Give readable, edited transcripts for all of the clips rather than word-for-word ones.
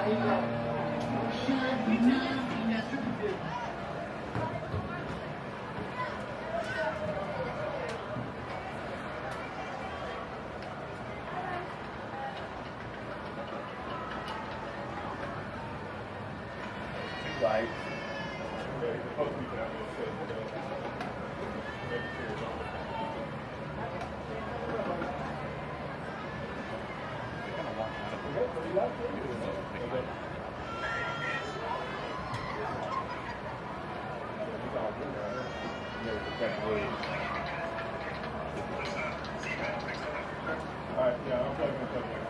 Right. Alright, yeah, I'm plugging it up there.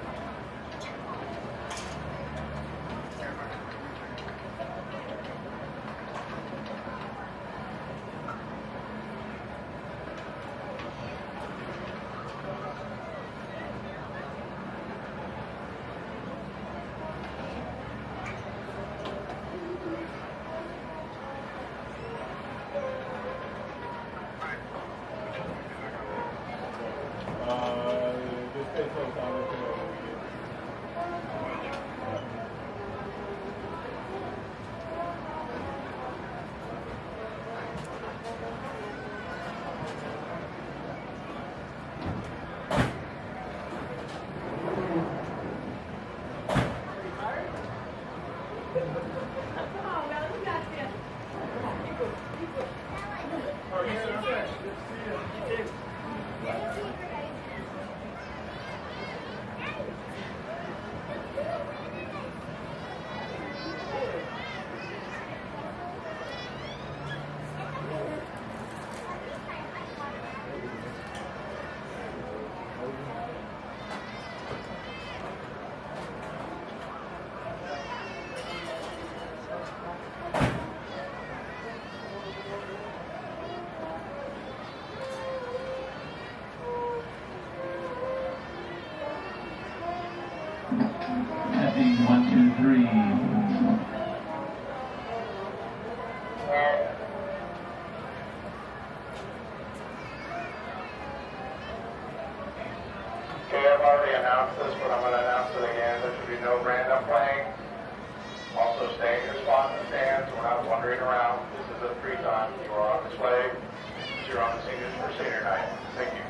Just stay close on it. Testing 1, 2, 3. Okay, I've already announced this, but I'm going to announce it again. There should be no random playing. Also, stay in your spot in the stands. We're not wandering around. This is a free time. You are on display. You're on the seniors for senior night. Thank you.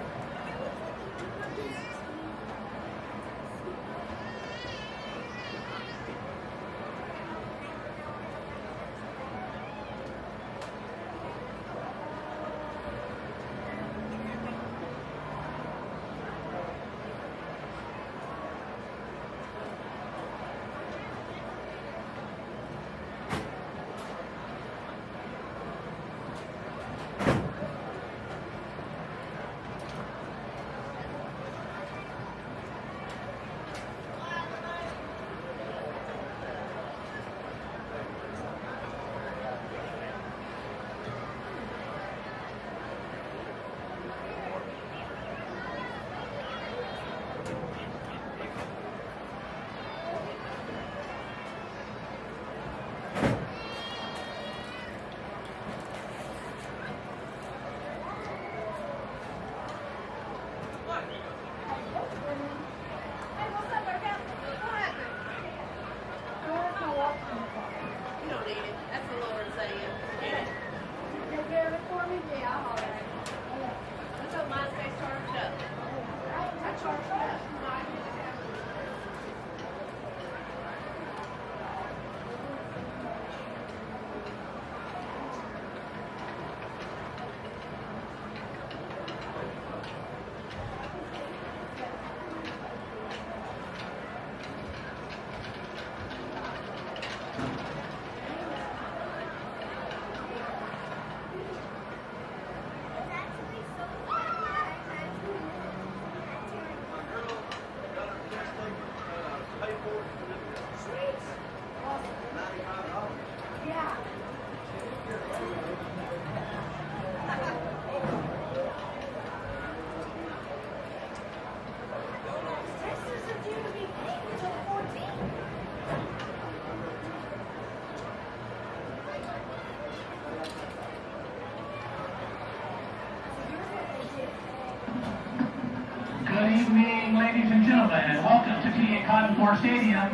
Good evening, ladies and gentlemen, and welcome to PA Cotton Four Stadium.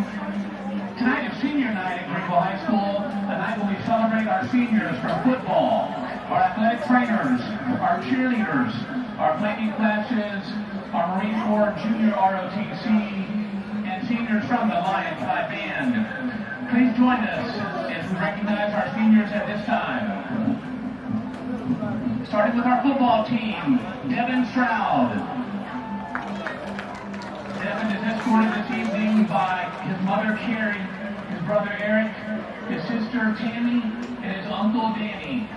Tonight is senior night at Greenville High School, a night when we celebrate our seniors from football, our athletic trainers, our cheerleaders, our planning classes, our Marine Corps Junior ROTC, and seniors from the Lions High Band. Please join us as we recognize our seniors at this time. Starting with our football team, Devin Stroud. Devin is escorted this evening by his mother Carrie, his brother Eric, his sister Tammy, and his uncle Danny.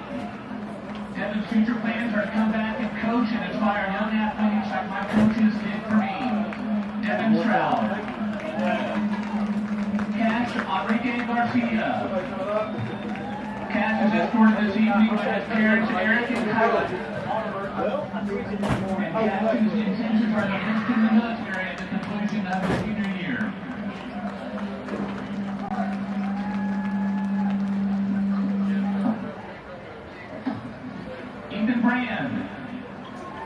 Devin's future plans are to come back and coach and inspire young athletes like my coaches did for me. Devin Stroud. Cash Enrique Garcia. Cash is escorted this evening by his parents Eric and Kyla. And Cash's intentions are to enlist in the military at the conclusion of his senior year. Ethan Brand.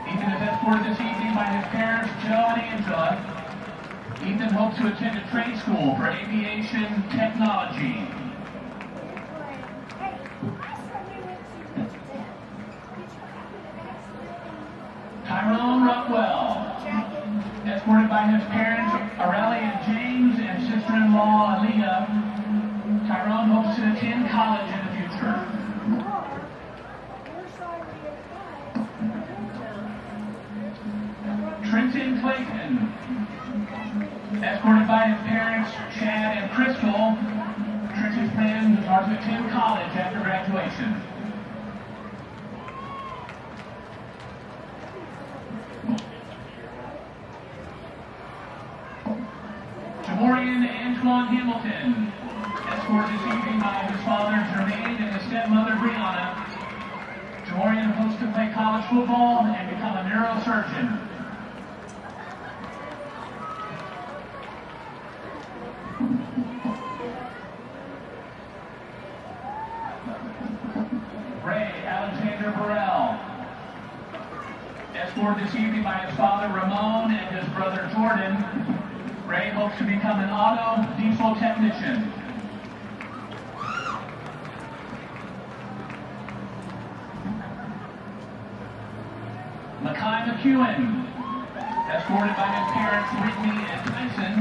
Ethan is escorted this evening by his parents Joe and Angela. Ethan hopes to attend a trade school for aviation technology. Tyrone Rockwell, escorted by his parents Aurelia James and sister-in-law Aaliyah. Tyrone hopes to attend college in the future. Trenton Clayton, escorted by his parents Chad and Crystal. Trenton's plans are to attend college after graduation. Jamorian Antoine Hamilton, escorted this evening by his father Jermaine and his stepmother Brianna. Jamorian hopes to play college football and become a neurosurgeon. Ray Alexander Burrell, escorted this evening by his father Ramon and his brother Jordan. Ray hopes to become an auto diesel technician. Makai McEwen, escorted by his parents Whitney and Tyson.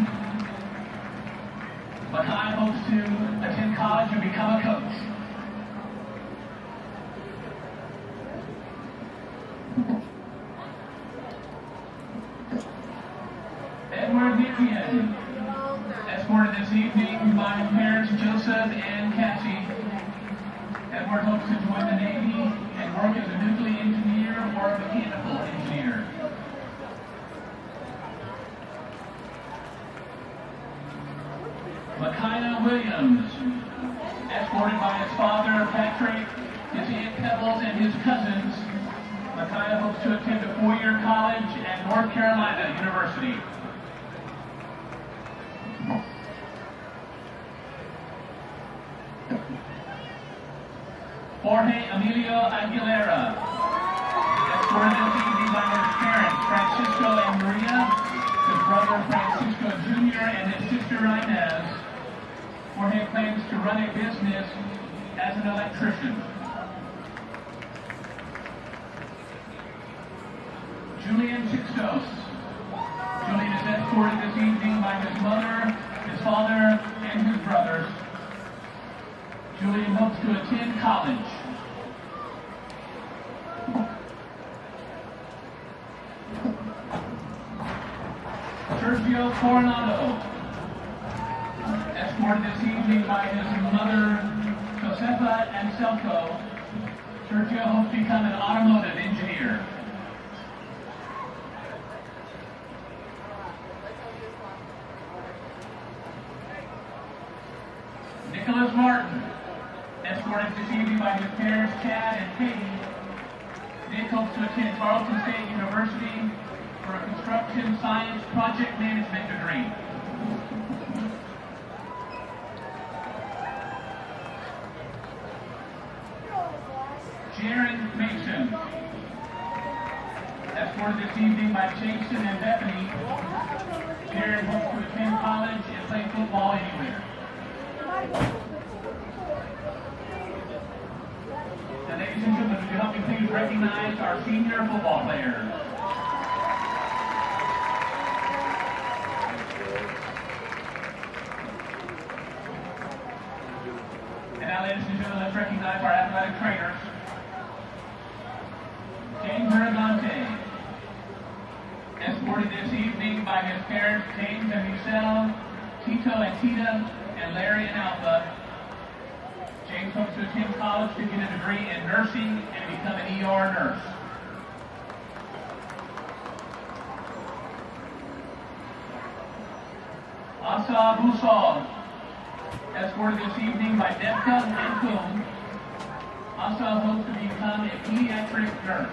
Makai hopes to attend college and become a coach. Edward Vivian, escorted this evening by his parents Joseph and Cassie. Edward hopes to join the Navy and work as a nuclear engineer or a mechanical engineer. Micaiah Williams, escorted by his father Patrick, his aunt Pebbles, and his cousins. Micaiah hopes to attend a four-year college at North Carolina University. Jorge Emilio Aguilera, escorted this evening by his parents Francisco and Maria, his brother Francisco Jr. and his sister Inez. Jorge plans to run a business as an electrician. Julian Sixtos. Julian is escorted this evening by his mother, his father, and his brothers. Julian hopes to attend college. Sergio Coronado, escorted this evening by his mother, Josefa Anselco. Sergio hopes to become an automotive engineer. Nicholas Martin, escorted this evening by his parents Chad and Katie. Nick hopes to attend Tarleton State University for a construction science project management degree. Jaron Mason, escorted this evening by Jason and Bethany. Jaron hopes to attend college and play football anywhere. please recognize our senior football players? And now, ladies and gentlemen, let's recognize our athletic trainers. James Aragante, escorted this evening by his parents, James and Michelle, Tito and Tita, and Larry and Alpha. James hopes to attend college to get a degree in nursing and become an ER nurse. Asa Busal, escorted this evening by Debka and Kuhn. Asa hopes to become a pediatric nurse.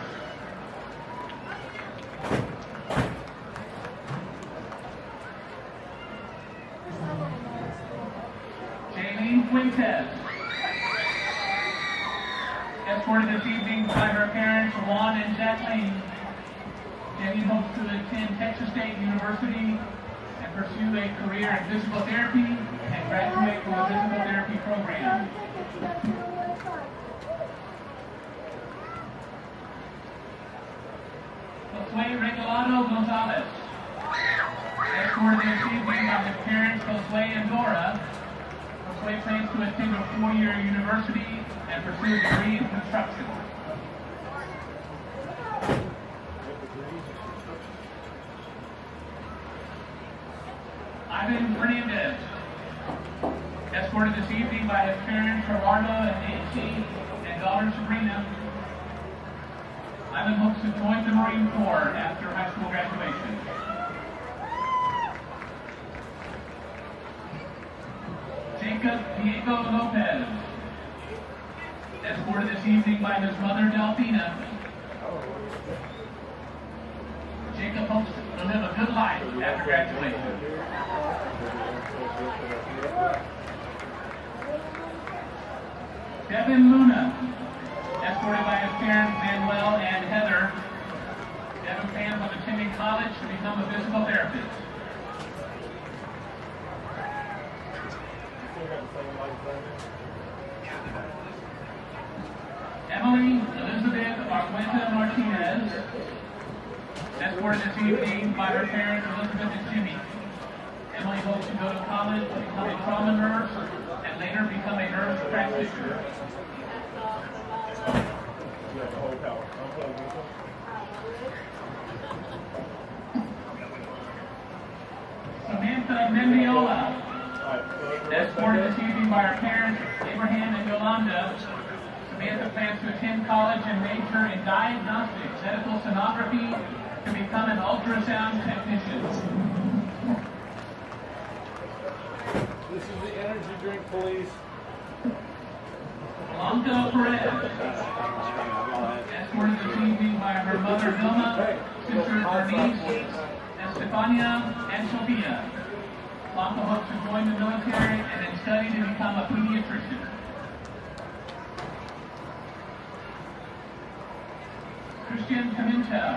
Jaylene Fuentes, escorted this evening by her parents, Juan and Jacqueline. Jaylene hopes to attend Texas State University and pursue a career in physical therapy and graduate from the physical therapy program. Josue Regalado Gonzalez, escorted this evening by his parents, Josue and Dora. Josue plans to attend a 4-year university and pursue a degree in construction. Ivan Fernandez, escorted this evening by his parents, Gerardo and Nancy, and daughter Sabrina. Ivan hopes to join the Marine Corps after high school graduation. Jacob Diego Lopez, escorted this evening by his mother, Delphina. Jacob hopes to live a good life after graduation. Devin Luna, escorted by his parents, Manuel and Heather. Devin plans on attending college to become a physical therapist. Emily Elizabeth Arguenta Martinez, escorted this evening by her parents, Elizabeth and Jimmy. Emily hopes to go to college to become a trauma nurse and later become a nurse practitioner. Samantha Mendiola, escorted this evening by her parents, Abraham and Yolanda. Samantha plans to attend college and major in diagnostics, medical sonography, to become an ultrasound technician. This is the energy drink police. Blanca Perez, escorted this evening by her mother Vilma, sisters Bernice, Estefania, and Sophia. Blanca hopes to join the military and then study to become a pediatrician. Christian Pimentel,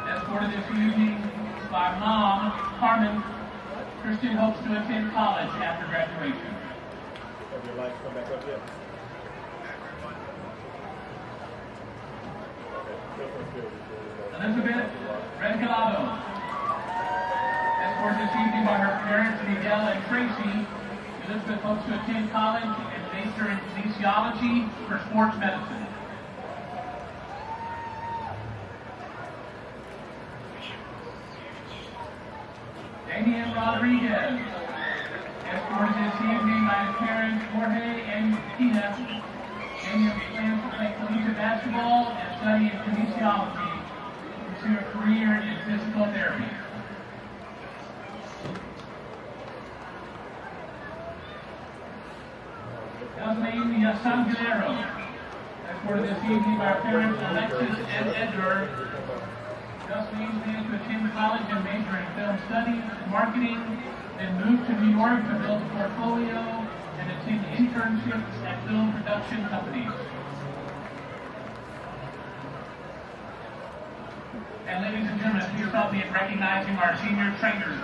escorted this evening by mom, Carmen. Christian hopes to attend college after graduation. Have your lights come back up yet? Elizabeth Regalado, escorted this evening by her parents, Miguel and Tracy. Elizabeth hopes to attend college and major in kinesiology for sports medicine. Damian Rodriguez, escorted this evening by his parents, Jorge and Tina. Damian plans to play collegiate basketball and study in kinesiology to pursue a career in physical therapy. Yasmin Yasangalero, escorted this evening by our parents, Alexis and Edgar. Yasmin plans to attend college and major in film studies and marketing, then move to New York to build a portfolio and attend internships at film production companies. And ladies and gentlemen, please help me in recognizing our senior trainers.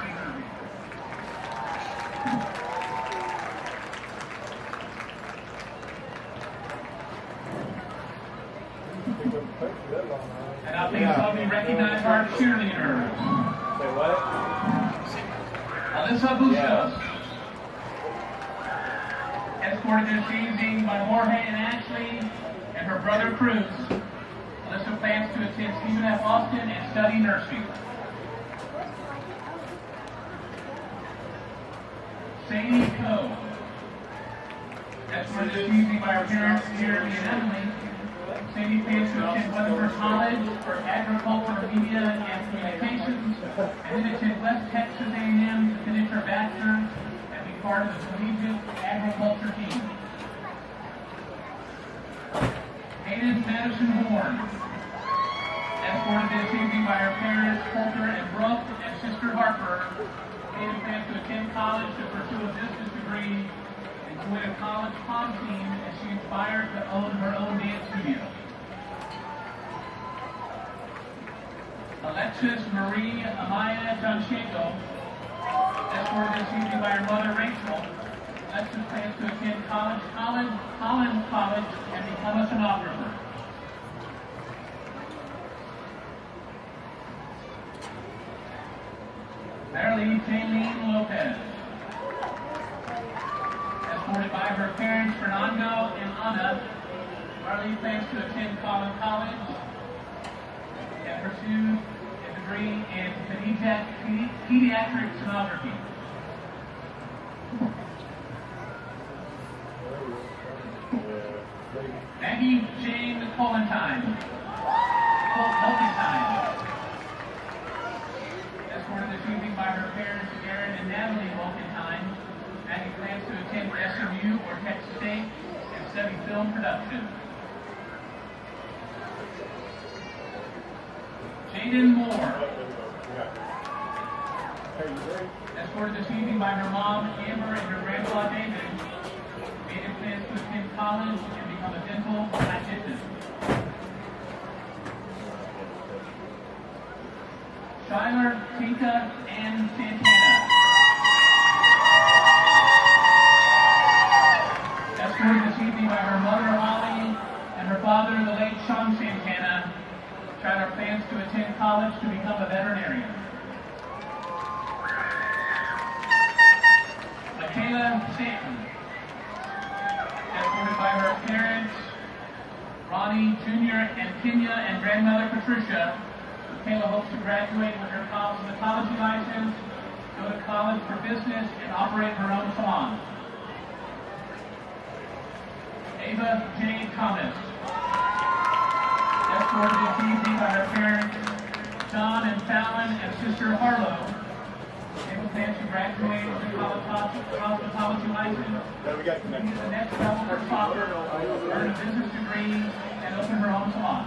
our cheerleaders. Say what? Alyssa Bustos. Escorted this evening by Jorge and Ashley and her brother Cruz. Alyssa plans to attend Stephen F. Austin and study nursing. Sadie Coe. Escorted this evening by her parents Jeremy and Emily. Sadie plans to attend Weatherford College for Agriculture, Media, and Communications, and then attend West Texas A&M to finish her bachelor's and be part of the collegiate agriculture team. Hayden Madison Horn. Escorted this evening by her parents Coulter and Brooke and sister Harper. Hayden plans to attend college to pursue a business degree and to win a college prom team as she aspires to own her own dance studio. Alexis Marie Amaya Danchenko. Escorted this evening by her mother Rachel. Alexis plans to attend Collins College and become a sonographer. Marilee Jaylene Lopez. Escorted by her parents Fernando and Ana, Marilee plans to attend Collins College and pursue a degree in pediatric sonography. Maggie Jane Colentine. Escorted this evening by her parents Aaron and Natalie Colentine. Maggie plans to attend SMU or Texas State and study film production. Jaden Moore. Escorted this evening by her mom Amber and her grandpa David. Jaden plans to attend college and become a dental practitioner. Skylar Tinka and Santana. Escorted this evening by her mother Holly and her father, the late Sean Santana. Skylar plans to attend college to become a veterinarian. Michaela Stanton. Escorted by her parents, Ronnie Jr. and Kenya, and grandmother Patricia. Michaela hopes to graduate with her cosmetology license, go to college for business, and operate her own salon. Ava J. Thomas. Escorted this evening by her parents, John and Fallon, and sister Harlow. Ava plans to graduate with a cosmetology license, continue the next level for soccer, earn a business degree, and open her own salon.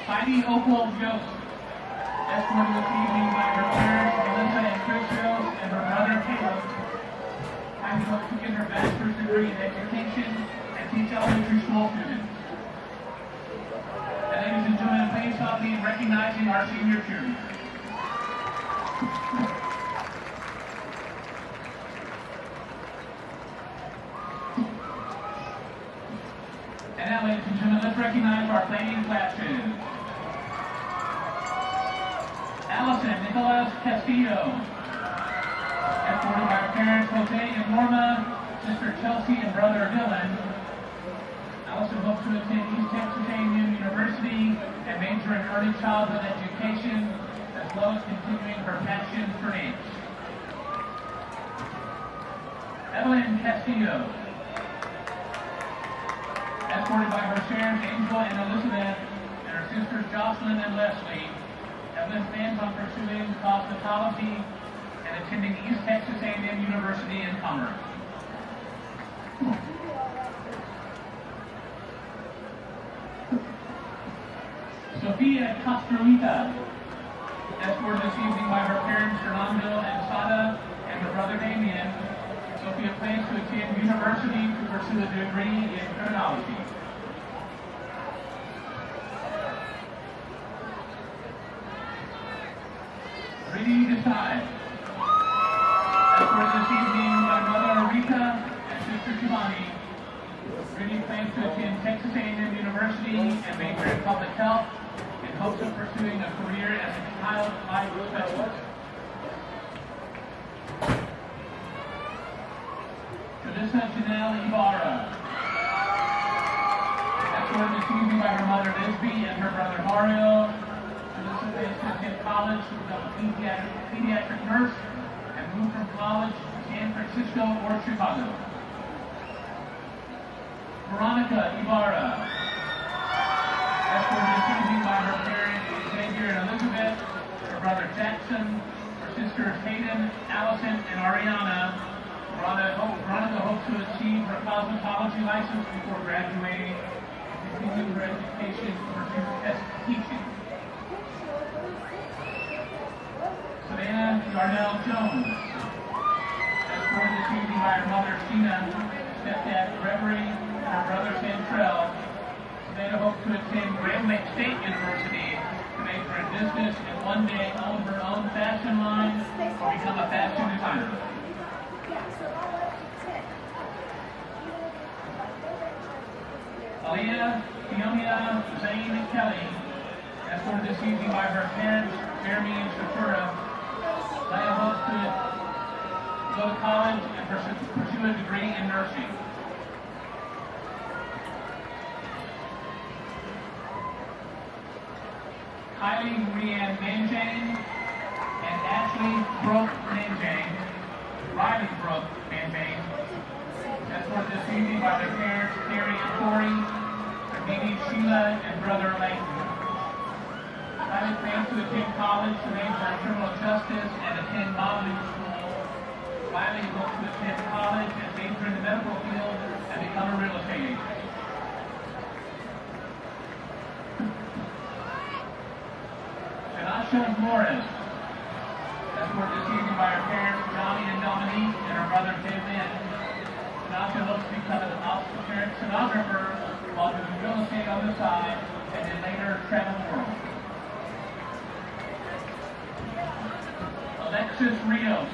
Heidi Opal Joseph. Escorted this evening by her parents, Melissa and Chris Joseph, and her brother Caleb. Heidi hopes to get her bachelor's degree in education and teach elementary school students. And ladies and gentlemen, please help me in recognizing our senior cheerleaders. And now, ladies and gentlemen, let's recognize our playing classes. Allison Nicholas Castillo. Escorted by her parents Jose and Norma, sister Chelsea and brother Dylan. Allison hopes to attend East Texas A&M University and major in early childhood education, as well as continuing her passion for dance. Evelyn Castillo. Escorted by her parents Angel and Elizabeth and her sisters Jocelyn and Leslie. Evelyn plans on pursuing cosmetology and attending East Texas A&M University in Commerce. Sophia Castruita. Escorted this evening by her parents Fernando and Sada and her brother Damien. Sophia plans to attend university to pursue a degree in criminology. Ready to decide. Escorted this evening by mother Rita and sister Kimani. Ready plans to attend Texas A&M University University and major in public health in hopes of pursuing a career as a child life specialist. Melissa Janelle Ibarra. Escorted this evening by her mother Lisby and her brother Mario. Melissa plans to attend college to become a pediatric nurse and move from college to San Francisco or Chicago. Veronica Ibarra. Escorted this evening by her parents Xavier and Elizabeth, her brother Jackson, her sisters Hayden, Allison, and Ariana. Veronica hopes to achieve her cosmetology license before graduating and continue her education to pursue teaching. Savannah Yarnell Jones. Escorted this evening by her mother Sheena, stepdad Gregory, and her brother Santrell. Savannah hopes to attend Grand Lake State University to major in business and one day own her own fashion line or become a fashion designer. Aaliyah Fiona Zane Kelly, escorted this evening by her parents, Jeremy and Shafura. Leia hopes to go to college and pursue a degree in nursing. Kylie Rianne Manjane and Ashley Brooke Manjane, Riley Brooke Manjane, escorted this evening by their parents, Terry and Corey, their baby Sheila and brother Layton. Kylie plans to attend college to major in criminal justice and attend modeling school. Riley hopes to attend college and major in the medical field and become a real estate agent. Shanasha Flores, escorted this evening by her parents, Johnny and Dominique, and her brother, Jay Lynn. Shanasha hopes to become an obstetric sonographer while doing real estate on the side, and then later travel the world. Alexis Rios,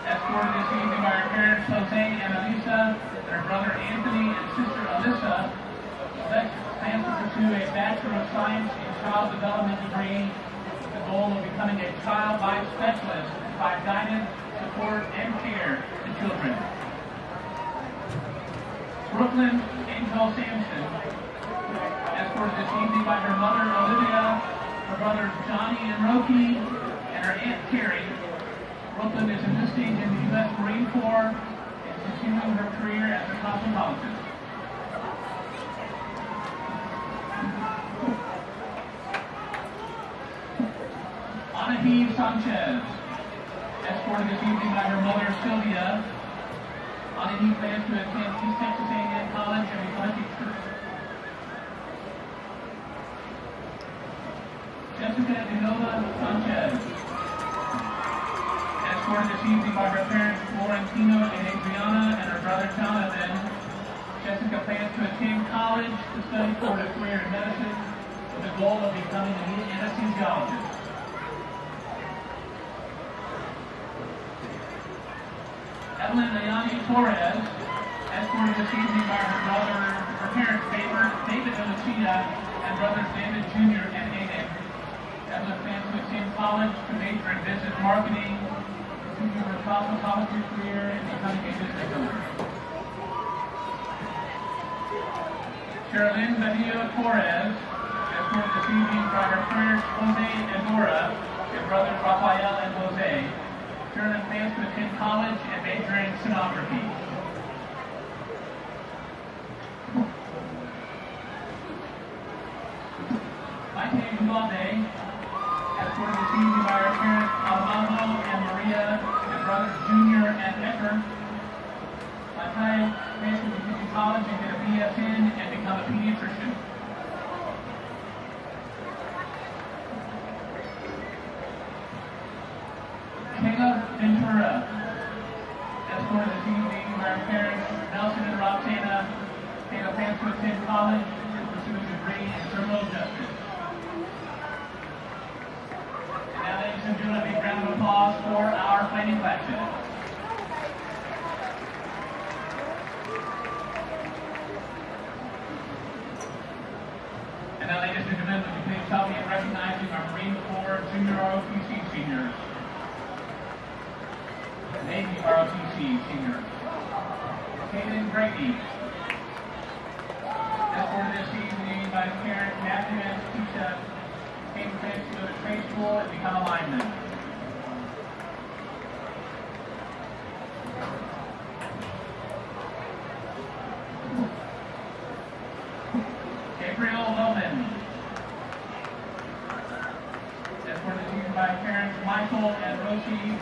escorted this evening by her parents, Jose and Elisa, and her brother Anthony and sister Alyssa. Alexis plans to pursue a Bachelor of Science in Child Development degree with the goal of becoming a child life specialist to provide guidance, support, and care to children. Brooklyn Angel Sampson, escorted this evening by her mother Olivia, her brothers Johnny and Roki, and her aunt Carrie. Brooklyn is enlisting in the U.S. Marine Corps and continuing her career as a cosmetologist. Anahi Sanchez, escorted this evening by her mother Sylvia. Anahi plans to attend East Texas A&M College and become a teacher. Jessica Dinova Sanchez, escorted this evening by her parents Florentino and Adriana and her brother Jonathan. Jessica plans to attend college to study for a career in medicine with the goal of becoming an anesthesiologist. Evelyn Ayani Torres, escorted this evening by her parents David and Lucia, and brothers David Jr. and Aiden. Evelyn plans to attend college to major in business marketing, continue her cosmetology career, and becoming a business owner. Sherilyn Badillo Torres, escorted this evening by her parents Jose and Nora, and brothers Rafael and Jose. Sherilyn plans to attend college and major in sonography. Maite Uvalde, escorted this evening by her parents Alvaro and Maria, and brothers Junior and Edgar. Maite plans to continue college and get a BSN and become a pediatrician. Kayla Ventura, escorted this evening by her parents Nelson and Roxana. Kayla plans to attend college and pursue a degree in criminal justice. And now, ladies and gentlemen, a big round of applause for our planning classes. junior ROTC seniors. Navy ROTC seniors. Kaden Grady. Escorted this evening by his parents, Matthew and Keisha. Kaden plans to go to trade school and become a lineman. Gabriel Loman. Escorted this evening by his parents, Michael and Rosie.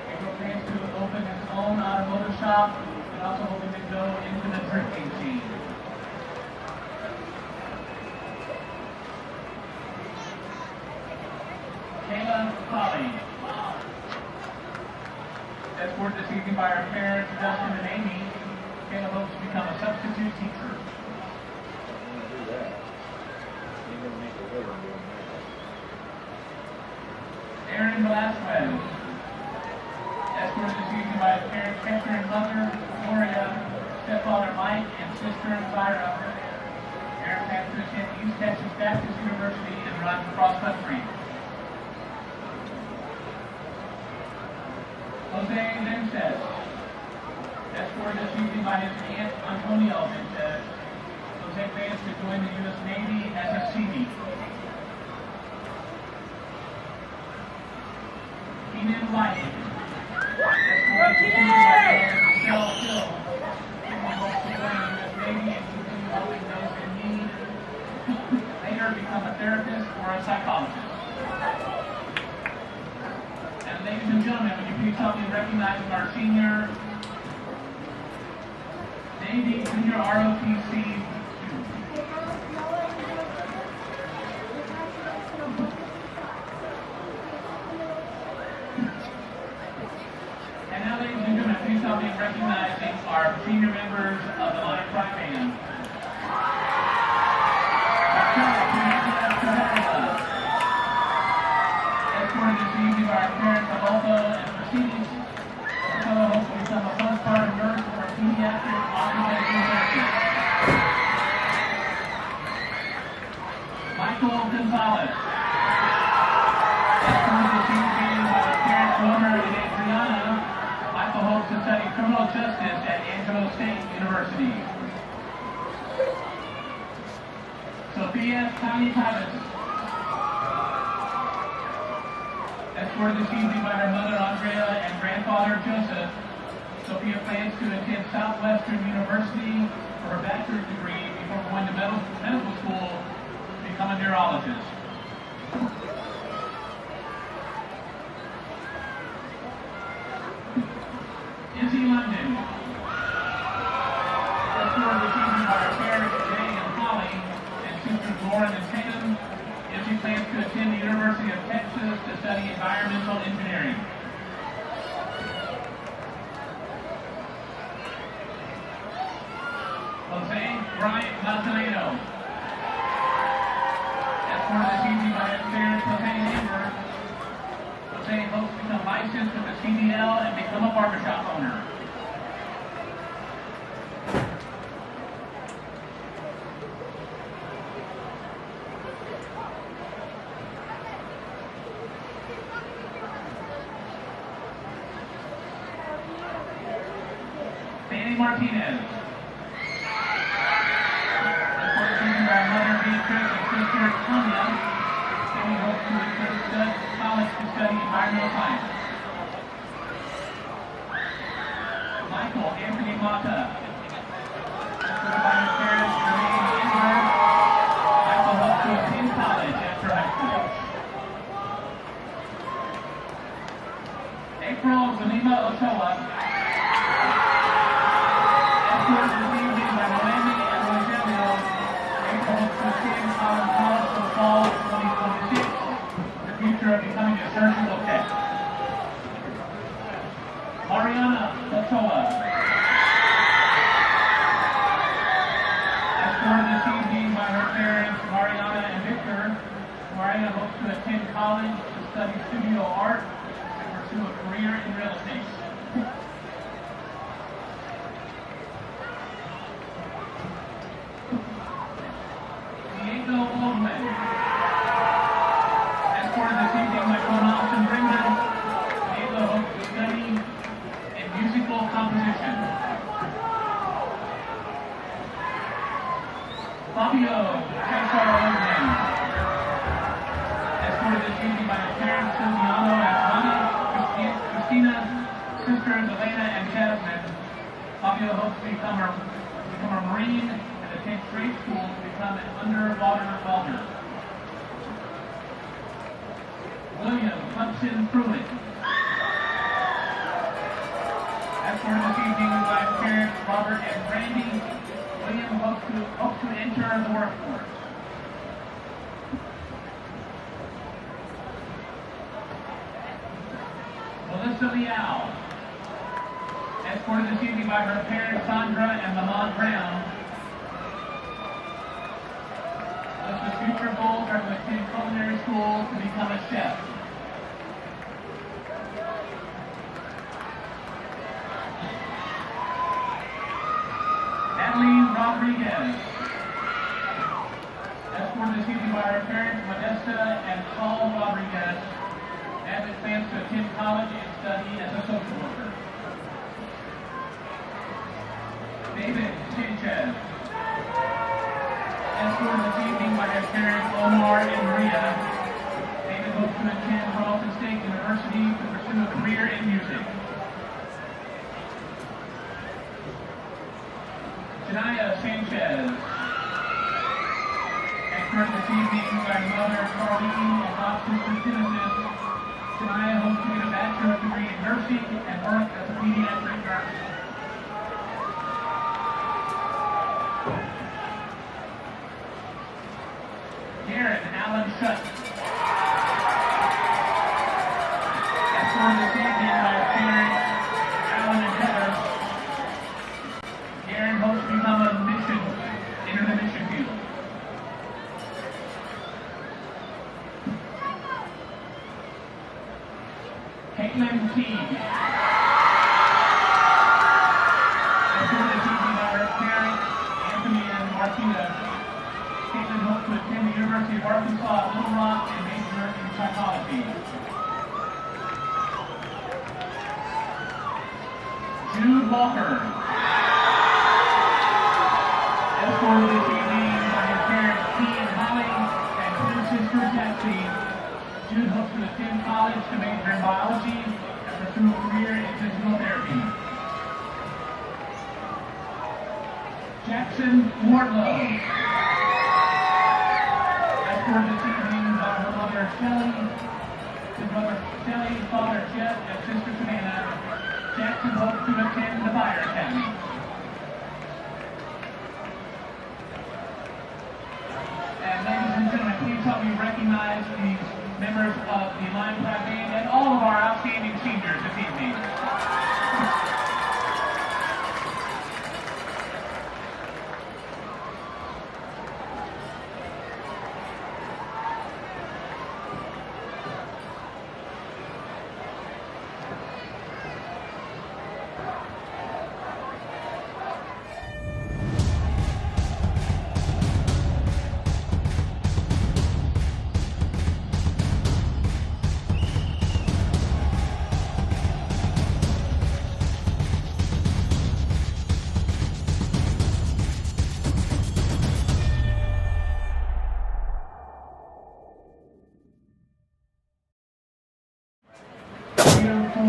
Gabriel plans to open his own automotive shop and also hoping to go into the drifting scene. Kayla Colley. Escorted this evening by her parents, Justin and Amy. Kayla hopes to become a substitute teacher. Aaron Velasquez. Escorted this evening by his parents, Hector and mother, Gloria, stepfather Mike, and sister Zyra. Aaron plans to attend East Texas Baptist University and run cross country. Jose Vences. Escorted this evening by his aunt Antonio Vences. Jose plans to join the U.S. Navy as a Seabee. Keenan White. Escorted this evening by Michelle Hill. Keenan hopes to join the U.S. Navy and continue helping those in need. Later become a therapist or a psychologist. And ladies and gentlemen, would you please help me recognize our senior Navy Junior ROTC. And now, ladies and gentlemen, please help me recognizing our senior members of the Line Pride Band. Escorted this evening by our parents, Adolfo and Mercedes. Marcelo hopes to become a postpartum nurse for pediatric occupational therapy. Michael Gonzalez. Escorted this evening by our parents, Romer and Adriana. Michael hopes to study criminal justice at Angelo State University. Sophia Tani Titus. Escorted this evening by her mother Andrea and grandfather Joseph. Sophia plans to attend Southwestern University for her bachelor's degree before going to medical school to become a neurologist. Izzy London. Escorted this evening by her parents Jay and Holly and sisters Lauren and Tatum. Izzy plans to attend the University of Texas to study environmental engineering. Jose Bryant Nazareno. Escorted this evening by his parents, Jose and Amber. Jose hopes to become licensed with the CDL and become a barbershop owner. Fanny Martinez. Escorted this evening by mother Beatrice and sister Tonya. Fanny hopes to attend college to study environmental science. Michael Anthony Mata. Escorted by his parents, Jermaine and Amber. Michael hopes to attend college after high school. April Zanima Ochoa. Escorted this evening by Noemi and Rogelio. April hopes to attend college for fall 2026. The future of becoming a surgical tech. Mariana Ochoa. Escorted this evening by her parents, Mariana and Victor. Mariana hopes to attend college to study studio art and pursue a career in real estate. Diego Oldman. Escorted this evening by become a Marine and attend trade school to become an underwater welder. William Hudson Pruitt. Escorted this evening by parents Robert and Randy. William hopes to enter the workforce. Melissa Liao. Escorted this evening by her parents Sandra and Lamont Brown. Melissa's future goals are to attend culinary school to become a chef. Natalie Rodriguez. Escorted this evening by her parents Modesta and Paul Rodriguez. Natalie plans to attend college and study as a social worker. David Sanchez. Escorted this evening by their parents Omar and Maria. David hopes to attend Charleston State University to pursue a career in music. Janaya Sanchez. Escorted this evening by mother Carlene and half-sister Genesis. Janaya hopes to get a bachelor's degree in nursing and work as a pediatric nurse. Darren Allen Shutt. Escorted this evening by his parents, Alan and Heather. Darren hopes to become enter the mission field. Caitlin Teague. Escorted this evening by her parents, Anthony and Martina. Caitlin hopes to attend the University of Arkansas at Little Rock and major in psychology. Jude Walker. Escorted this evening by his parents, T and Holly, and two sisters, Betsy. Jude hopes to attend college to major in biology and pursue a career in physical therapy. Jackson Wardlow. Escorted this evening by her mother Shelley, his mother Shelley, father Jeff, and sister Savannah. Jackson hopes to attend the Fire Academy. And ladies and gentlemen, please help me recognize these members of the Lion Pride Band and all of our outstanding seniors this evening.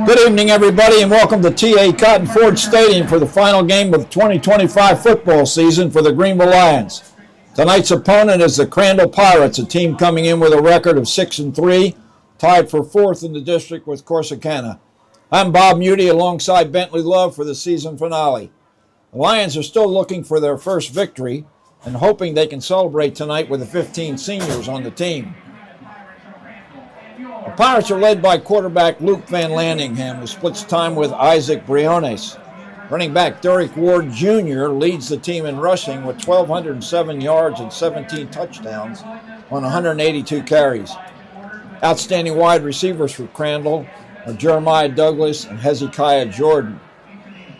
Good evening, everybody, and welcome to TA Cotton Ford Stadium for the final game of the 2025 football season for the Greenville Lions. Tonight's opponent is the Crandall Pirates, a team coming in with a record of 6-3, tied for fourth in the district with Corsicana. I'm Bob Muty alongside Bentley Love for the season finale. The Lions are still looking for their first victory and hoping they can celebrate tonight with the 15 seniors on the team. The Pirates are led by quarterback Luke Van Landingham, who splits time with Isaac Briones. Running back Derek Ward Jr. leads the team in rushing with 1,207 yards and 17 touchdowns on 182 carries. Outstanding wide receivers for Crandall are Jeremiah Douglas and Hezekiah Jordan.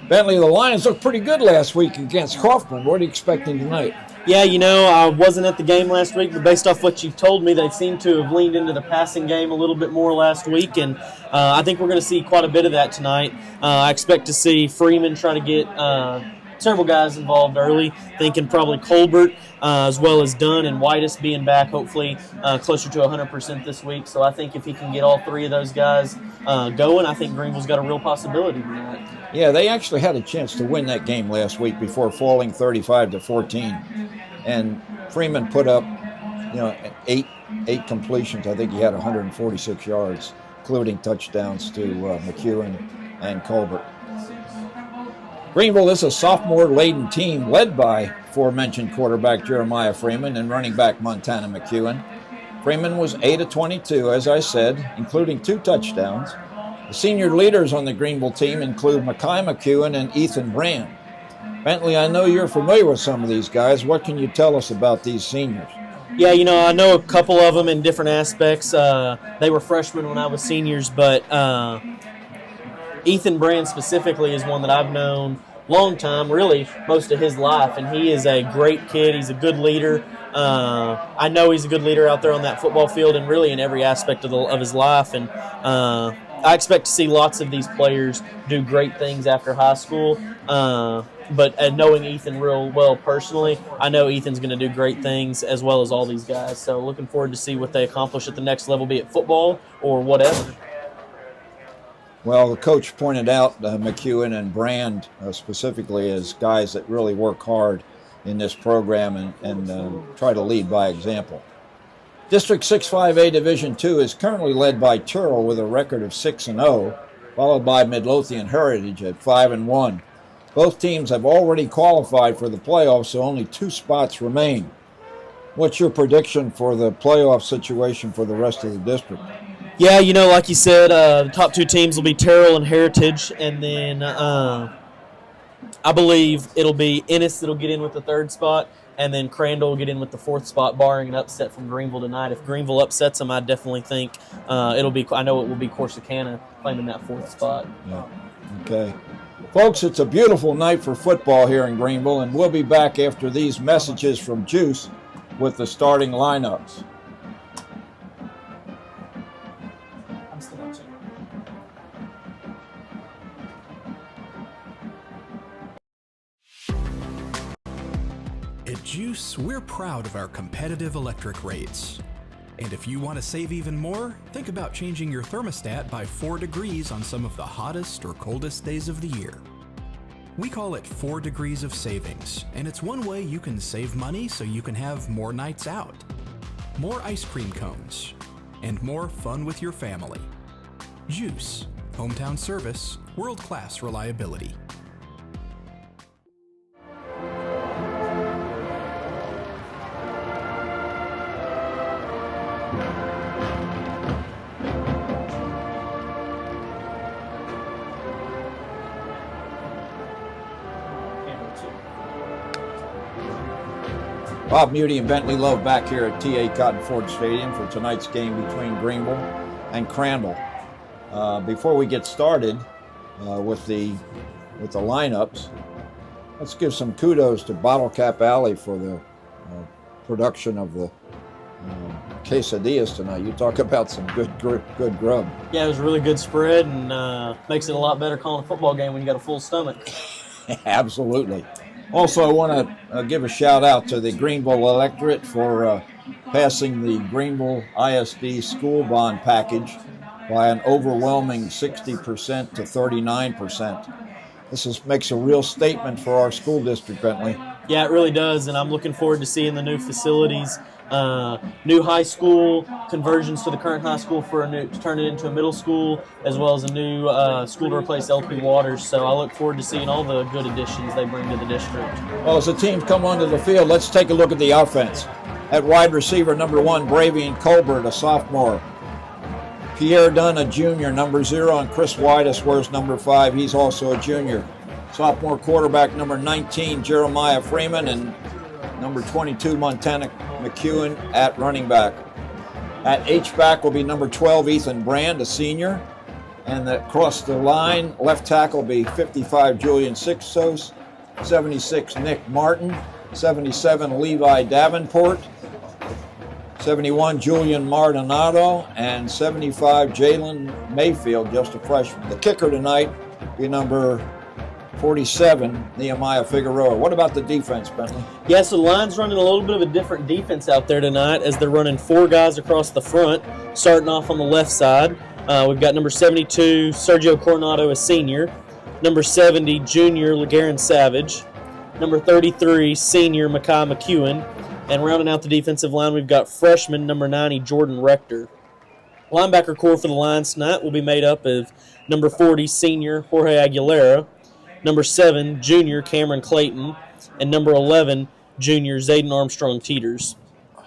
Bentley, the Lions looked pretty good last week against Kaufman. What are you expecting tonight? Yeah, I wasn't at the game last week, but based off what you've told me, they seem to have leaned into the passing game a little bit more last week, and I think we're going to see quite a bit of that tonight. I expect to see Freeman try to get several guys involved early, thinking probably Colbert as well as Dunn and Whitus being back hopefully closer to 100% this week. So I think if he can get all three of those guys going, I think Greenville's got a real possibility tonight. Yeah, they actually had a chance to win that game last week before falling 35-14. And Freeman put up, eight completions. I think he had 146 yards, including touchdowns to McEwen and Colbert. Greenville is a sophomore-laden team led by aforementioned quarterback Jeremiah Freeman and running back Montana McEwen. Freeman was 8 of 22, as I said, including 2 touchdowns. The senior leaders on the Greenville team include Mekhi McEwen and Ethan Brand. Bentley, I know you're familiar with some of these guys. What can you tell us about these seniors? Yeah, I know a couple of them in different aspects. They were freshmen when I was seniors, but Ethan Brand specifically is one that I've known long time, really most of his life, and he is a great kid. He's a good leader. I know he's a good leader out there on that football field and really in every aspect of his life, and I expect to see lots of these players do great things after high school. But knowing Ethan real well personally, I know Ethan's going to do great things as well as all these guys. So looking forward to see what they accomplish at the next level, be it football or whatever. Well, the coach pointed out McEwen and Brand specifically as guys that really work hard in this program and try to lead by example. District 6-5A Division II is currently led by Turrell with a record of 6-0, followed by Midlothian Heritage at 5-1. Both teams have already qualified for the playoffs, so only 2 spots remain. What's your prediction for the playoff situation for the rest of the district? Yeah, like you said, the top 2 teams will be Turrell and Heritage, and then I believe it'll be Ennis that'll get in with the 3rd spot, and then Crandall will get in with the 4th spot, barring an upset from Greenville tonight. If Greenville upsets them, I definitely think I know it will be Corsicana claiming that 4th spot. Yeah. Okay. Folks, it's a beautiful night for football here in Greenville, and we'll be back after these messages from GEUS with the starting lineups. At GEUS, we're proud of our competitive electric rates. And if you want to save even more, think about changing your thermostat by 4 degrees on some of the hottest or coldest days of the year. We call it 4 degrees of savings, and it's one way you can save money so you can have more nights out, more ice cream cones, and more fun with your family. GEUS, hometown service, world-class reliability. Bob Mutey and Bentley Love back here at T.A. Cotton Ford Stadium for tonight's game between Greenville and Crandall. Before we get started with the lineups, let's give some kudos to Bottle Cap Alley for the production of the quesadillas tonight. You talk about some good grub. Yeah, it was a really good spread, and makes it a lot better calling a football game when you got a full stomach. Absolutely. Also, I want to give a shout out to the Greenville electorate for passing the Greenville ISD school bond package by an overwhelming 60% to 39%. This makes a real statement for our school district, Bentley. Yeah, it really does, and I'm looking forward to seeing the new facilities, new high school conversions to the current high school to turn it into a middle school, as well as a new school to replace LP Waters. So I look forward to seeing all the good additions they bring to the district. Well, as the teams come onto the field, let's take a look at the offense. At wide receiver, number 1, Bravian Colbert, a sophomore. Pierre Dunn, a junior, number 0, and Chris Whitus wears number 5. He's also a junior. Sophomore quarterback, number 19, Jeremiah Freeman, and number 22, Montana McEwen at running back. At H-back will be number 12, Ethan Brand, a senior. And across the line, left tackle will be 55, Julian Sixtos, 76, Nick Martin, 77, Levi Davenport, 71, Julian Mardonado, and 75, Jalen Mayfield, just a freshman. The kicker tonight will be number 47, Nehemiah Figueroa. What about the defense, Bentley? Yeah, so the line's running a little bit of a different defense out there tonight as they're running 4 guys across the front, starting off on the left side. We've got number 72, Sergio Coronado, a senior. Number 70, junior, LeGarren Savage. Number 33, senior, Makai McEwen. And rounding out the defensive line, we've got freshman, number 90, Jordan Rector. Linebacker core for the Lions tonight will be made up of number 40, senior, Jorge Aguilera. Number 7, junior, Cameron Clayton. And number 11, junior, Zayden Armstrong Teeters.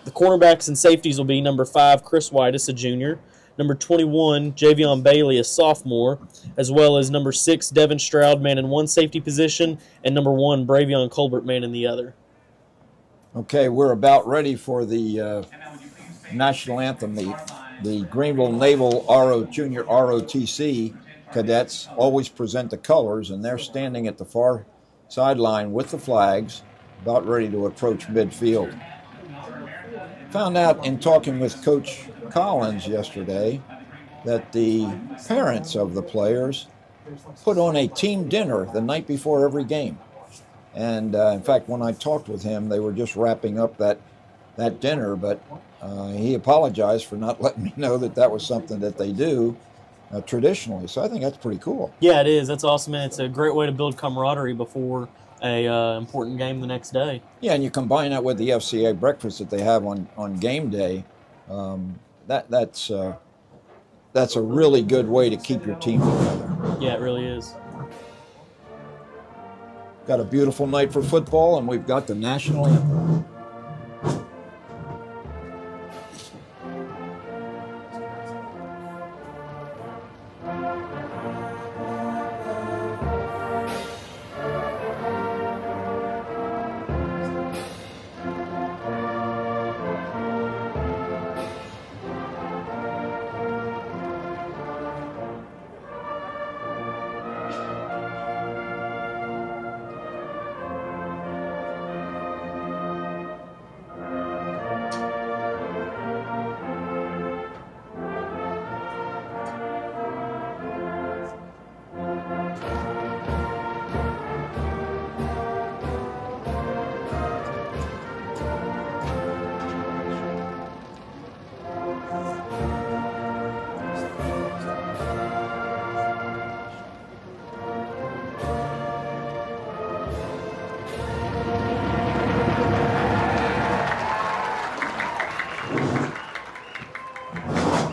The cornerbacks and safeties will be number 5, Chris Whitus, a junior. Number 21, Javion Bailey, a sophomore, as well as number 6, Devin Stroud, man in one safety position, and number 1, Bravion Colbert, man in the other. Okay, we're about ready for the national anthem. The Greenville Naval Junior ROTC cadets always present the colors, and they're standing at the far sideline with the flags, about ready to approach midfield. Found out in talking with Coach Collins yesterday that the parents of the players put on a team dinner the night before every game. And in fact, when I talked with him, they were just wrapping up that dinner, but he apologized for not letting me know that was something that they do traditionally. So I think that's pretty cool. Yeah, it is. That's awesome, and it's a great way to build camaraderie before a important game the next day. Yeah, and you combine that with the FCA breakfast that they have on game day. That's a really good way to keep your team together. Yeah, it really is. Got a beautiful night for football, and we've got the national anthem.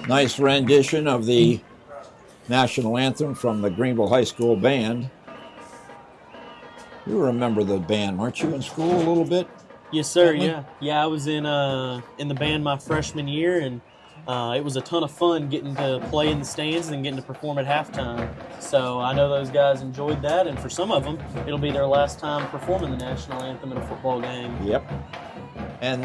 Nice rendition of the national anthem from the Greenville High School band. You remember the band, weren't you in school a little bit? Yes, sir. Yeah. I was in the band my freshman year, and it was a ton of fun getting to play in the stands and getting to perform at halftime. So I know those guys enjoyed that, and for some of them, it'll be their last time performing the national anthem in a football game. Yep. And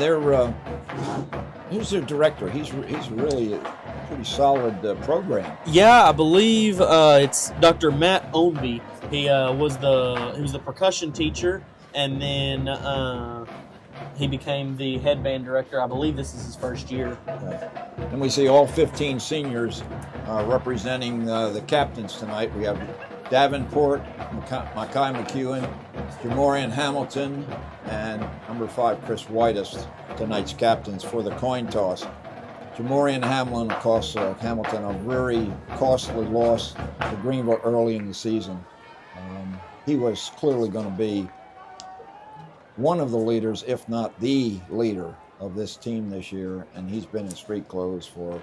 who's their director? He's really a pretty solid program. Yeah, I believe it's Dr. Matt Ownby. He was the percussion teacher, and then he became the head band director. I believe this is his first year. Right. And we see all 15 seniors representing the captains tonight. We have Davenport, Makai McEwen, Jamorian Hamilton, and number 5, Chris Whitus, tonight's captains for the coin toss. Jamorian Hamlin cost Hamilton a very costly loss to Greenville early in the season. He was clearly going to be one of the leaders, if not the leader, of this team this year, and he's been in street clothes for,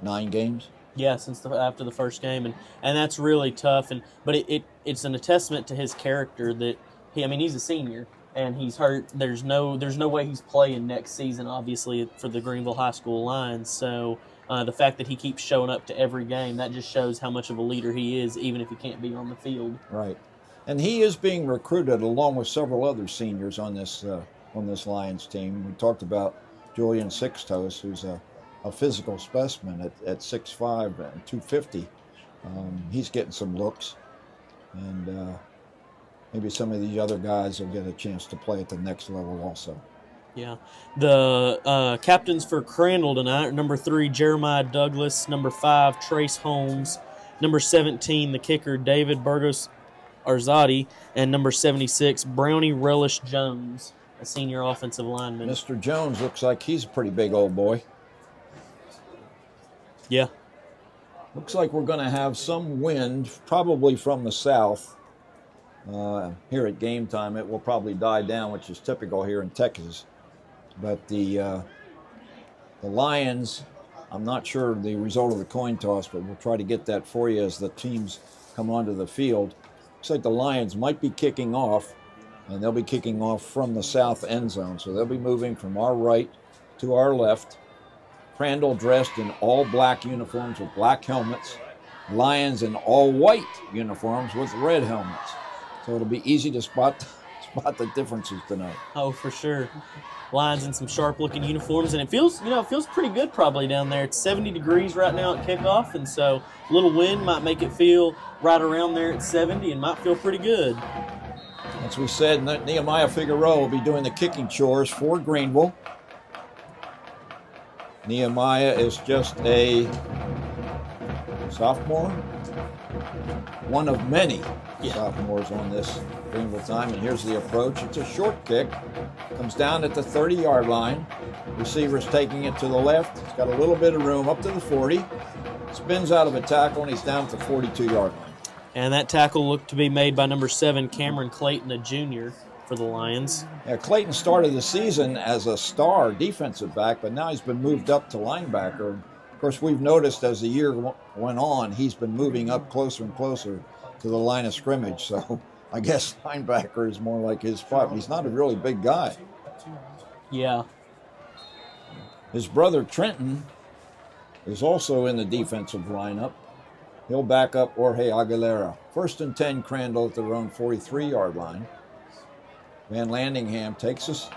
9 games? Yeah, since after the first game, and that's really tough. But it's an testament to his character that he's a senior and he's hurt. There's no way he's playing next season, obviously, for the Greenville High School Lions. So the fact that he keeps showing up to every game, that just shows how much of a leader he is, even if he can't be on the field. Right, and he is being recruited along with several other seniors on this Lions team. We talked about Julian Sixtos, who's a physical specimen at 6'5" and 250. He's getting some looks, and maybe some of these other guys will get a chance to play at the next level also. Yeah. The captains for Crandall tonight are number 3, Jeremiah Douglas, number 5, Trace Holmes, number 17, the kicker, David Burgos Arzadi, and number 76, Brownie Relish Jones, a senior offensive lineman. Mr. Jones looks like he's a pretty big old boy. Yeah. Looks like we're going to have some wind, probably from the south. Here at game time, it will probably die down, which is typical here in Texas. But the Lions, I'm not sure the result of the coin toss, but we'll try to get that for you as the teams come onto the field. Looks like the Lions might be kicking off, and they'll be kicking off from the south end zone. So they'll be moving from our right to our left. Crandall dressed in all black uniforms with black helmets. Lions in all white uniforms with red helmets. So it'll be easy to spot the differences tonight. Oh, for sure. Lions in some sharp-looking uniforms, and it feels pretty good probably down there. It's 70 degrees right now at kickoff, and so a little wind might make it feel right around there at 70 and might feel pretty good. As we said, Nehemiah Figueroa will be doing the kicking chores for Greenville. Nehemiah is just a sophomore, one of many sophomores on this Greenville time. And here's the approach. It's a short kick. Comes down at the 30-yard line. Receiver's taking it to the left. It's got a little bit of room up to the 40. Spins out of a tackle, and he's down at the 42-yard line. And that tackle looked to be made by number 7, Cameron Clayton, a junior for the Lions. Yeah, Clayton started the season as a star defensive back, but now he's been moved up to linebacker. Of course, we've noticed as the year went on, he's been moving up closer and closer to the line of scrimmage. So I guess linebacker is more like his spot. He's not a really big guy. Yeah. His brother Trenton is also in the defensive lineup. He'll back up Jorge Aguilera. 1st and 10, Crandall at their own 43-yard line. Van Landingham takes us.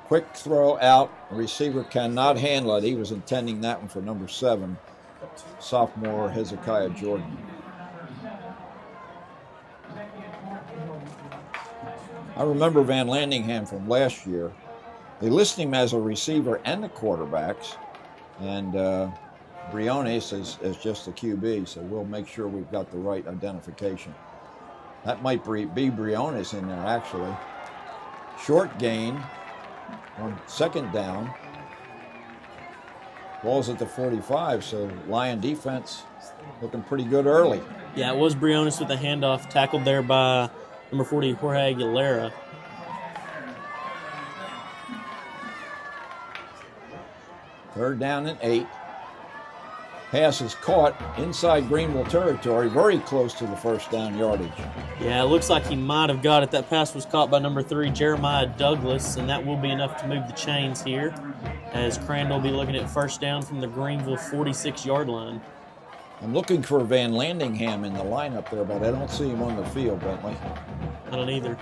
Quick throw out. The receiver cannot handle it. He was intending that one for number 7, sophomore Hezekiah Jordan. I remember Van Landingham from last year. They listed him as a receiver and the quarterbacks, and Briones is just the QB, so we'll make sure we've got the right identification. That might be Briones in there, actually. Short gain on 2nd down. Ball's at the 45, so Lion defense looking pretty good early. Yeah, it was Briones with the handoff, tackled there by number 40, Jorge Aguilera. Third down and 8. Pass is caught inside Greenville territory, very close to the 1st down yardage. Yeah, it looks like he might have got it. That pass was caught by number 3, Jeremiah Douglas, and that will be enough to move the chains here, as Crandall will be looking at 1st down from the Greenville 46-yard line. I'm looking for Van Landingham in the lineup there, but I don't see him on the field, Bentley. I don't either.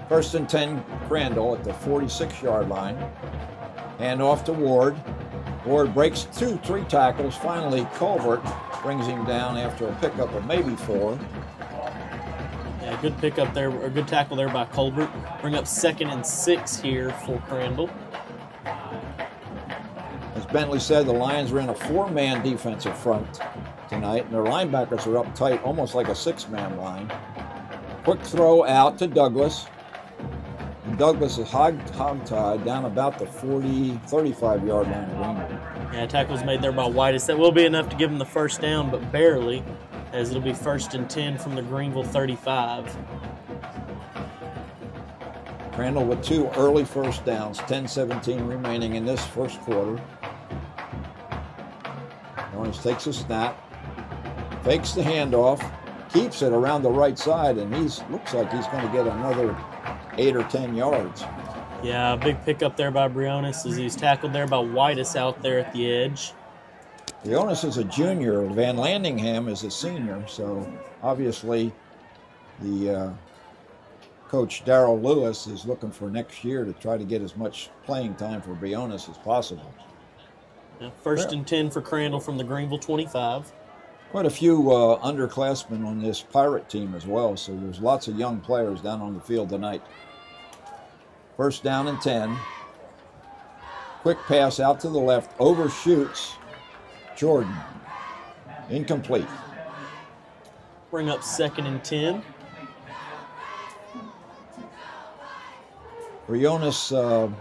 1st and 10, Crandall at the 46-yard line. Hand off to Ward. Ward breaks 3 tackles. Finally, Culvert brings him down after a pickup of maybe 4. Yeah, good pickup there, or good tackle there by Culvert. Bring up 2nd and 6 here for Crandall. As Bentley said, the Lions are in a 4-man defensive front tonight, and their linebackers are up tight, almost like a 6-man line. Quick throw out to Douglas. And Douglas is hog-tied down about the 35-yard line of Greenville. Yeah, tackle's made there by Whitus. That will be enough to give him the 1st down, but barely, as it'll be 1st and 10 from the Greenville 35. Crandall with 2 early 1st downs, 10-17 remaining in this 1st quarter. Lawrence takes a snap, fakes the handoff, keeps it around the right side, and looks like he's going to get another 8 or 10 yards. Yeah, a big pickup there by Briones as he's tackled there by Whitus out there at the edge. Briones is a junior. Van Landingham is a senior, so obviously the coach Darrell Lewis is looking for next year to try to get as much playing time for Briones as possible. Yeah, 1st and 10 for Crandall from the Greenville 25. Quite a few underclassmen on this Pirate team as well, so there's lots of young players down on the field tonight. 1st down and 10. Quick pass out to the left, overshoots Jordan. Incomplete. Bring up 2nd and 10. Briones, I'm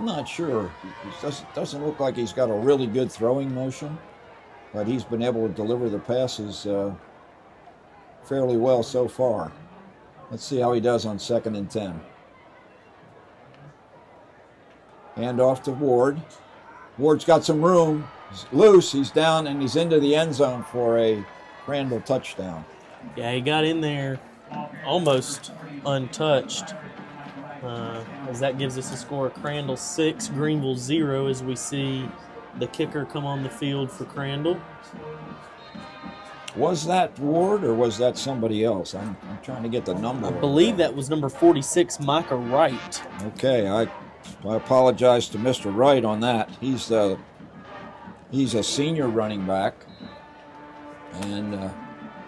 not sure. It doesn't look like he's got a really good throwing motion, but he's been able to deliver the passes fairly well so far. Let's see how he does on 2nd and 10. Hand off to Ward. Ward's got some room. He's loose. He's down, and he's into the end zone for a Crandall touchdown. Yeah, he got in there almost untouched. As that gives us a score of Crandall 6, Greenville 0, as we see the kicker come on the field for Crandall. Was that Ward or was that somebody else? I'm trying to get the number. I believe that was number 46, Micah Wright. Okay, I apologize to Mr. Wright on that. He's a senior running back, and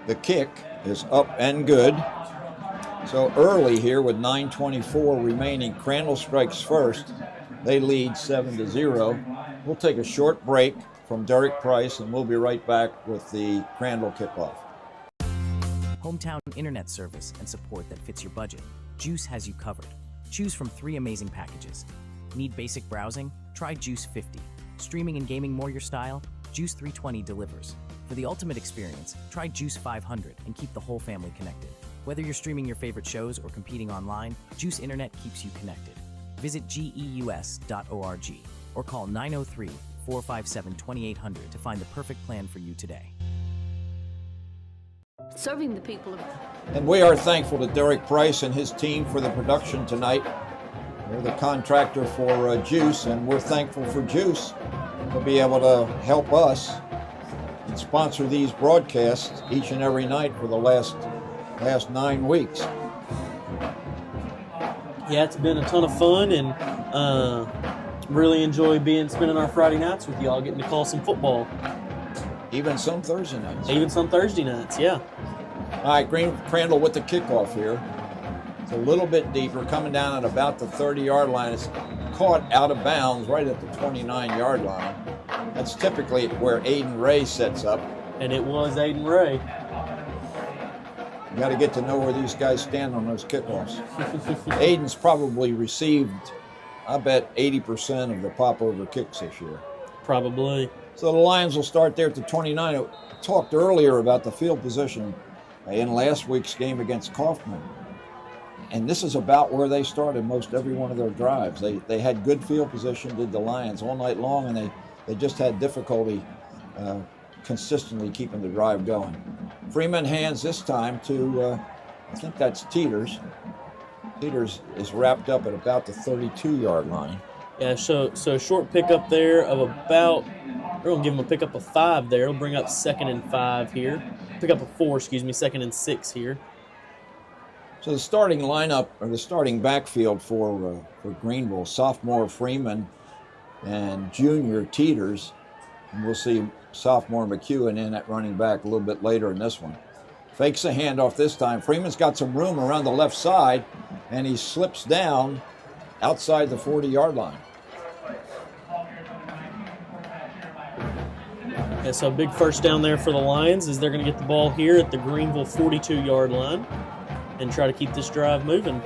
the kick is up and good. So early here with 9:24 remaining, Crandall strikes first. They lead 7-0. We'll take a short break from Derek Price, and we'll be right back with the Crandall kickoff. Hometown internet service and support that fits your budget. GEUS has you covered. Choose from 3 amazing packages. Need basic browsing? Try GEUS 50. Streaming and gaming more your style? GEUS 320 delivers. For the ultimate experience, try GEUS 500 and keep the whole family connected. Whether you're streaming your favorite shows or competing online, GEUS Internet keeps you connected. Visit GEUS.org or call 903-457-2800 to find the perfect plan for you today. Serving the people of... And we are thankful to Derek Price and his team for the production tonight. They're the contractor for GEUS, and we're thankful for GEUS to be able to help us and sponsor these broadcasts each and every night for the last 9 weeks. Yeah, it's been a ton of fun, and really enjoy spending our Friday nights with y'all, getting to call some football. Even some Thursday nights. Even some Thursday nights, yeah. All right, Crandall with the kickoff here. It's a little bit deeper, coming down at about the 30-yard line. It's caught out of bounds right at the 29-yard line. That's typically where Aiden Ray sets up. And it was Aiden Ray. You got to get to know where these guys stand on those kickoffs. Aiden's probably received, I bet, 80% of the pop-over kicks this year. Probably. So the Lions will start there at the 29. I talked earlier about the field position in last week's game against Kaufman. And this is about where they started most every one of their drives. They had good field position, did the Lions, all night long, and they just had difficulty consistently keeping the drive going. Freeman hands this time to, I think that's Teeters. Teeters is wrapped up at about the 32-yard line. Yeah, so short pickup there of about, we're going to give him a pickup of 5 there. It'll bring up 2nd and 5 here. Pickup of 4, 2nd and 6 here. So the starting lineup, or the starting backfield for Greenville, sophomore Freeman and junior Teeters. And we'll see sophomore McEwen in at running back a little bit later in this one. Fakes a handoff this time. Freeman's got some room around the left side, and he slips down outside the 40-yard line. Yeah, so a big first down there for the Lions as they're going to get the ball here at the Greenville 42-yard line and try to keep this drive moving.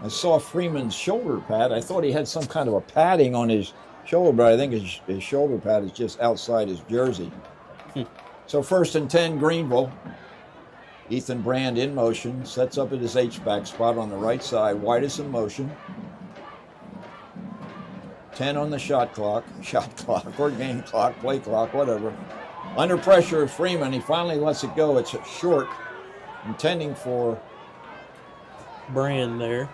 I saw Freeman's shoulder pad. I thought he had some kind of a padding on his shoulder, but I think his shoulder pad is just outside his jersey. So 1st and 10, Greenville. Ethan Brand in motion, sets up at his H-back spot on the right side. Whitus in motion. 10 on the shot clock, or game clock, play clock, whatever. Under pressure of Freeman, he finally lets it go. It's short, intending for Brand there.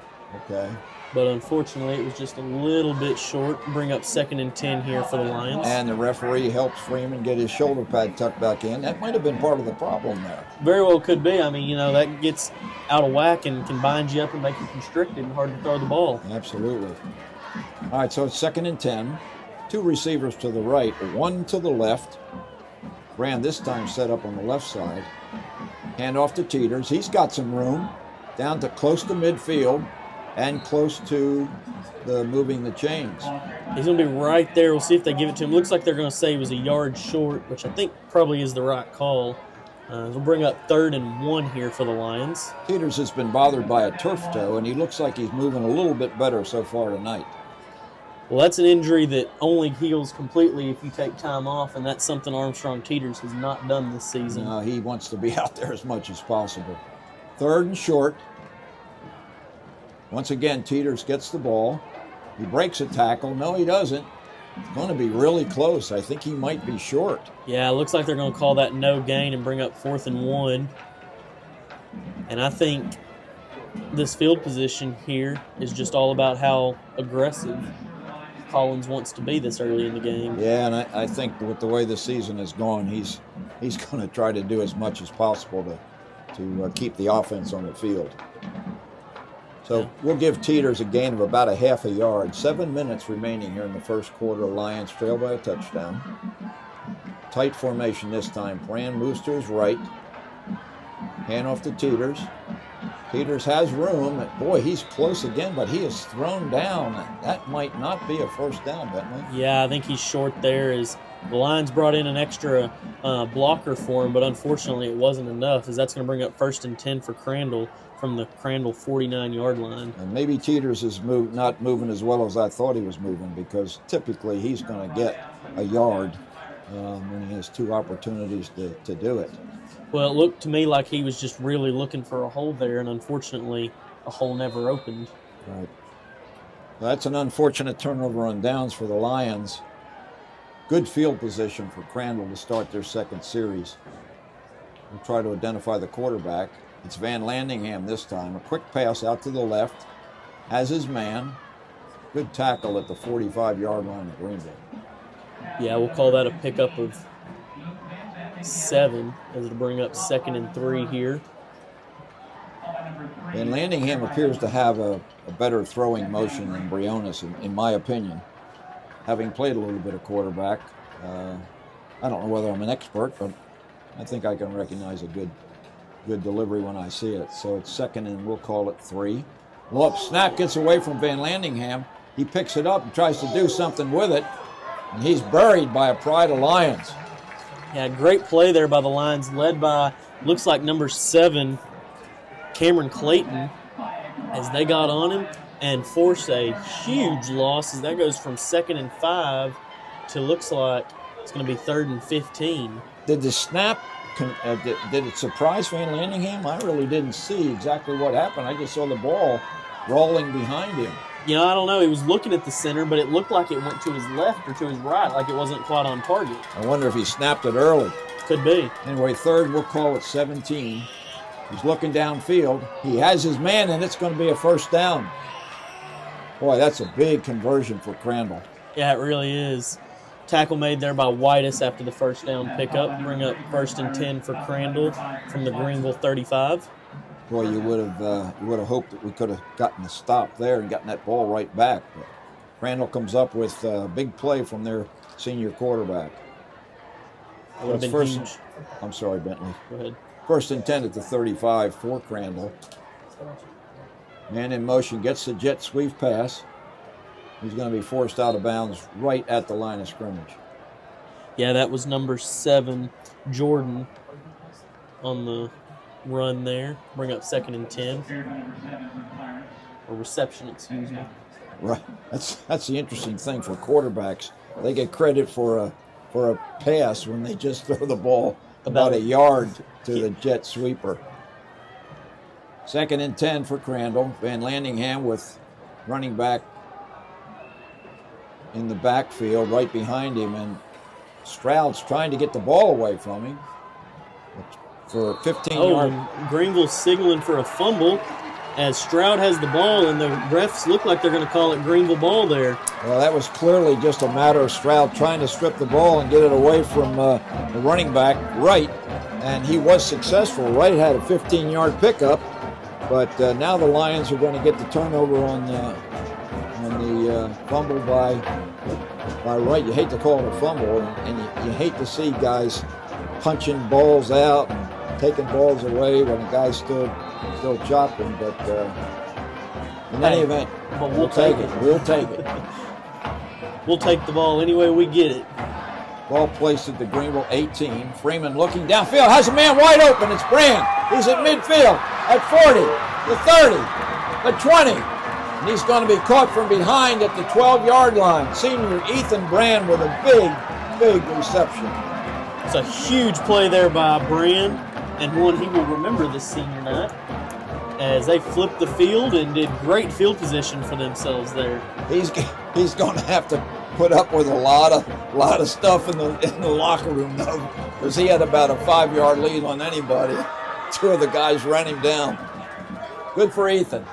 Okay. But unfortunately, it was just a little bit short. Bring up 2nd and 10 here for the Lions. And the referee helps Freeman get his shoulder pad tucked back in. That might have been part of the problem there. Very well could be. I mean, that gets out of whack and can bind you up and make you constricted and hard to throw the ball. Absolutely. All right, so it's 2nd and 10. 2 receivers to the right, 1 to the left. Brand this time set up on the left side. Hand off to Teeters. He's got some room down to close to midfield and close to the moving the chains. He's going to be right there. We'll see if they give it to him. Looks like they're going to say he was a yard short, which I think probably is the right call. It'll bring up 3rd and 1 here for the Lions. Teeters has been bothered by a turf toe, and he looks like he's moving a little bit better so far tonight. Well, that's an injury that only heals completely if you take time off, and that's something Armstrong Teeters has not done this season. No, he wants to be out there as much as possible. 3rd and short. Once again, Teeters gets the ball. He breaks a tackle. No, he doesn't. It's going to be really close. I think he might be short. Yeah, it looks like they're going to call that no gain and bring up 4th and 1. And I think this field position here is just all about how aggressive Collins wants to be this early in the game. Yeah, and I think with the way the season has gone, he's going to try to do as much as possible to keep the offense on the field. So we'll give Teeters a gain of about a half a yard. 7 minutes remaining here in the first quarter. Lions trail by a touchdown. Tight formation this time. Fran moves to his right. Hand off to Teeters. Teeters has room. Boy, he's close again, but he is thrown down. That might not be a first down, Bentley. Yeah, I think he's short there. As the Lions brought in an extra blocker for him, but unfortunately it wasn't enough, as that's going to bring up 1st and 10 for Crandall from the Crandall 49-yard line. And maybe Teeters is not moving as well as I thought he was moving, because typically he's going to get a yard when he has 2 opportunities to do it. Well, it looked to me like he was just really looking for a hole there, and unfortunately a hole never opened. Right. Well, that's an unfortunate turnover on downs for the Lions. Good field position for Crandall to start their second series. We'll try to identify the quarterback. It's Van Landingham this time. A quick pass out to the left. Has his man. Good tackle at the 45-yard line of Greenville. Yeah, we'll call that a pickup of 7 as it'll bring up 2nd and 3 here. Van Landingham appears to have a better throwing motion than Briones, in my opinion. Having played a little bit of quarterback, I don't know whether I'm an expert, but I think I can recognize a good delivery when I see it. So it's 2nd and we'll call it 3. Well, snap gets away from Van Landingham. He picks it up and tries to do something with it, and he's buried by a pride of Lions. Yeah, great play there by the Lions, led by, looks like number 7, Cameron Clayton, as they got on him and forced a huge loss, as that goes from 2nd and 5 to looks like it's going to be 3rd and 15. Did the snap, did it surprise Van Landingham? I really didn't see exactly what happened. I just saw the ball rolling behind him. You know, I don't know. He was looking at the center, but it looked like it went to his left or to his right, like it wasn't quite on target. I wonder if he snapped it early. Could be. Anyway, 3rd, we'll call it 17. He's looking downfield. He has his man, and it's going to be a first down. Boy, that's a big conversion for Crandall. Yeah, it really is. Tackle made there by Whitus after the first down pickup. Bring up 1st and 10 for Crandall from the Greenville 35. Boy, you would have hoped that we could have gotten a stop there and gotten that ball right back. But Crandall comes up with a big play from their senior quarterback. It would have been huge. I'm sorry, Bentley. Go ahead. 1st and 10 at the 35 for Crandall. Man in motion, gets the jet sweep pass. He's going to be forced out of bounds right at the line of scrimmage. Yeah, that was number 7, Jordan, on the run there. Bring up 2nd and 10. Or reception, excuse me. Right. That's the interesting thing for quarterbacks. They get credit for a pass when they just throw the ball about a yard to the jet sweeper. 2nd and 10 for Crandall. Van Landingham with running back in the backfield right behind him, and Stroud's trying to get the ball away from him for 15 yards. Greenville signaling for a fumble as Stroud has the ball, and the refs look like they're going to call it Greenville ball there. Well, that was clearly just a matter of Stroud trying to strip the ball and get it away from the running back, Wright, and he was successful. Wright had a 15-yard pickup, but now the Lions are going to get the turnover on the fumble by Wright. You hate to call it a fumble, and you hate to see guys punching balls out and taking balls away when a guy's still chopping, but in any event, but we'll take it. We'll take it. We'll take the ball any way we get it. Ball placed at the Greenville 18. Freeman looking downfield, has a man wide open. It's Brand. He's at midfield at 40, the 30, the 20. And he's going to be caught from behind at the 12-yard line. Senior Ethan Brand with a big reception. It's a huge play there by Brand, and one he will remember this senior night, as they flipped the field and did great field position for themselves there. He's going to have to put up with a lot of stuff in the locker room, though, because he had about a 5-yard lead on anybody. Two of the guys ran him down. Good for Ethan.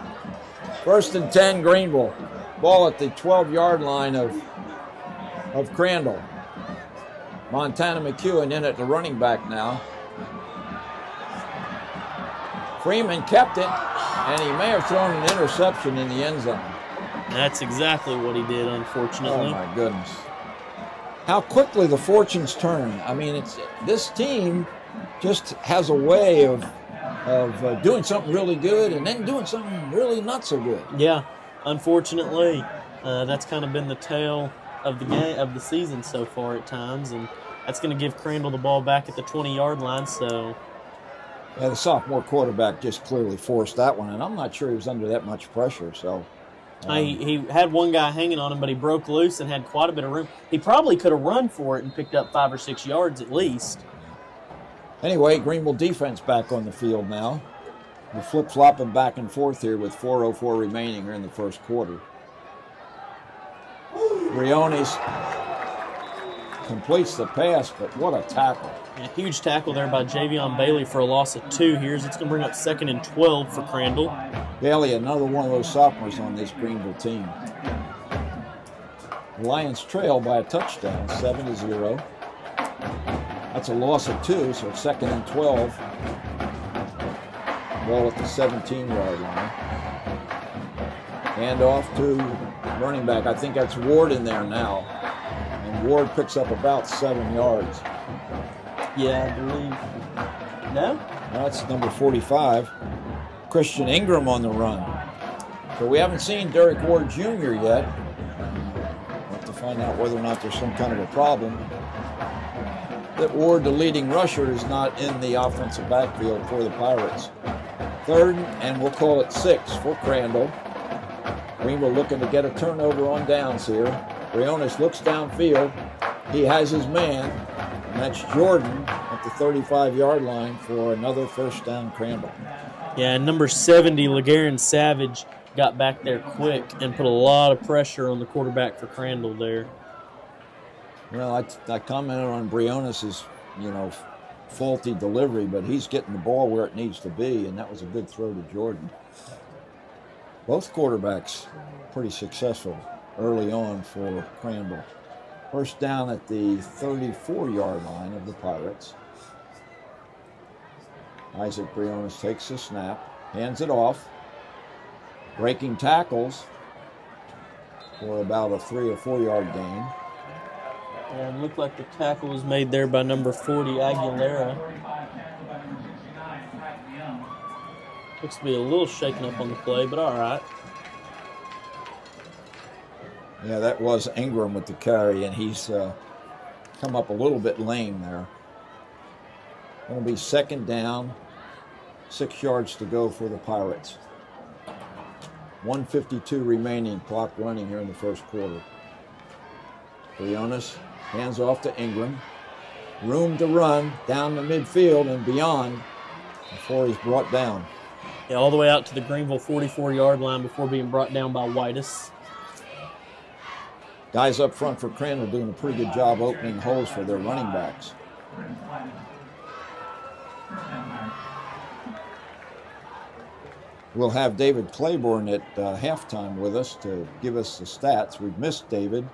1st and 10, Greenville. Ball at the 12-yard line of Crandall. Montana McEwen in at the running back now. Freeman kept it, and he may have thrown an interception in the end zone. That's exactly what he did, unfortunately. Oh, my goodness. How quickly the fortunes turn. I mean, this team just has a way of doing something really good and then doing something really not so good. Yeah, unfortunately, that's kind of been the tale of the season so far at times, and that's going to give Crandall the ball back at the 20-yard line, so... Yeah, the sophomore quarterback just clearly forced that one, and I'm not sure he was under that much pressure, so... He had one guy hanging on him, but he broke loose and had quite a bit of room. He probably could have run for it and picked up 5 or 6 yards at least. Anyway, Greenville defense back on the field now. We're flip-flopping back and forth here with 4:04 remaining here in the first quarter. Briones completes the pass, but what a tackle. A huge tackle there by Javion Bailey for a loss of 2 here. It's going to bring up 2nd and 12 for Crandall. Bailey, another one of those sophomores on this Greenville team. The Lions trail by a touchdown, 7-0. That's a loss of 2, so it's 2nd and 12. Ball at the 17-yard line. Hand off to running back. I think that's Ward in there now. And Ward picks up about 7 yards. Yeah, I believe. No? That's number 45. Christian Ingram on the run. But we haven't seen Derek Ward Jr. yet. We'll have to find out whether or not there's some kind of a problem. That Ward, the leading rusher, is not in the offensive backfield for the Pirates. 3rd, and we'll call it 6 for Crandall. Greenville looking to get a turnover on downs here. Briones looks downfield. He has his man, and that's Jordan at the 35-yard line for another first down, Crandall. Yeah, number 70, LeGarren Savage, got back there quick and put a lot of pressure on the quarterback for Crandall there. Well, I commented on Briones' faulty delivery, but he's getting the ball where it needs to be, and that was a good throw to Jordan. Both quarterbacks pretty successful early on for Crandall. First down at the 34-yard line of the Pirates. Isaac Briones takes the snap, hands it off, breaking tackles for about a 3 or 4 yard gain. And looked like the tackle was made there by number 40, Aguilera. Looks to be a little shaken up on the play, but all right. Yeah, that was Ingram with the carry, and he's come up a little bit lame there. Going to be 2nd down, 6 yards to go for the Pirates. 1:52 remaining, clock running here in the first quarter. Briones hands off to Ingram. Room to run down the midfield and beyond before he's brought down. Yeah, all the way out to the Greenville 44-yard line before being brought down by Whitus. Guys up front for Crandall doing a pretty good job opening holes for their running backs. We'll have David Claiborne at halftime with us to give us the stats. We've missed David.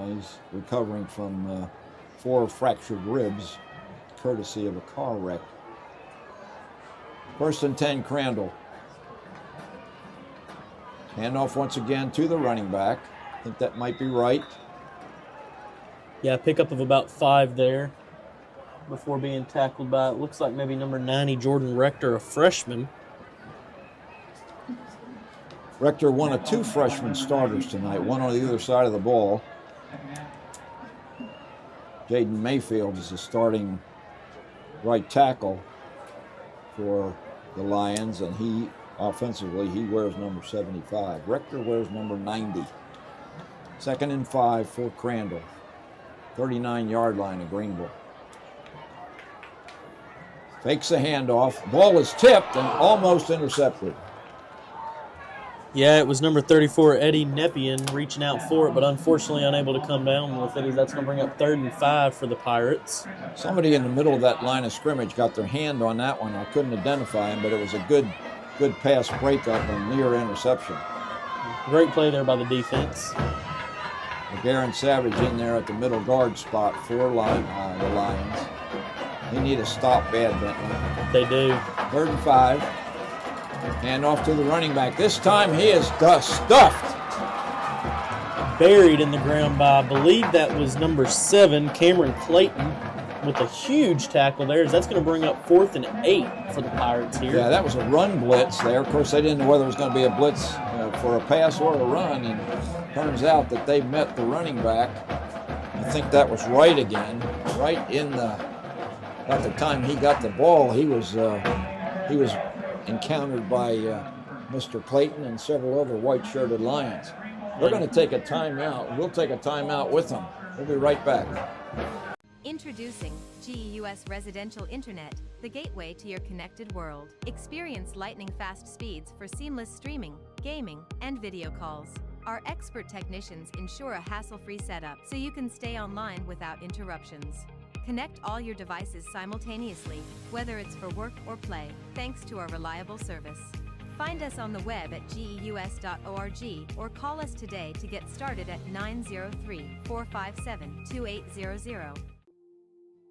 He's recovering from 4 fractured ribs, courtesy of a car wreck. 1st and 10, Crandall. Handoff once again to the running back. I think that might be right. Yeah, pickup of about 5 there before being tackled by, it looks like maybe number 90, Jordan Rector, a freshman. Rector, one of 2 freshman starters tonight, one on the other side of the ball. Jaden Mayfield is the starting right tackle for the Lions, and he offensively, he wears number 75. Rector wears number 90. 2nd and 5 for Crandall. 39-yard line of Greenville. Fakes a handoff. Ball is tipped and almost intercepted. Yeah, it was number 34, Eddie Nepian, reaching out for it, but unfortunately unable to come down with it. That's going to bring up 3rd and 5 for the Pirates. Somebody in the middle of that line of scrimmage got their hand on that one. I couldn't identify him, but it was a good pass breakup and near interception. Great play there by the defense. Garen Savage in there at the middle guard spot for the Lions. They need a stop bad, Bentley. They do. 3rd and 5. Hand off to the running back. This time he is stuffed. Buried in the ground by, I believe that was number 7, Cameron Clayton, with a huge tackle there. That's going to bring up 4th and 8 for the Pirates here. Yeah, that was a run blitz there. Of course, they didn't know whether it was going to be a blitz for a pass or a run, and turns out that they met the running back. I think that was right again, right in at the time he got the ball. He was encountered by Mr. Clayton and several other white-shirted Lions. We're going to take a timeout. We'll take a timeout with them. We'll be right back. Introducing GEUS Residential Internet, the gateway to your connected world. Experience lightning-fast speeds for seamless streaming, gaming, and video calls. Our expert technicians ensure a hassle-free setup so you can stay online without interruptions. Connect all your devices simultaneously, whether it's for work or play, thanks to our reliable service. Find us on the web at geus.org or call us today to get started at 903-457-2800.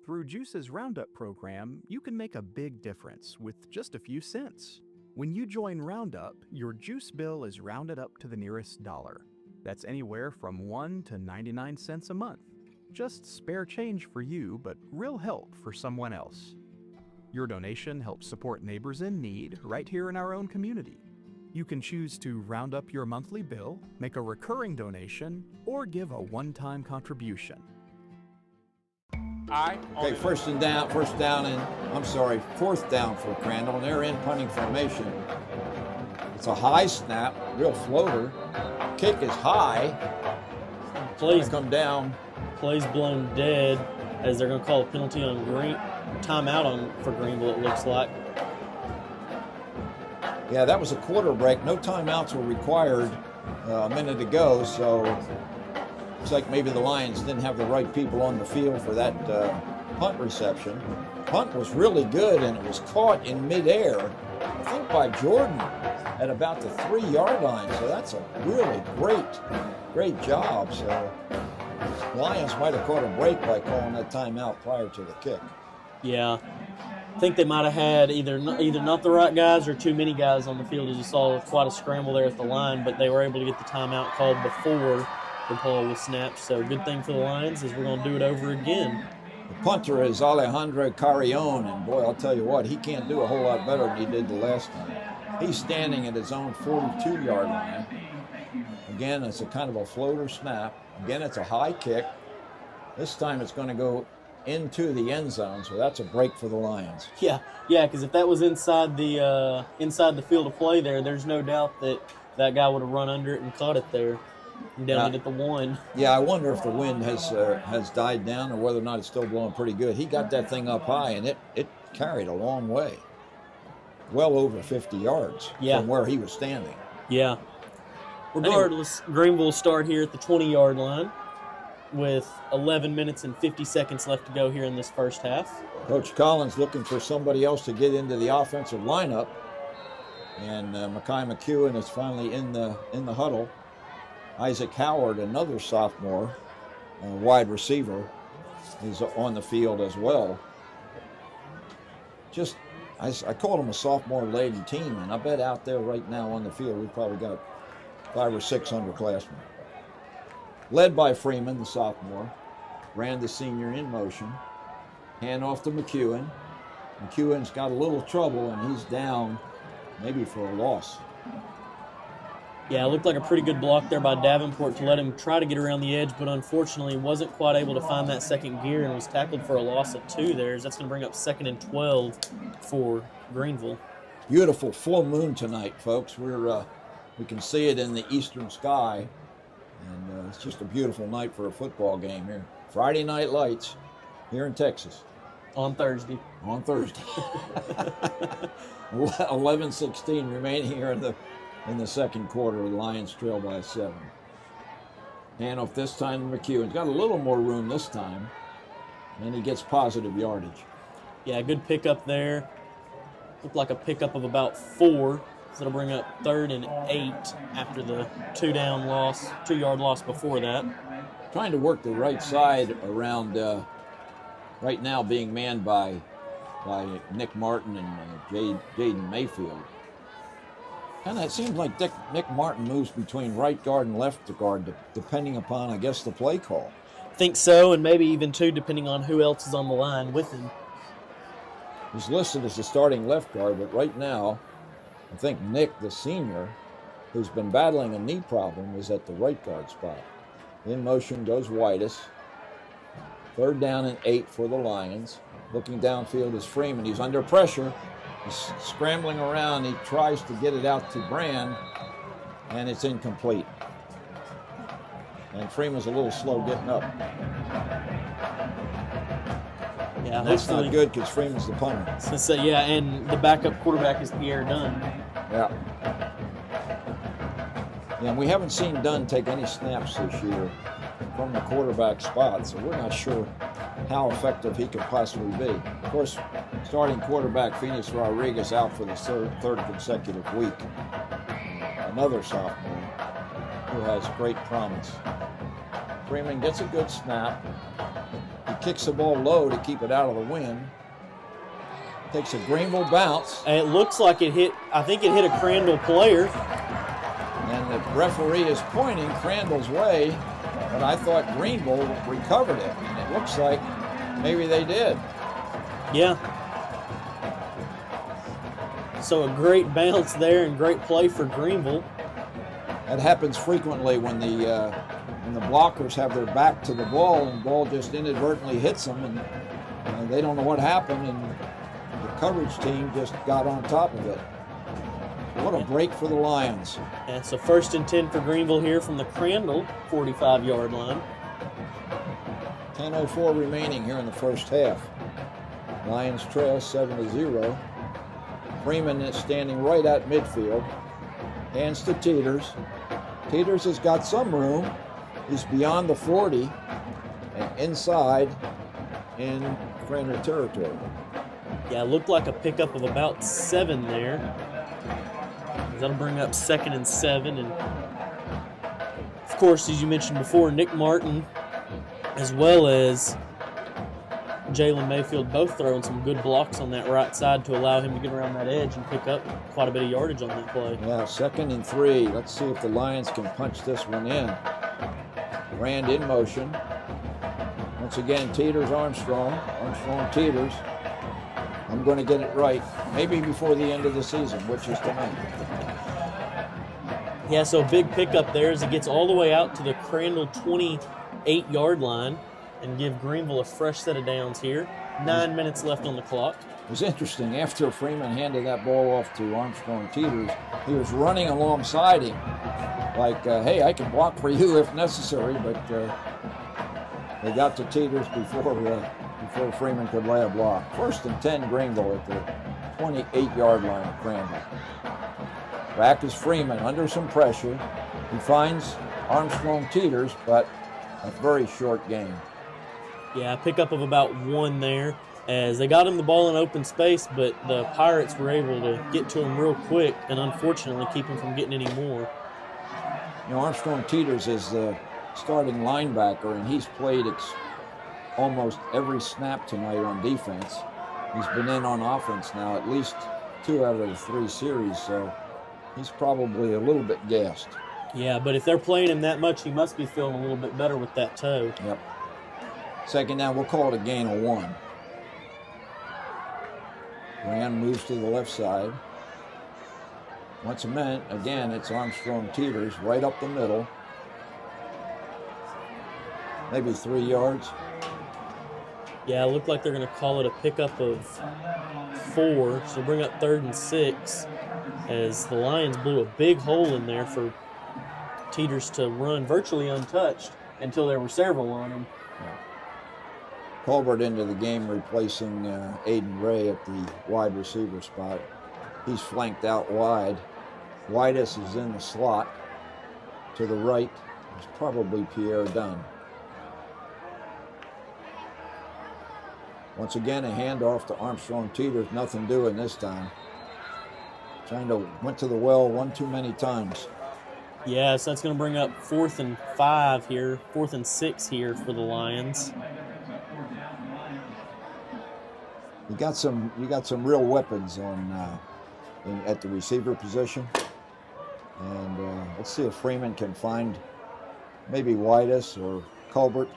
Through GEUS's Roundup program, you can make a big difference with just a few cents. When you join Roundup, your GEUS bill is rounded up to the nearest dollar. That's anywhere from 1 to 99 cents a month. Just spare change for you, but real help for someone else. Your donation helps support neighbors in need right here in our own community. You can choose to round up your monthly bill, make a recurring donation, or give a one-time contribution. Okay, fourth down for Crandall, and they're in punting formation. It's a high snap, real floater. Kick is high. Plays come down. Plays blown dead as they're going to call a penalty on timeout for Greenville, it looks like. Yeah, that was a quarter break. No timeouts were required a minute ago, so looks like maybe the Lions didn't have the right people on the field for that punt reception. Punt was really good, and it was caught in midair, I think by Jordan at about the 3-yard line. So that's a really great job. So Lions might have caught a break by calling that timeout prior to the kick. Yeah, I think they might have had either not the right guys or too many guys on the field, as you saw quite a scramble there at the line, but they were able to get the timeout called before the ball was snapped. So good thing for the Lions is we're going to do it over again. The punter is Alejandro Carrion, and boy, I'll tell you what, he can't do a whole lot better than he did the last time. He's standing at his own 42-yard line. Again, it's a kind of a floater snap. Again, it's a high kick. This time it's going to go into the end zone, so that's a break for the Lions. Yeah, because if that was inside the field of play there's no doubt that guy would have run under it and caught it there. Down at the 1. Yeah, I wonder if the wind has died down or whether or not it's still blowing pretty good. He got that thing up high, and it carried a long way. Well over 50 yards from where he was standing. Yeah. Regardless, Greenville will start here at the 20-yard line with 11 minutes and 50 seconds left to go here in this first half. Coach Collins looking for somebody else to get into the offensive lineup. And Mekhi McEwen is finally in the huddle. Isaac Howard, another sophomore wide receiver, is on the field as well. I called them a sophomore-laden team, and I bet out there right now on the field we've probably got 5 or 6 underclassmen. Led by Freeman, the sophomore. Rand, the senior, in motion. Hand off to McEwen. McEwen's got a little trouble, and he's down maybe for a loss. Yeah, it looked like a pretty good block there by Davenport to let him try to get around the edge, but unfortunately wasn't quite able to find that second gear and was tackled for a loss of 2 there. That's going to bring up 2nd and 12 for Greenville. Beautiful full moon tonight, folks. We can see it in the eastern sky, and it's just a beautiful night for a football game here. Friday night lights here in Texas. On Thursday. On Thursday. 11:16 remaining here in the second quarter. The Lions trail by 7. Handoff this time to McEwen's got a little more room this time, and he gets positive yardage. Yeah, good pickup there. Looked like a pickup of about 4. So it'll bring up 3rd and 8 after the 2-yard loss before that. Trying to work the right side around, right now being manned by Nick Martin and Jaden Mayfield. And it seems like Nick Martin moves between right guard and left guard, depending upon, I guess, the play call. Think so, and maybe even too, depending on who else is on the line with him. He's listed as the starting left guard, but right now, I think Nick, the senior, who's been battling a knee problem, is at the right guard spot. In motion goes Whitus. 3rd down and 8 for the Lions. Looking downfield is Freeman. He's under pressure. He's scrambling around. He tries to get it out to Brand, and it's incomplete. And Freeman's a little slow getting up. Yeah, that's not good because Freeman's the punter. So, yeah, and the backup quarterback is Pierre Dunn. Yeah. Yeah, and we haven't seen Dunn take any snaps this year from the quarterback spot, so we're not sure how effective he could possibly be. Of course, starting quarterback Phoenix Rodriguez out for the third consecutive week. Another sophomore who has great promise. Freeman gets a good snap. He kicks the ball low to keep it out of the wind. Takes a Greenville bounce. And it looks like it hit, I think it hit a Crandall player. And the referee is pointing Crandall's way, but I thought Greenville recovered it. And it looks like maybe they did. Yeah. So a great bounce there and great play for Greenville. That happens frequently when the blockers have their back to the ball and the ball just inadvertently hits them and they don't know what happened and the coverage team just got on top of it. What a break for the Lions. Yeah, so 1st and 10 for Greenville here from the Crandall 45-yard line. 10:04 remaining here in the first half. Lions trail 7-0. Freeman is standing right at midfield. Hands to Teeters. Teeters has got some room. He's beyond the 40 and inside in Crandall territory. Yeah, it looked like a pickup of about 7 there. That'll bring up 2nd and 7. And of course, as you mentioned before, Nick Martin as well as Jalen Mayfield both throwing some good blocks on that right side to allow him to get around that edge and pick up quite a bit of yardage on that play. Yeah, 2nd and 3. Let's see if the Lions can punch this one in. Rand in motion. Once again, Teeters, Armstrong. Armstrong, Teeters. I'm going to get it right. Maybe before the end of the season, which is tonight. Yeah, so a big pickup there as it gets all the way out to the Crandall 28-yard line and give Greenville a fresh set of downs here. 9 minutes left on the clock. It was interesting. After Freeman handed that ball off to Armstrong Teeters, he was running alongside him like, hey, I can block for you if necessary, but they got to Teeters before Freeman could lay a block. 1st and 10 Greenville at the 28-yard line of Crandall. Back is Freeman under some pressure. He finds Armstrong Teeters, but a very short game. Yeah, a pickup of about 1 there as they got him the ball in open space, but the Pirates were able to get to him real quick and unfortunately keep him from getting any more. You know, Armstrong Teeters is the starting linebacker, and he's played almost every snap tonight on defense. He's been in on offense now at least 2 out of the 3 series, so he's probably a little bit gassed. Yeah, but if they're playing him that much, he must be feeling a little bit better with that toe. Yep. 2nd down, we'll call it a gain of 1. Rand moves to the left side. Once again, it's Armstrong Teeters right up the middle. Maybe 3 yards. Yeah, it looked like they're going to call it a pickup of 4, so bring up 3rd and 6 as the Lions blew a big hole in there for Teeters to run virtually untouched until there were several on him. Colbert into the game, replacing Aiden Ray at the wide receiver spot. He's flanked out wide. Whitus is in the slot. To the right is probably Pierre Dunn. Once again, a handoff to Armstrong Teeters. Nothing doing this time. Went to the well one too many times. Yeah, so that's going to bring up 4th and 5 here, 4th and 6 here for the Lions. You got some real weapons at the receiver position, and let's see if Freeman can find maybe Whitus or Colbert.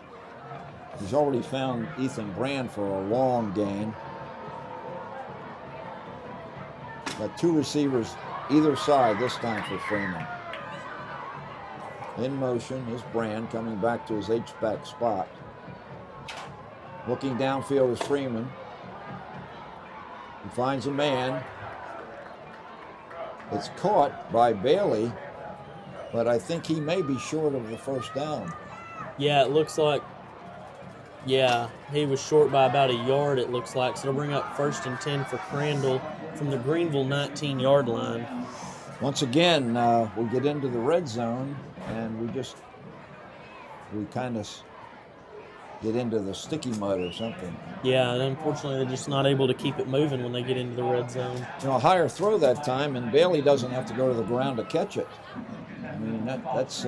He's already found Ethan Brand for a long gain. Got 2 receivers either side this time for Freeman. In motion is Brand coming back to his H-back spot. Looking downfield is Freeman. He finds a man. It's caught by Bailey, but I think he may be short of the first down. Yeah, it looks like, he was short by about a yard, it looks like. So it'll bring up 1st and 10 for Crandall from the Greenville 19-yard line. Once again, we get into the red zone, and we kind of get into the sticky mud or something. Yeah, and unfortunately they're just not able to keep it moving when they get into the red zone. A higher throw that time, and Bailey doesn't have to go to the ground to catch it. I mean, that's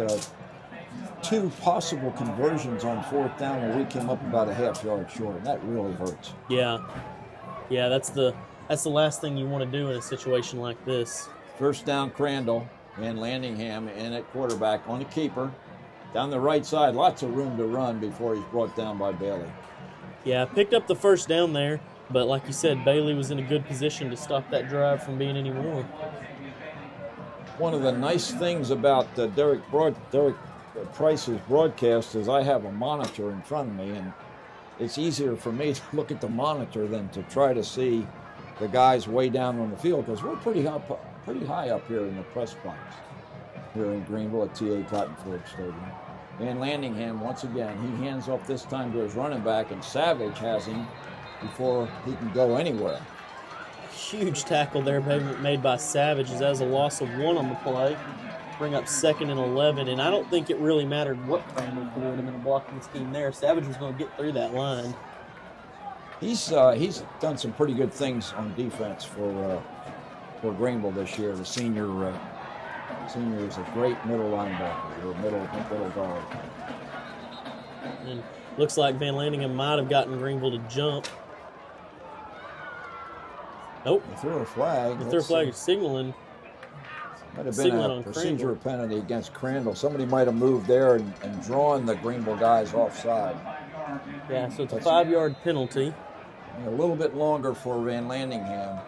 2 possible conversions on 4th down where we came up about a half yard short, and that really hurts. Yeah, that's the last thing you want to do in a situation like this. First down, Crandall, and Landingham in at quarterback on the keeper. Down the right side, lots of room to run before he's brought down by Bailey. Yeah, picked up the first down there, but like you said, Bailey was in a good position to stop that drive from being any more. One of the nice things about Derek Price's broadcast is I have a monitor in front of me, and it's easier for me to look at the monitor than to try to see the guys way down on the field, because we're pretty high up here in the press box here in Greenville at TA Cotton Ford Stadium. And Landingham, once again, he hands off this time to his running back, and Savage has him before he can go anywhere. Huge tackle there made by Savage, as that was a loss of 1 on the play. Bring up 2nd and 11, and I don't think it really mattered what Crandall threw him in the blocking scheme there. Savage was going to get through that line. He's done some pretty good things on defense for Greenville this year. The senior is a great middle linebacker, or middle guard. And looks like Van Landingham might have gotten Greenville to jump. Nope. They threw a flag. They threw a flag signaling. Might have been a procedure penalty against Crandall. Somebody might have moved there and drawn the Greenville guys offside. Yeah, so it's a 5-yard penalty. A little bit longer for Van Landingham.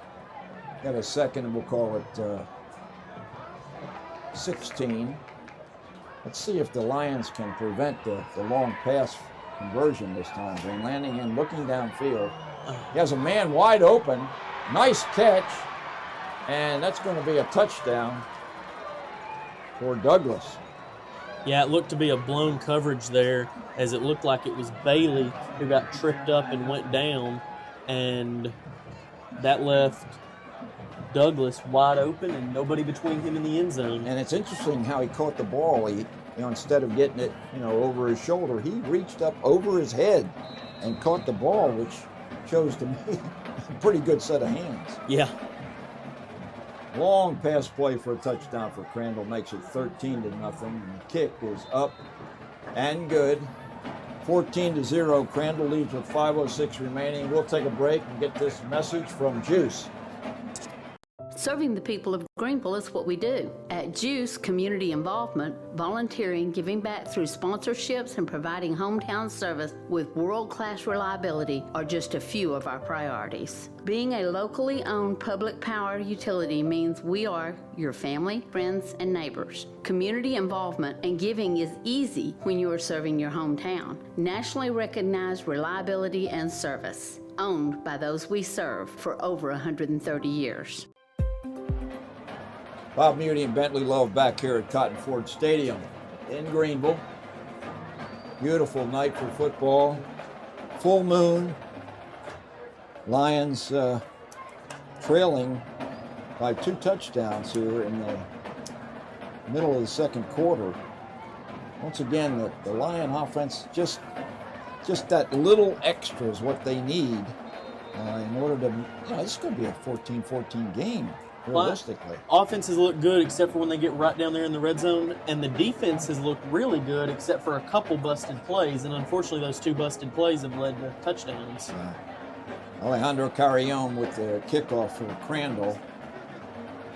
Got a second, and we'll call it 16. Let's see if the Lions can prevent the long pass conversion this time. Van Landingham looking downfield. He has a man wide open. Nice catch. And that's going to be a touchdown for Douglas. Yeah, it looked to be a blown coverage there, as it looked like it was Bailey who got tripped up and went down, and that left Douglas wide open and nobody between him and the end zone. And it's interesting how he caught the ball. He, instead of getting it, over his shoulder, he reached up over his head and caught the ball, which shows to me a pretty good set of hands. Yeah. Long pass play for a touchdown for Crandall, makes it 13-0. And the kick is up and good. 14-0. Crandall leads with 5:06 remaining. We'll take a break and get this message from GEUS. Serving the people of Greenville is what we do. At GEUS, community involvement, volunteering, giving back through sponsorships, and providing hometown service with world-class reliability are just a few of our priorities. Being a locally owned public power utility means we are your family, friends, and neighbors. Community involvement and giving is easy when you are serving your hometown. Nationally recognized reliability and service, owned by those we serve for over 130 years. Bob Muni and Bentley Love back here at Cotton Ford Stadium in Greenville. Beautiful night for football. Full moon. Lions trailing by 2 touchdowns here in the middle of the second quarter. Once again, the Lion offense, just that little extra is what they need in order to, this is going to be a 14-14 game. Realistically, offenses look good except for when they get right down there in the red zone, and the defense has looked really good except for a couple busted plays, and unfortunately those 2 busted plays have led to touchdowns. Alejandro Carrion with the kickoff for Crandall,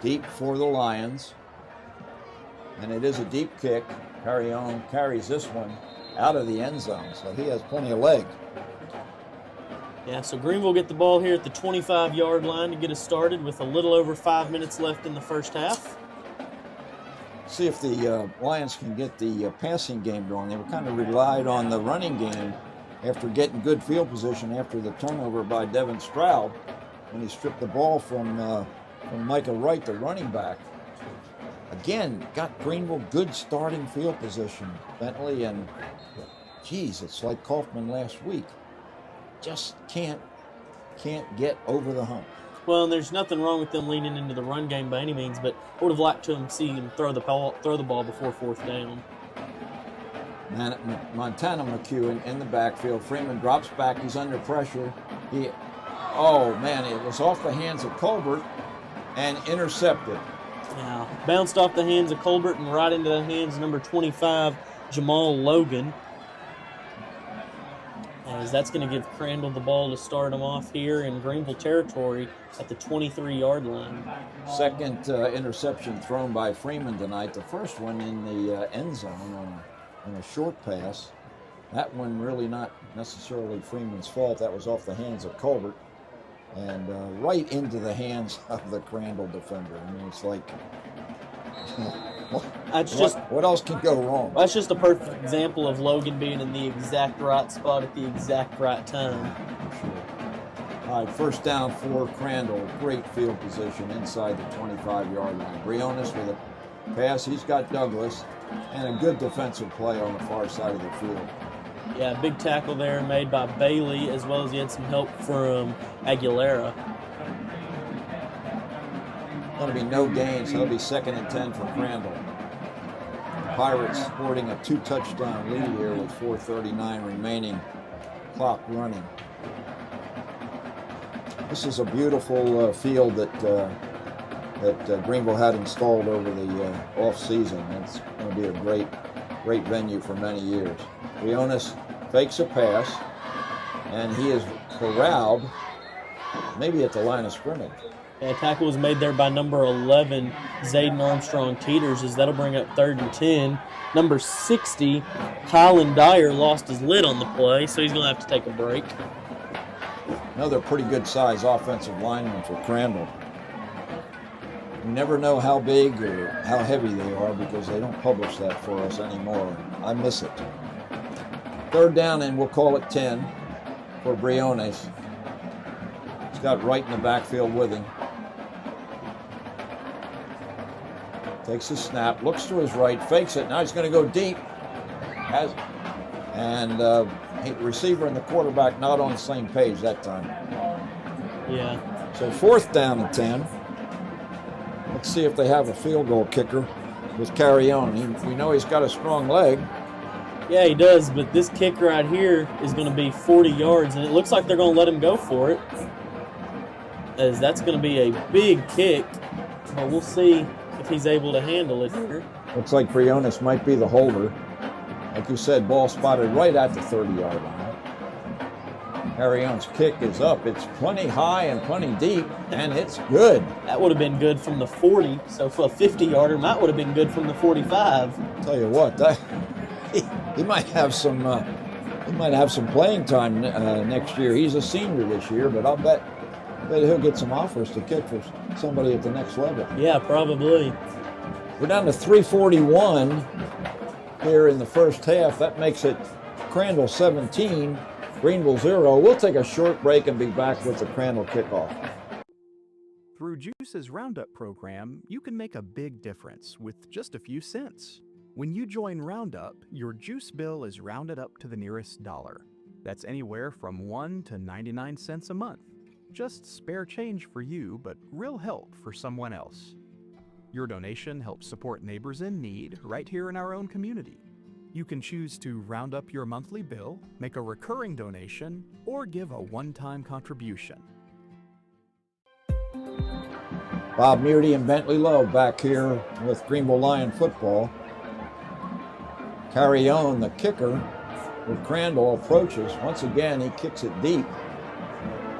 deep for the Lions, and it is a deep kick. Carrion carries this one out of the end zone, so he has plenty of leg. Yeah, so Greenville get the ball here at the 25-yard line to get us started with a little over 5 minutes left in the first half. See if the Lions can get the passing game going. They were kind of relied on the running game after getting good field position after the turnover by Devin Stroud when he stripped the ball from Micah Wright, the running back. Again, got Greenville good starting field position. Bentley and, geez, it's like Kaufman last week. Just can't get over the hump. Well, and there's nothing wrong with them leaning into the run game by any means, but I would have liked to see them throw the ball before 4th down. Montana McHugh in the backfield. Freeman drops back. He's under pressure. It was off the hands of Colbert and intercepted. Now, bounced off the hands of Colbert and right into the hands of number 25, Jamal Logan. As that's going to give Crandall the ball to start him off here in Greenville territory at the 23-yard line. Second interception thrown by Freeman tonight. The first one in the end zone on a short pass. That one really not necessarily Freeman's fault. That was off the hands of Colbert and right into the hands of the Crandall defender. I mean, it's like, what else can go wrong? That's just a perfect example of Logan being in the exact right spot at the exact right time. Sure. All right, first down for Crandall. Great field position inside the 25-yard line. Briones with a pass. He's got Douglas, and a good defensive play on the far side of the field. Yeah, big tackle there made by Bailey, as well as he had some help from Aguilera. That'll be no gain, so it'll be 2nd and 10 for Crandall. Pirates sporting a 2-touchdown lead here with 4:39 remaining, clock running. This is a beautiful field that Greenville had installed over the off-season. It's going to be a great venue for many years. Briones fakes a pass, and he is corralled maybe at the line of scrimmage. A tackle was made there by number 11, Zayden Armstrong Teeters, as that'll bring up 3rd and 10. Number 60, Kylan Dyer, lost his lid on the play, so he's going to have to take a break. Another pretty good size offensive lineman for Crandall. You never know how big or how heavy they are because they don't publish that for us anymore. I miss it. 3rd down, and we'll call it 10 for Briones. He's got Wright in the backfield with him. Takes a snap, looks to his right, fakes it. Now he's going to go deep. Receiver and the quarterback not on the same page that time. Yeah. So 4th down and 10. Let's see if they have a field goal kicker with Carrion. We know he's got a strong leg. Yeah, he does, but this kick right here is going to be 40 yards, and it looks like they're going to let him go for it, as that's going to be a big kick, but we'll see if he's able to handle it here. Looks like Briones might be the holder. Like you said, ball spotted right at the 30-yard line. Harry-Owen's kick is up. It's plenty high and plenty deep, and it's good. That would have been good from the 40, so for a 50-yarder, that would have been good from the 45. Tell you what, he might have some playing time next year. He's a senior this year, but I'll bet he'll get some offers to kick for somebody at the next level. Yeah, probably. We're down to 3:41 here in the first half. That makes it Crandall 17, Greenville 0. We'll take a short break and be back with the Crandall kickoff. Through GEUS's Roundup program, you can make a big difference with just a few cents. When you join Roundup, your GEUS bill is rounded up to the nearest dollar. That's anywhere from 1 to 99 cents a month. Just spare change for you, but real help for someone else. Your donation helps support neighbors in need right here in our own community. You can choose to round up your monthly bill, make a recurring donation, or give a one-time contribution. Bob Mearty and Bentley Lowe back here with Greenville Lion football. Harry-Owen, the kicker, with Crandall approaches. Once again, he kicks it deep.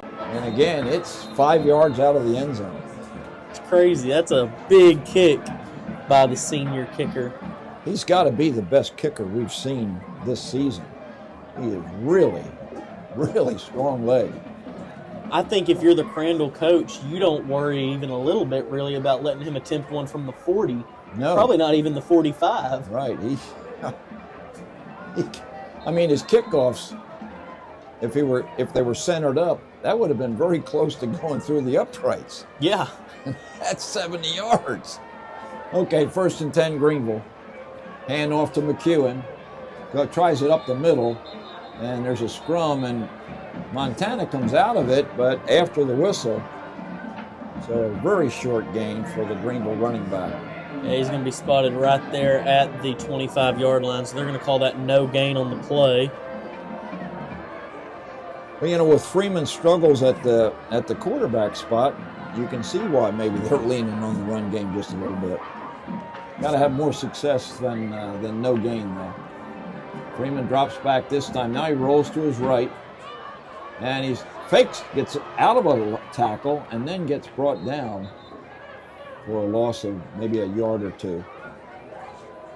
And again, it's 5 yards out of the end zone. It's crazy. That's a big kick by the senior kicker. He's got to be the best kicker we've seen this season. He is really, really strong leg. I think if you're the Crandall coach, you don't worry even a little bit really about letting him attempt one from the 40. No. Probably not even the 45. Right. I mean, his kickoffs, if they were centered up, that would have been very close to going through the uprights. Yeah. That's 70 yards. Okay, 1st and 10, Greenville. Hand off to McEwen. Tries it up the middle, and there's a scrum, and Montana comes out of it, but after the whistle. So a very short gain for the Greenville running back. Yeah, he's going to be spotted right there at the 25-yard line, so they're going to call that no gain on the play. Well, you know, with Freeman's struggles at the quarterback spot, you can see why maybe they're leaning on the run game just a little bit. Got to have more success than no gain, though. Freeman drops back this time. Now he rolls to his right, and he fakes, gets out of a tackle, and then gets brought down for a loss of maybe a yard or two.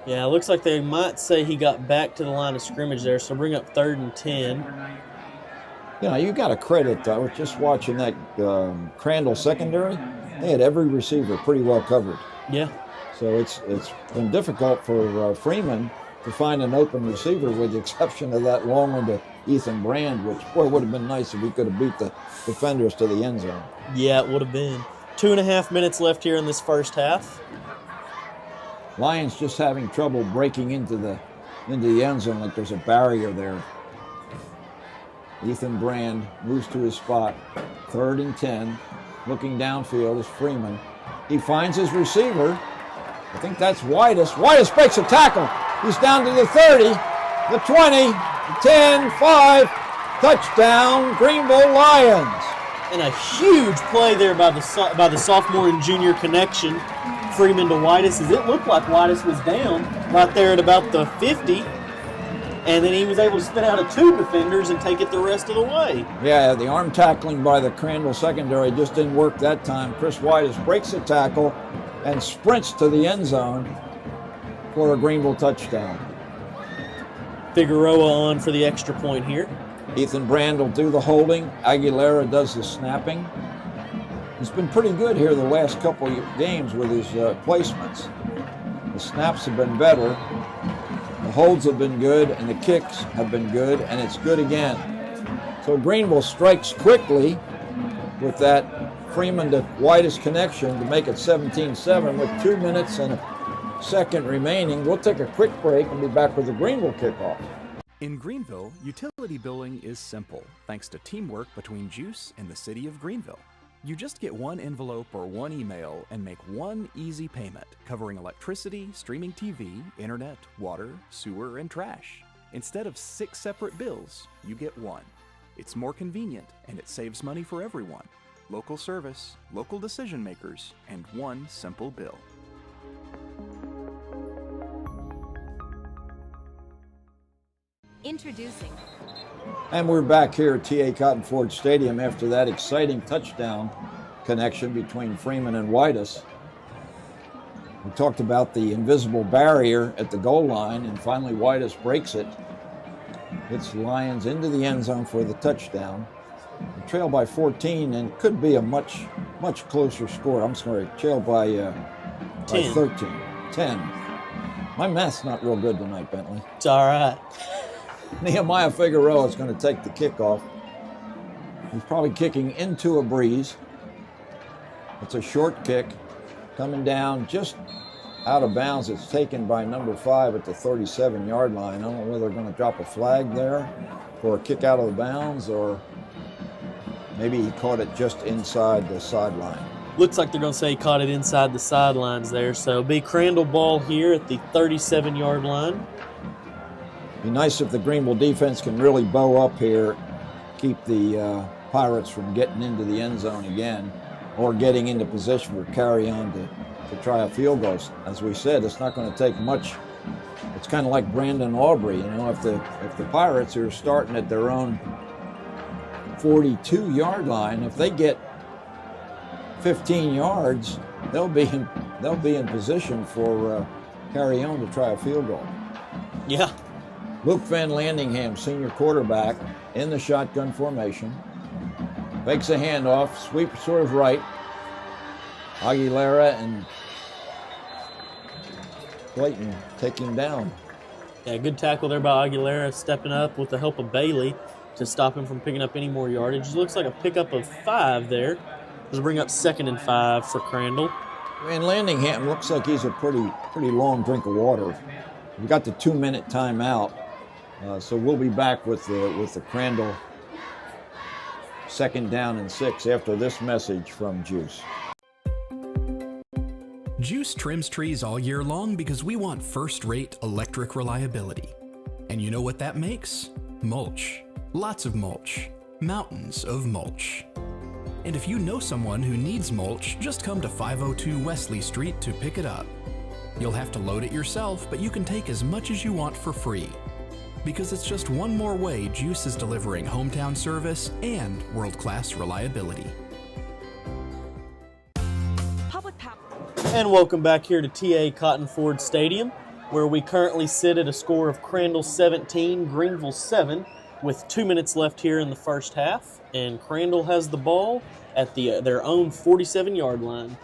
Yeah, it looks like they might say he got back to the line of scrimmage there, so bring up 3rd and 10. You know, you got to credit, I was just watching that Crandall secondary. They had every receiver pretty well covered. Yeah. So it's been difficult for Freeman to find an open receiver, with the exception of that long one to Ethan Brand, which, boy, would have been nice if he could have beat the defenders to the end zone. Yeah, it would have been. 2.5 minutes left here in this first half. Lions just having trouble breaking into the end zone, like there's a barrier there. Ethan Brand moves to his spot. 3rd and 10. Looking downfield is Freeman. He finds his receiver. I think that's Whitus. Whitus breaks a tackle. He's down to the 30, the 20, the 10, 5. Touchdown, Greenville Lions. And a huge play there by the sophomore and junior connection, Freeman to Whitus, as it looked like Whitus was down right there at about the 50. And then he was able to spin out of 2 defenders and take it the rest of the way. Yeah, the arm tackling by the Crandall secondary just didn't work that time. Chris Whitus breaks a tackle and sprints to the end zone for a Greenville touchdown. Figueroa on for the extra point here. Ethan Brand will do the holding. Aguilera does the snapping. He's been pretty good here the last couple of games with his placements. The snaps have been better. The holds have been good, and the kicks have been good, and it's good again. So Greenville strikes quickly with that Freeman to Whitus connection to make it 17-7 with 2 minutes and a second remaining. We'll take a quick break and be back with the Greenville kickoff. In Greenville, utility billing is simple thanks to teamwork between GEUS and the city of Greenville. You just get one envelope or one email and make one easy payment covering electricity, streaming TV, internet, water, sewer, and trash. Instead of 6 separate bills, you get one. It's more convenient and it saves money for everyone. Local service, local decision makers, and one simple bill. Introducing And we're back here at TA Cotton Ford Stadium after that exciting touchdown connection between Freeman and Whitus. We talked about the invisible barrier at the goal line, and finally Whitus breaks it. Hits Lions into the end zone for the touchdown. The trail by 14, and could be a much closer score. I'm sorry, trail by 13. 10. My math's not real good tonight, Bentley. It's all right. Nehemiah Figueroa is going to take the kickoff. He's probably kicking into a breeze. It's a short kick coming down just out of bounds. It's taken by number 5 at the 37-yard line. I don't know whether they're going to drop a flag there for a kick out of the bounds, or maybe he caught it just inside the sideline. Looks like they're going to say he caught it inside the sidelines there. So it'll be Crandall ball here at the 37-yard line. Be nice if the Greenville defense can really bow up here, keep the Pirates from getting into the end zone again, or getting into position for carry on to try a field goal. As we said, it's not going to take much. It's kind of like Brandon Aubrey. You know, if the Pirates are starting at their own 42-yard line, if they get 15 yards, they'll be in position for carry on to try a field goal. Yeah. Luke Van Landingham, senior quarterback, in the shotgun formation. Fakes a handoff, sweeps sort of right. Aguilera and Clayton take him down. Yeah, good tackle there by Aguilera, stepping up with the help of Bailey to stop him from picking up any more yardage. It looks like a pickup of 5 there. Let's bring up 2nd and 5 for Crandall. Van Landingham looks like he's a pretty long drink of water. We got the 2-minute timeout, so we'll be back with the Crandall 2nd down and 6 after this message from GEUS. GEUS trims trees all year long because we want first-rate electric reliability. And you know what that makes? Mulch. Lots of mulch. Mountains of mulch. And if you know someone who needs mulch, just come to 502 Wesley Street to pick it up. You'll have to load it yourself, but you can take as much as you want for free. Because it's just one more way GEUS is delivering hometown service and world-class reliability. And welcome back here to TA Cotton Ford Stadium, where we currently sit at a score of Crandall 17, Greenville 7, with 2 minutes left here in the first half. And Crandall has the ball at their own 47-yard line.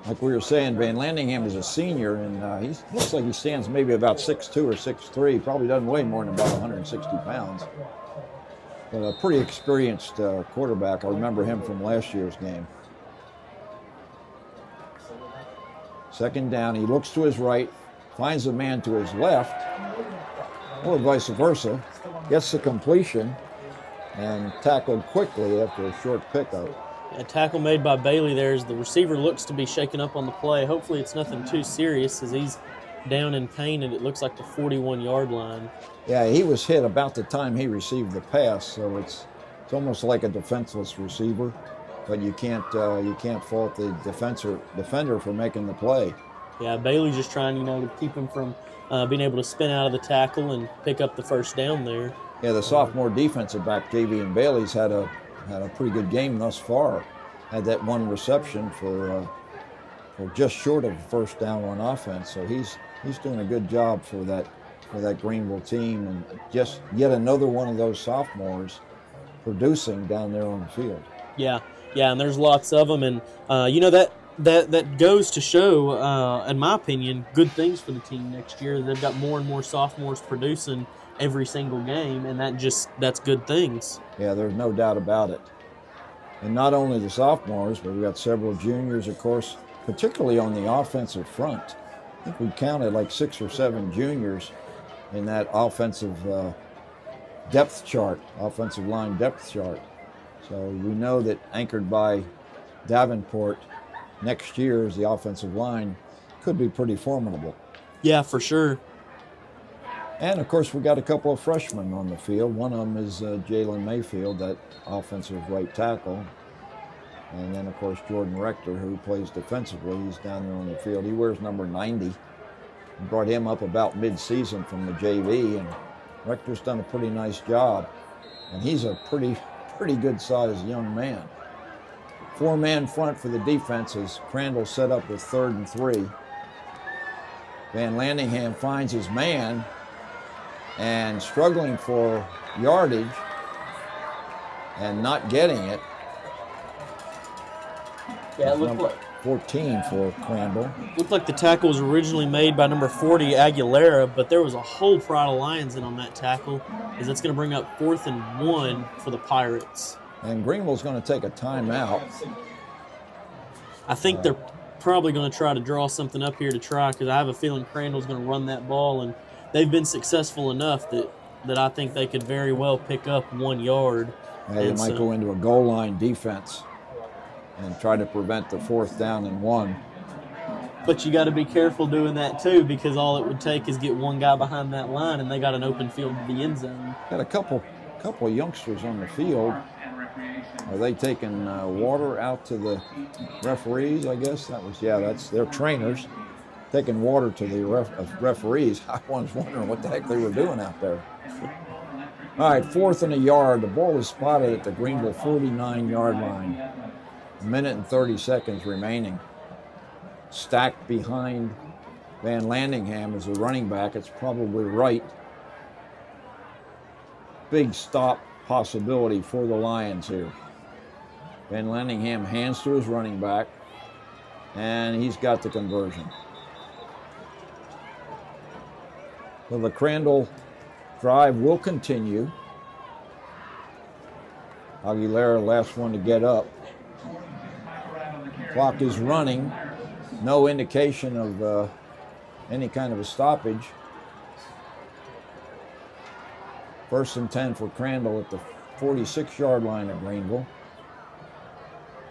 Like we were saying, Van Landingham is a senior, and he looks like he stands maybe about 6'2 or 6'3. Probably doesn't weigh more than about 160 pounds. But a pretty experienced quarterback. I remember him from last year's game. 2nd down, he looks to his right, finds a man to his left, or vice versa, gets the completion, and tackled quickly after a short pickup. A tackle made by Bailey there as the receiver looks to be shaken up on the play. Hopefully it's nothing too serious as he's down in pain, and it looks like the 41-yard line. Yeah, he was hit about the time he received the pass, so it's almost like a defenseless receiver. But you can't fault the defender for making the play. Yeah, Bailey's just trying, to keep him from being able to spin out of the tackle and pick up the first down there. Yeah, the sophomore defensive back, Javian Bailey's had a pretty good game thus far. Had that one reception for just short of a first down on offense. So he's doing a good job for that Greenville team, and just yet another one of those sophomores producing down there on the field. Yeah, and there's lots of them, and that goes to show, in my opinion, good things for the team next year. They've got more and more sophomores producing every single game, and that's good things. Yeah, there's no doubt about it. And not only the sophomores, but we've got several juniors, of course, particularly on the offensive front. I think we counted like 6 or 7 juniors in that offensive depth chart, offensive line depth chart. So we know that anchored by Davenport next year as the offensive line could be pretty formidable. Yeah, for sure. And, of course, we got a couple of freshmen on the field. One of them is Jalen Mayfield, that offensive right tackle. And then, of course, Jordan Rector, who plays defensively. He's down there on the field. He wears number 90. We brought him up about mid-season from the JV, and Rector's done a pretty nice job, and he's a pretty good-sized young man. 4-man front for the defense as Crandall set up with 3rd and 3. Van Landingham finds his man and struggling for yardage and not getting it. Yeah, it looked like 14 for Crandall. Looked like the tackle was originally made by number 40, Aguilera, but there was a whole Pride of Lions in on that tackle, as that's going to bring up 4th and 1 for the Pirates. And Greenville's going to take a timeout. I think they're probably going to try to draw something up here to try, because I have a feeling Crandall's going to run that ball, and they've been successful enough that I think they could very well pick up 1 yard. Yeah, they might go into a goal line defense and try to prevent the 4th down and 1. But you got to be careful doing that too, because all it would take is get one guy behind that line, and they got an open field to the end zone. Got a couple of youngsters on the field. Are they taking water out to the referees? I guess that's their trainers taking water to the referees. I was wondering what the heck they were doing out there. All right, 4th and a yard. The ball is spotted at the Greenville 49-yard line. A minute and 30 seconds remaining. Stacked behind Van Landingham as a running back. It's probably right. Big stop possibility for the Lions here. Van Landingham hands to his running back, and he's got the conversion. So the Crandall drive will continue. Aguilera, last one to get up. Clock is running. No indication of any kind of a stoppage. 1st and 10 for Crandall at the 46-yard line of Greenville.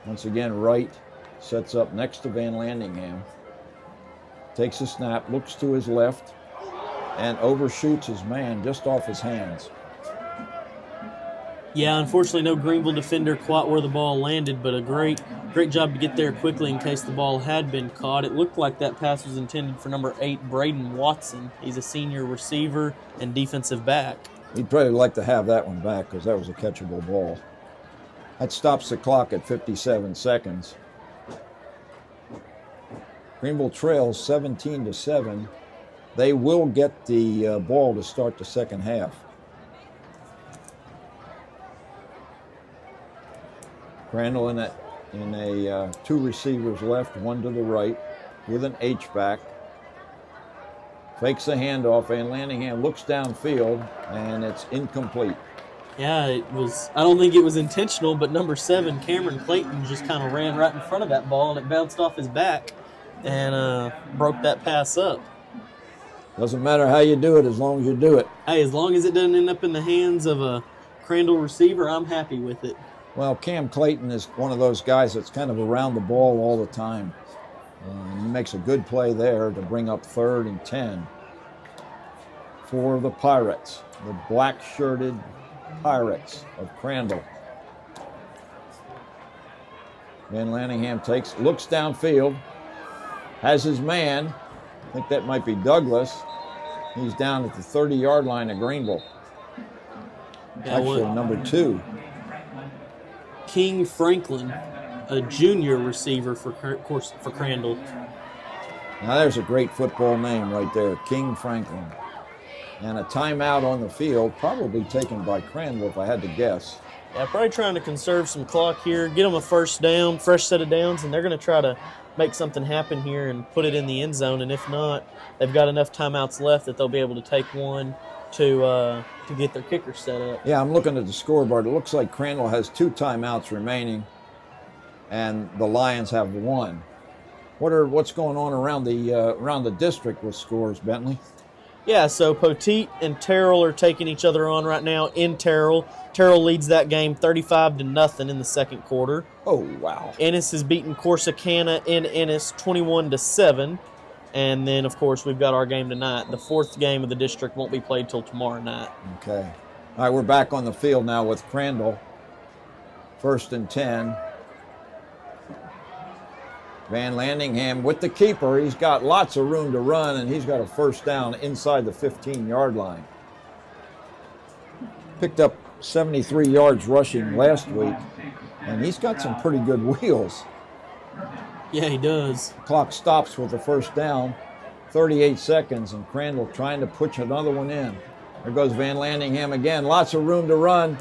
Once again, Wright sets up next to Van Landingham. Takes a snap, looks to his left, and overshoots his man just off his hands. Yeah, unfortunately, no Greenville defender caught where the ball landed, but a great job to get there quickly in case the ball had been caught. It looked like that pass was intended for number 8, Braden Watson. He's a senior receiver and defensive back. He'd probably like to have that one back because that was a catchable ball. That stops the clock at 57 seconds. Greenville trails 17-7. They will get the ball to start the second half. Crandall in a 2 receivers left, 1 to the right, with an H-back. Fakes the handoff, and Landingham looks downfield, and it's incomplete. Yeah, it was. I don't think it was intentional, but number 7, Cameron Clayton, just kind of ran right in front of that ball, and it bounced off his back and broke that pass up. Doesn't matter how you do it as long as you do it. Hey, as long as it doesn't end up in the hands of a Crandall receiver, I'm happy with it. Well, Cam Clayton is one of those guys that's kind of around the ball all the time. He makes a good play there to bring up 3rd and 10 for the Pirates, the black-shirted Pirates of Crandall. Van Landingham looks downfield, has his man. I think that might be Douglas. He's down at the 30-yard line of Greenville. Actually, number 2. King Franklin, a junior receiver for Crandall. Now there's a great football name right there, King Franklin. And a timeout on the field, probably taken by Crandall if I had to guess. Yeah, probably trying to conserve some clock here, get them a first down, fresh set of downs, and they're going to try to make something happen here and put it in the end zone. And if not, they've got enough timeouts left that they'll be able to take one to get their kicker set up. Yeah, I'm looking at the scoreboard. It looks like Crandall has 2 timeouts remaining, and the Lions have 1. What's going on around the district with scores, Bentley? Yeah, so Poteet and Terrell are taking each other on right now in Terrell. Terrell leads that game 35-0 in the second quarter. Oh, wow. Ennis has beaten Corsicana in Ennis 21-7. And then, of course, we've got our game tonight. The 4th game of the district won't be played till tomorrow night. Okay. All right, we're back on the field now with Crandall. 1st and 10. Van Landingham with the keeper. He's got lots of room to run, and he's got a first down inside the 15-yard line. picked up 73 yards rushing last week, and he's got some pretty good wheels. Yeah, he does. Clock stops with the first down, 38 seconds, and Crandall trying to push another one in. There goes Van Landingham again. Lots of room to run,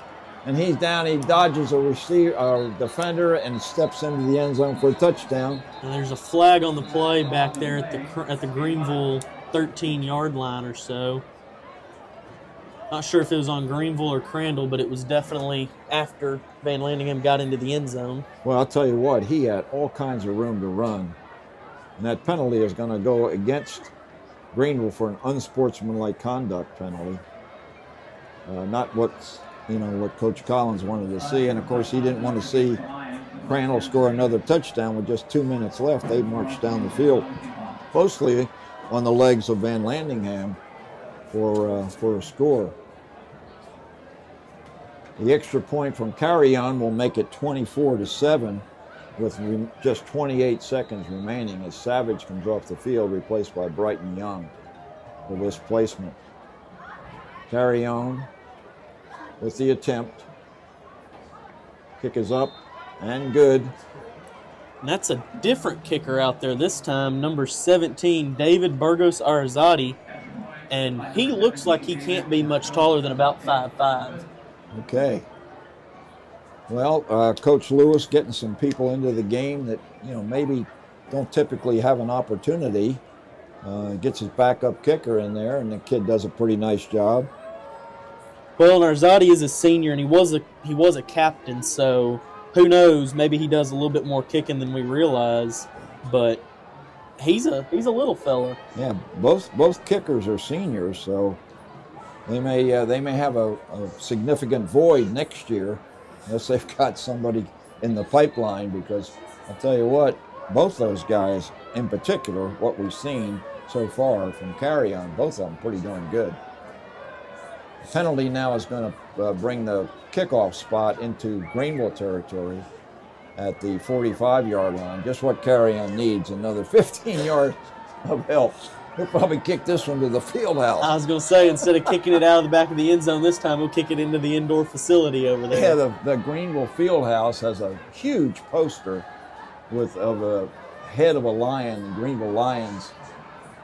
and he's down. He dodges a defender and steps into the end zone for a touchdown. And there's a flag on the play back there at the Greenville 13-yard line or so. Not sure if it was on Greenville or Crandall, but it was definitely after Van Landingham got into the end zone. Well, I'll tell you what, he had all kinds of room to run. And that penalty is going to go against Greenville for an unsportsmanlike conduct penalty. Not what Coach Collins wanted to see. And, of course, he didn't want to see Crandall score another touchdown with just 2 minutes left. They marched down the field closely on the legs of Van Landingham for a score. The extra point from carry-on will make it 24-7 with just 28 seconds remaining as Savage comes off the field, replaced by Brighton Young for this placement. Carry on with the attempt. Kick is up and good. And that's a different kicker out there this time, number 17, David Burgos Arizati. And he looks like he can't be much taller than about 5'5". Okay. Well, Coach Lewis getting some people into the game that, maybe don't typically have an opportunity. Gets his backup kicker in there, and the kid does a pretty nice job. Well, Arzati is a senior, and he was a captain, so who knows? Maybe he does a little bit more kicking than we realize. But he's a little fella. Yeah, both kickers are seniors, so they may have a significant void next year unless they've got somebody in the pipeline, because I'll tell you what, both those guys in particular, what we've seen so far from carry-on, both of them pretty darn good. The penalty now is going to bring the kickoff spot into Greenville territory at the 45-yard line. Just what carry-on needs, another 15 yards of help. He'll probably kick this one to the field house. I was going to say, instead of kicking it out of the back of the end zone this time, we'll kick it into the indoor facility over there. Yeah, the Greenville field house has a huge poster of a head of a lion, the Greenville Lions.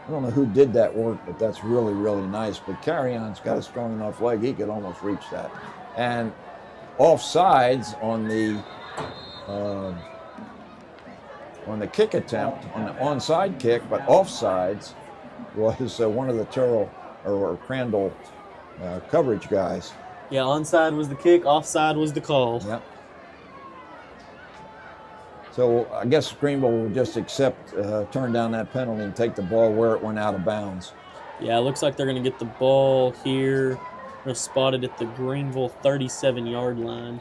I don't know who did that work, but that's really, really nice. But Carry-On's got a strong enough leg, he could almost reach that. And offsides on the kick attempt, on the onside kick, but offsides was one of the Crandall coverage guys. Yeah, onside was the kick, offside was the call. Yep. So I guess Greenville will just turn down that penalty and take the ball where it went out of bounds. Yeah, it looks like they're going to get the ball here. They're spotted at the Greenville 37-yard line.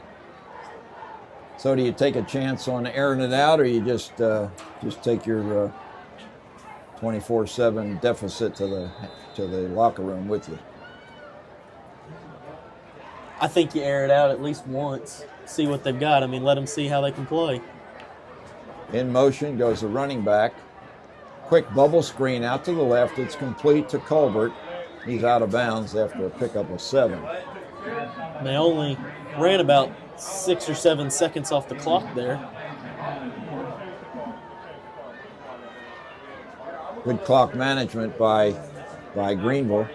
So do you take a chance on airing it out, or you just take your 24/7 deficit to the locker room with you? I think you air it out at least once, see what they've got. I mean, let them see how they can play. In motion goes the running back. Quick bubble screen out to the left. It's complete to Colbert. He's out of bounds after a pickup of 7. They only ran about 6 or 7 seconds off the clock there. Good clock management by Greenville.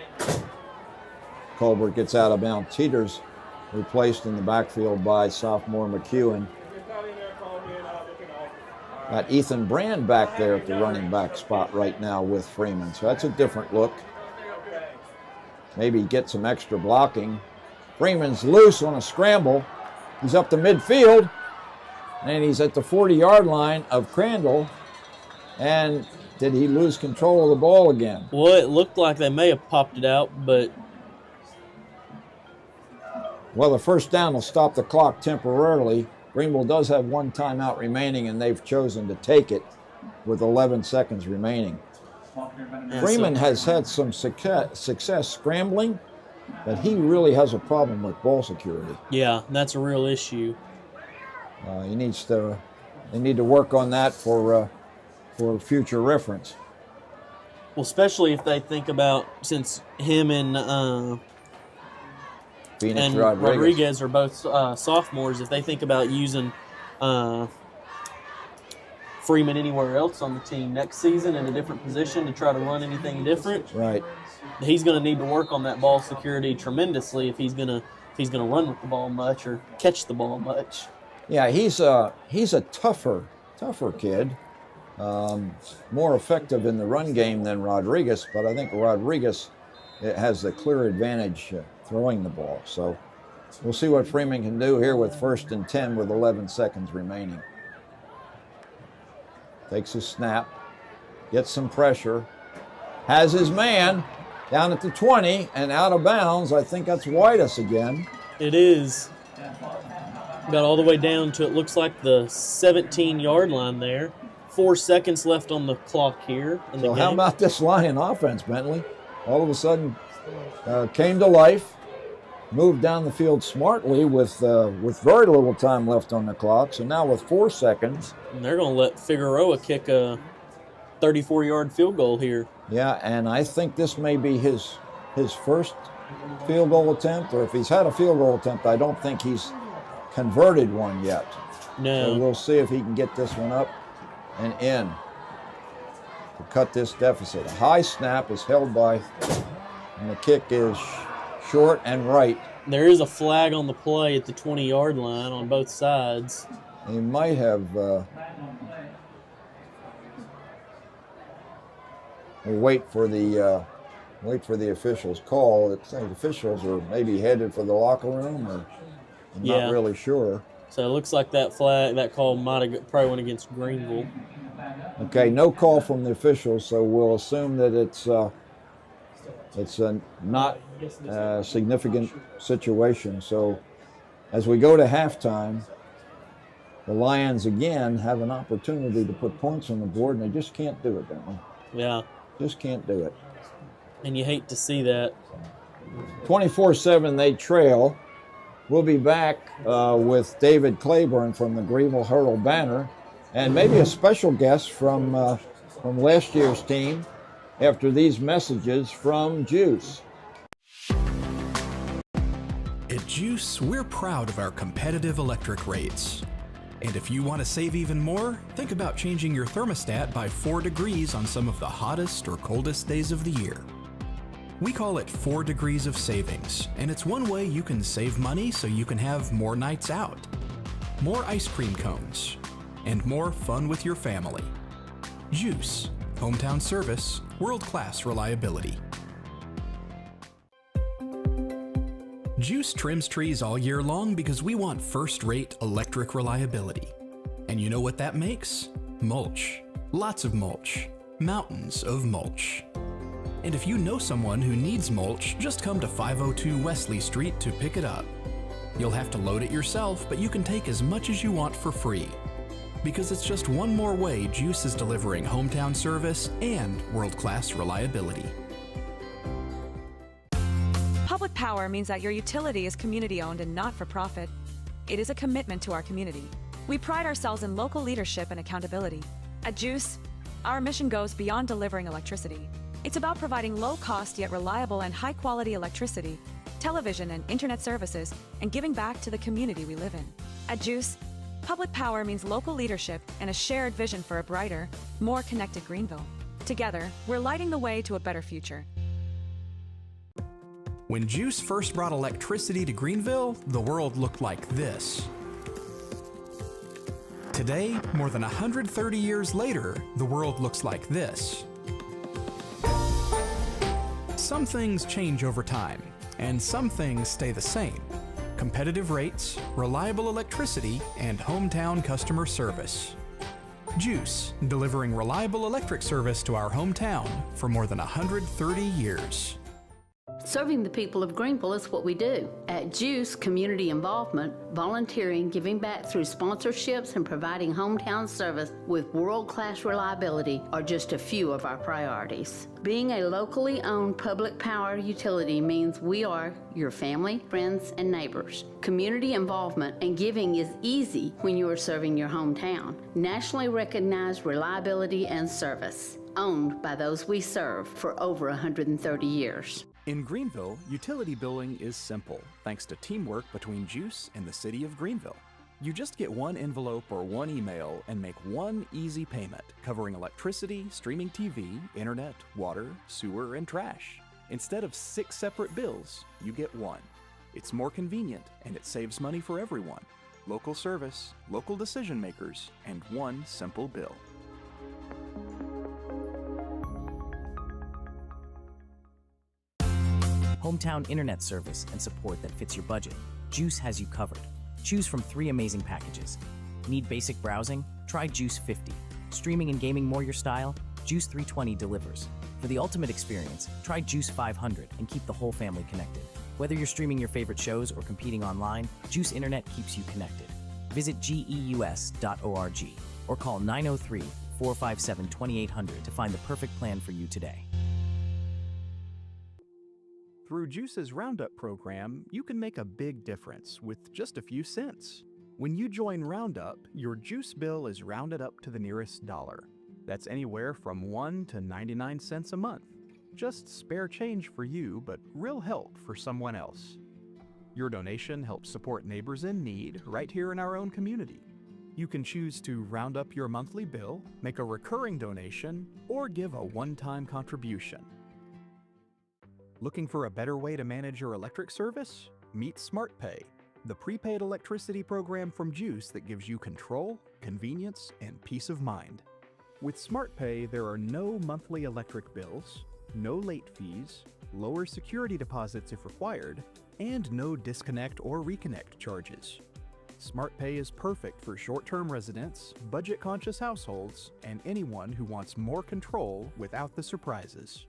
Colbert gets out of bounds. Teeters replaced in the backfield by sophomore McEwen. Got Ethan Brand back there at the running back spot right now with Freeman. So that's a different look. Maybe get some extra blocking. Freeman's loose on a scramble. He's up to midfield. And he's at the 40-yard line of Crandall. And did he lose control of the ball again? Well, it looked like they may have popped it out, but... Well, the first down will stop the clock temporarily. Greenville does have 1 timeout remaining, and they've chosen to take it with 11 seconds remaining. Freeman has had some success scrambling, but he really has a problem with ball security. Yeah, that's a real issue. They need to work on that for future reference. Well, especially if they think about, since him and Phoenix and Rodriguez are both sophomores. If they think about using Freeman anywhere else on the team next season in a different position to try to run anything different, right? He's going to need to work on that ball security tremendously if he's going to run with the ball much or catch the ball much. Yeah, he's a tougher kid, more effective in the run game than Rodriguez, but I think Rodriguez has the clear advantage throwing the ball. So we'll see what Freeman can do here with 1st and 10 with 11 seconds remaining. Takes a snap, gets some pressure, has his man down at the 20 and out of bounds. I think that's Whitus again. It is. Got all the way down to, it looks like, the 17-yard line there. 4 seconds left on the clock here in the game. How about this Lion offense, Bentley? All of a sudden came to life, moved down the field smartly with very little time left on the clock. So now with 4 seconds. And they're going to let Figueroa kick a 34-yard field goal here. Yeah, and I think this may be his first field goal attempt, or if he's had a field goal attempt, I don't think he's converted one yet. No. So we'll see if he can get this one up and in to cut this deficit. A high snap is held by, and the kick is short and right. There is a flag on the play at the 20-yard line on both sides. He might have we'll wait for the officials' call. The officials are maybe headed for the locker room, or I'm not really sure. So it looks like that call might have probably went against Greenville. Okay, no call from the officials, so we'll assume that it's a not significant situation. So as we go to halftime, the Lions again have an opportunity to put points on the board, and they just can't do it, don't they? Yeah. Just can't do it. And you hate to see that. 24-7 they trail. We'll be back with David Claiborne from the Greenville Hurdle Banner, and maybe a special guest from last year's team after these messages from GEUS. At GEUS, we're proud of our competitive electric rates. And if you want to save even more, think about changing your thermostat by 4 degrees on some of the hottest or coldest days of the year. We call it 4 degrees of savings, and it's one way you can save money so you can have more nights out, more ice cream cones, and more fun with your family. GEUS, hometown service, world-class reliability. GEUS trims trees all year long because we want first-rate electric reliability. And you know what that makes? Mulch. Lots of mulch. Mountains of mulch. And if you know someone who needs mulch, just come to 502 Wesley Street to pick it up. You'll have to load it yourself, but you can take as much as you want for free. Because it's just one more way GEUS is delivering hometown service and world-class reliability. Public power means that your utility is community-owned and not for profit. It is a commitment to our community. We pride ourselves in local leadership and accountability. At GEUS, our mission goes beyond delivering electricity. It's about providing low-cost yet reliable and high-quality electricity, television and internet services, and giving back to the community we live in. At GEUS, public power means local leadership and a shared vision for a brighter, more connected Greenville. Together, we're lighting the way to a better future. When GEUS first brought electricity to Greenville, the world looked like this. Today, more than 130 years later, the world looks like this. Some things change over time, and some things stay the same. Competitive rates, reliable electricity, and hometown customer service. GEUS, delivering reliable electric service to our hometown for more than 130 years. Serving the people of Greenville is what we do. At GEUS, community involvement, volunteering, giving back through sponsorships, and providing hometown service with world-class reliability are just a few of our priorities. Being a locally owned public power utility means we are your family, friends, and neighbors. Community involvement and giving is easy when you are serving your hometown. Nationally recognized reliability and service, owned by those we serve for over 130 years. In Greenville, utility billing is simple thanks to teamwork between GEUS and the City of Greenville. You just get one envelope or one email and make one easy payment covering electricity, streaming TV, internet, water, sewer, and trash. Instead of 6 separate bills, you get one. It's more convenient and it saves money for everyone. Local service, local decision makers, and one simple bill. Hometown internet service and support that fits your budget. GEUS has you covered. Choose from 3 amazing packages. Need basic browsing? Try GEUS 50. Streaming and gaming more your style? GEUS 320 delivers. For the ultimate experience, try GEUS 500 and keep the whole family connected. Whether you're streaming your favorite shows or competing online, GEUS Internet keeps you connected. Visit GEUS.org or call 903-457-2800 to find the perfect plan for you today. Through GEUS's Roundup program, you can make a big difference with just a few cents. When you join Roundup, your GEUS bill is rounded up to the nearest dollar. That's anywhere from 1 to 99 cents a month. Just spare change for you, but real help for someone else. Your donation helps support neighbors in need right here in our own community. You can choose to round up your monthly bill, make a recurring donation, or give a one-time contribution. Looking for a better way to manage your electric service? Meet SmartPay, the prepaid electricity program from GEUS that gives you control, convenience, and peace of mind. With SmartPay, there are no monthly electric bills, no late fees, lower security deposits if required, and no disconnect or reconnect charges. SmartPay is perfect for short-term residents, budget-conscious households, and anyone who wants more control without the surprises.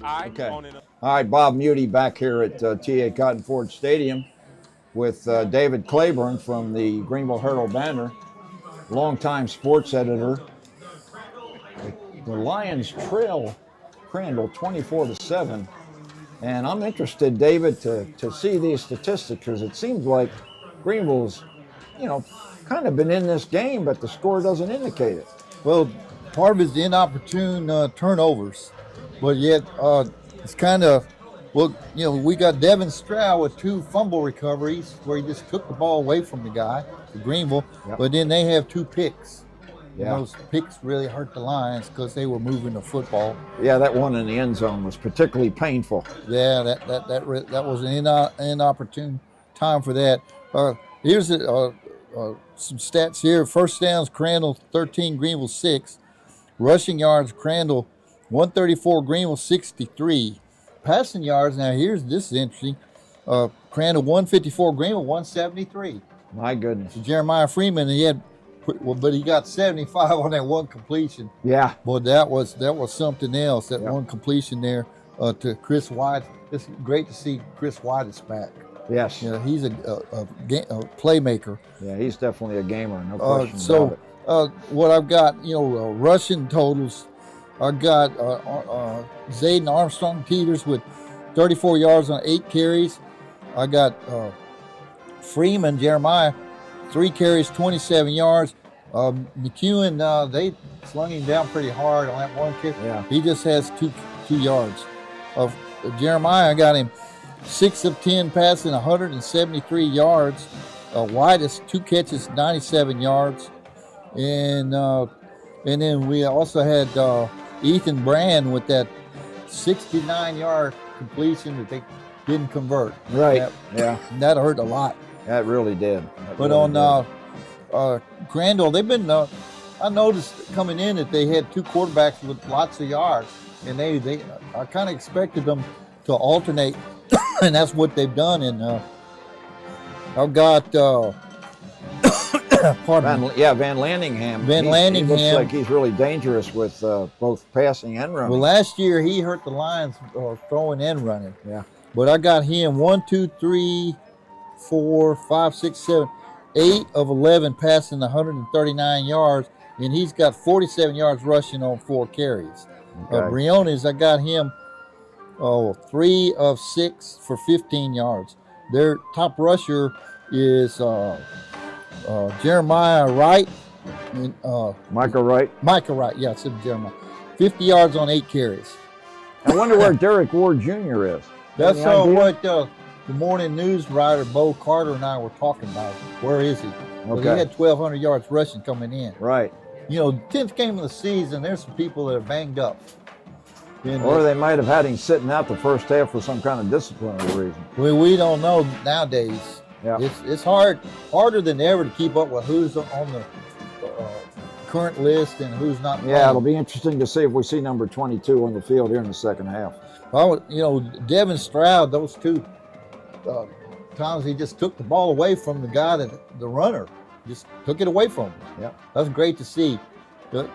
Okay. All right, Bob Muty back here at TA Cotton Ford Stadium with David Claiborne from the Greenville Herald-Banner, longtime sports editor. The Lions trail Crandall 24-7, and I'm interested, David, to see these statistics because it seems like Greenville's, kind of been in this game, but the score doesn't indicate it. Well, part of it is the inopportune turnovers. But yet, it's kind of, we got Devin Stroud with 2 fumble recoveries where he just took the ball away from the guy, the Greenville, but then they have 2 picks. Yeah. And those picks really hurt the Lions because they were moving the football. Yeah, that one in the end zone was particularly painful. Yeah, that was an inopportune time for that. Here's some stats here. First downs, Crandall 13, Greenville 6. Rushing yards, Crandall 134, Greenville 63. Passing yards, this is interesting. Crandall 154, Greenville 173. My goodness. So Jeremiah Freeman, but he got 75 on that one completion. Yeah. Boy, that was something else. That one completion there to Chris White. It's great to see Chris White is back. Yes. He's a playmaker. Yeah, he's definitely a gamer. No question about it. What I've got, rushing totals. I got Zayden Armstrong-Peters with 34 yards on 8 carries. I got Freeman, Jeremiah, 3 carries, 27 yards. McEwen, they slung him down pretty hard on that one kick. Yeah. He just has 2 yards. Jeremiah, I got him 6 of 10 passing, 173 yards. Widest 2 catches, 97 yards. And then we also had Ethan Brand with that 69-yard completion that they didn't convert. Right. That hurt a lot. That really did. Crandall, they've been. I noticed coming in that they had 2 quarterbacks with lots of yards, and I kind of expected them to alternate, and that's what they've done. And I've got. Van Landingham. He looks like he's really dangerous with both passing and running. Well, last year he hurt the Lions throwing and running. Yeah. But I got him 1, 2, 3, 4, 5, 6, 7, 8 of 11 passing 139 yards, and he's got 47 yards rushing on 4 carries. Okay. Briones, I got him 3 of 6 for 15 yards. Their top rusher is Jeremiah Wright. Micah Wright. Micah Wright, yeah, I said Jeremiah. 50 yards on 8 carries. I wonder where Derek Ward Jr. is. That's Any idea? what the morning news writer Bo Carter and I were talking about. Where is he? Well, he Okay. had 1,200 yards rushing coming in. Right. You know, 10th game of the season, there's some people that are banged up. And Or they might have had him sitting out the first half for some kind of disciplinary reason. we don't know nowadays. Yeah. It's harder than ever to keep up with who's on the current list and who's not. Yeah, playing. it'll be interesting to see if we see number 22 on the field here in the second half. You know, Devin Stroud, those two times he just took the ball away from the guy, the runner, just took it away from him. Yeah. That's great to see. But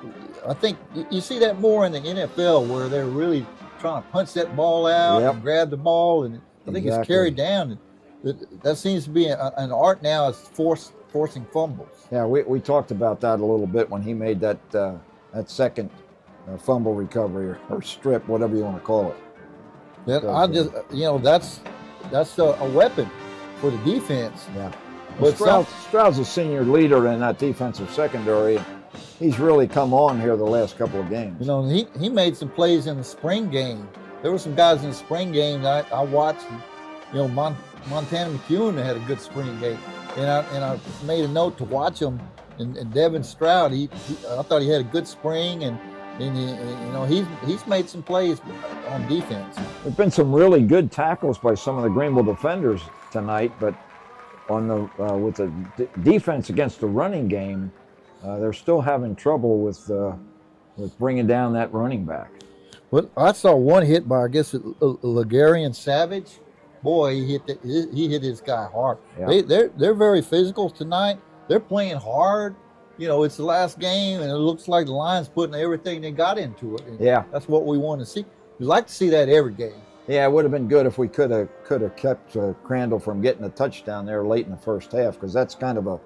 I think you see that more in the NFL where they're really trying to punch that ball out Yep. and grab the ball, and I think it's Exactly. carried down. That seems to be an art now, is forcing fumbles. Yeah, we talked about that a little bit when he made that second fumble recovery or strip, whatever you want to call it. That's a weapon for the defense. Yeah. But Stroud's a senior leader in that defensive secondary. And he's really come on here the last couple of games. You know, he made some plays in the spring game. There were some guys in the spring game that I watched. You know, Montana McEwen had a good spring game, and I made a note to watch him. And Devin Stroud, I thought he had a good spring, and he's made some plays on defense. There've been some really good tackles by some of the Greenville defenders tonight, but on the with the defense against the running game, they're still having trouble with bringing down that running back. Well, I saw one hit by, I guess, Ligarian Savage. Boy, he hit this guy hard. Yeah. They're very physical tonight. They're playing hard. You know, it's the last game, and it looks like the Lions putting everything they got into it. And Yeah. that's what we want to see. We'd like to see that every game. Yeah, it would have been good if we could have kept Crandall from getting a touchdown there late in the first half, because that's kind of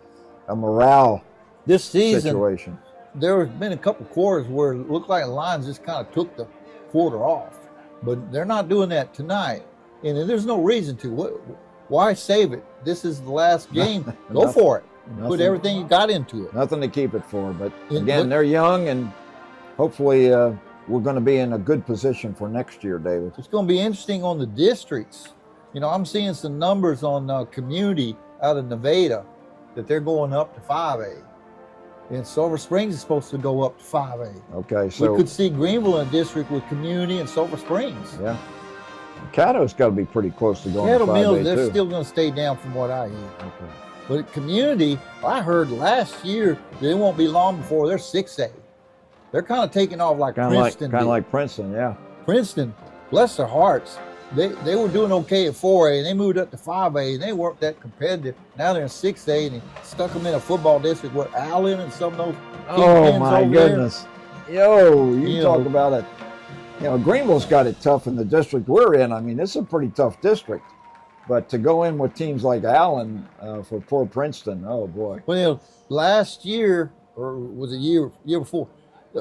a morale This season, situation. there have been a couple quarters where it looked like the Lions just kind of took the quarter off, but they're not doing that tonight, and there's no reason to. Why save it? This is the last game. Go for it. Put everything you got into it. Nothing to keep it for, but again, they're young, and hopefully we're going to be in a good position for next year, David. It's going to be interesting on the districts. You know, I'm seeing some numbers on community out of Nevada that they're going up to 5A. And Silver Springs is supposed to go up to 5A. Okay, so we could see Greenville in a district with community and Silver Springs. Yeah. Caddo's got to be pretty close to going Cattle to 5A Mills, they're too. still going to stay down from what I hear. Okay. But at community, I heard last year that it won't be long before they're 6A. They're kind of taking off like Princeton Kind did. of like Princeton, yeah. Princeton, bless their hearts, they were doing okay at 4A, and they moved up to 5A, and they weren't that competitive. Now they're in 6A, and they stuck them in a football district with Allen and some of those Oh kingpins my over there. goodness. Yo, you You talk know. about it. You know, Greenville's got it tough in the district we're in. I mean, this is a pretty tough district. But to go in with teams like Allen for poor Princeton, oh boy. Well, you know, last year, or was it year before,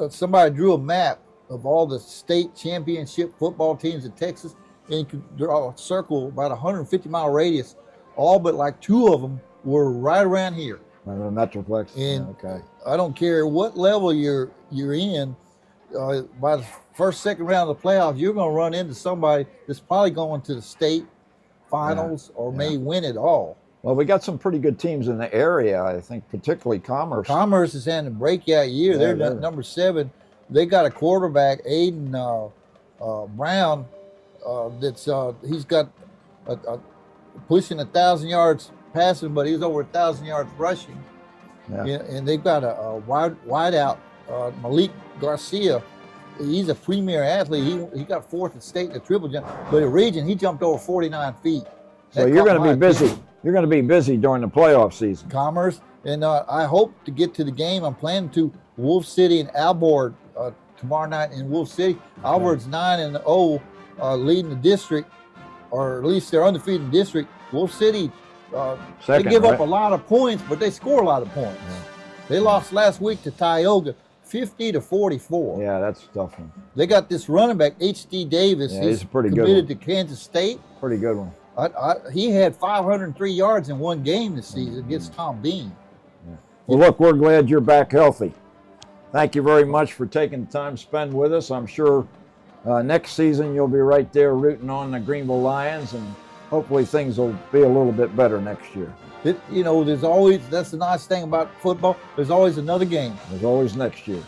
somebody drew a map of all the state championship football teams in Texas, and you could draw a circle about 150-mile radius. All but like 2 of them were right around here. The Metroplex. And okay. I don't care what level you're in, by the first, second round of the playoffs, you're going to run into somebody that's probably going to the state finals or may win it all. Well, we got some pretty good teams in the area, I think, particularly Commerce. Commerce is having a breakout year. Yeah, They're number 7. They got a quarterback, Aiden Brown, that's he's got pushing 1,000 yards passing, but he's over 1,000 yards rushing. Yeah. Yeah, and they've got a wideout, Malik Garcia. He's a premier athlete. He got 4th at state in the triple jump, but at region he jumped over 49 feet. So That you're caught going to my be busy. attention. You're going to be busy during the playoff season. Commerce, and I hope to get to the game. I'm planning to Wolf City and Alvord tomorrow night in Wolf City. Alvord's 9-0, leading the district, or at least they're undefeated in the district. Wolf City, Second, they give up right? a lot of points, but they score a lot of points. They lost last week to Tioga, 50-44. Yeah, that's a tough one. They got this running back, H.D. Davis. Yeah, he's a pretty good committed one. to Kansas State. Pretty good one. He had 503 yards in one game this season against Tom Bean. Well, look, we're glad you're back healthy. Thank you very much for taking the time to spend with us. I'm sure next season you'll be right there rooting on the Greenville Lions, and hopefully things will be a little bit better next year. There's always, that's the nice thing about football, there's always another game. There's always next year.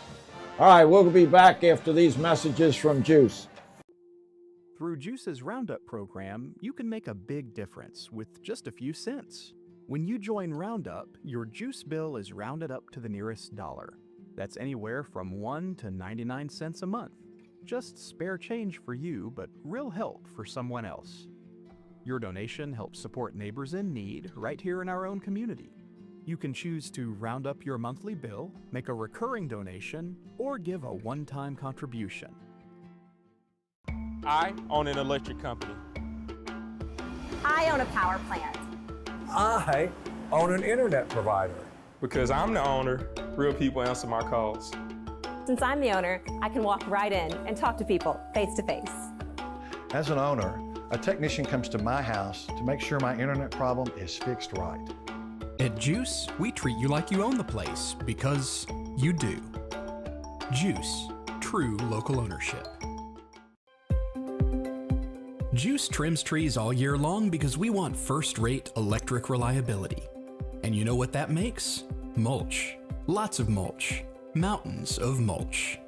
All right, we'll be back after these messages from GEUS. Through GEUS's Roundup program, you can make a big difference with just a few cents. When you join Roundup, your GEUS bill is rounded up to the nearest dollar. That's anywhere from 1 to 99 cents a month. Just spare change for you, but real help for someone else. Your donation helps support neighbors in need right here in our own community. You can choose to round up your monthly bill, make a recurring donation, or give a one-time contribution. I own an electric company. I own a power plant. I own an internet provider. Because I'm the owner, real people answer my calls. Since I'm the owner, I can walk right in and talk to people face to face. As an owner, a technician comes to my house to make sure my internet problem is fixed right. At GEUS, we treat you like you own the place because you do. GEUS, true local ownership. GEUS trims trees all year long because we want first-rate electric reliability. And you know what that makes? Mulch. Lots of mulch. Mountains of mulch.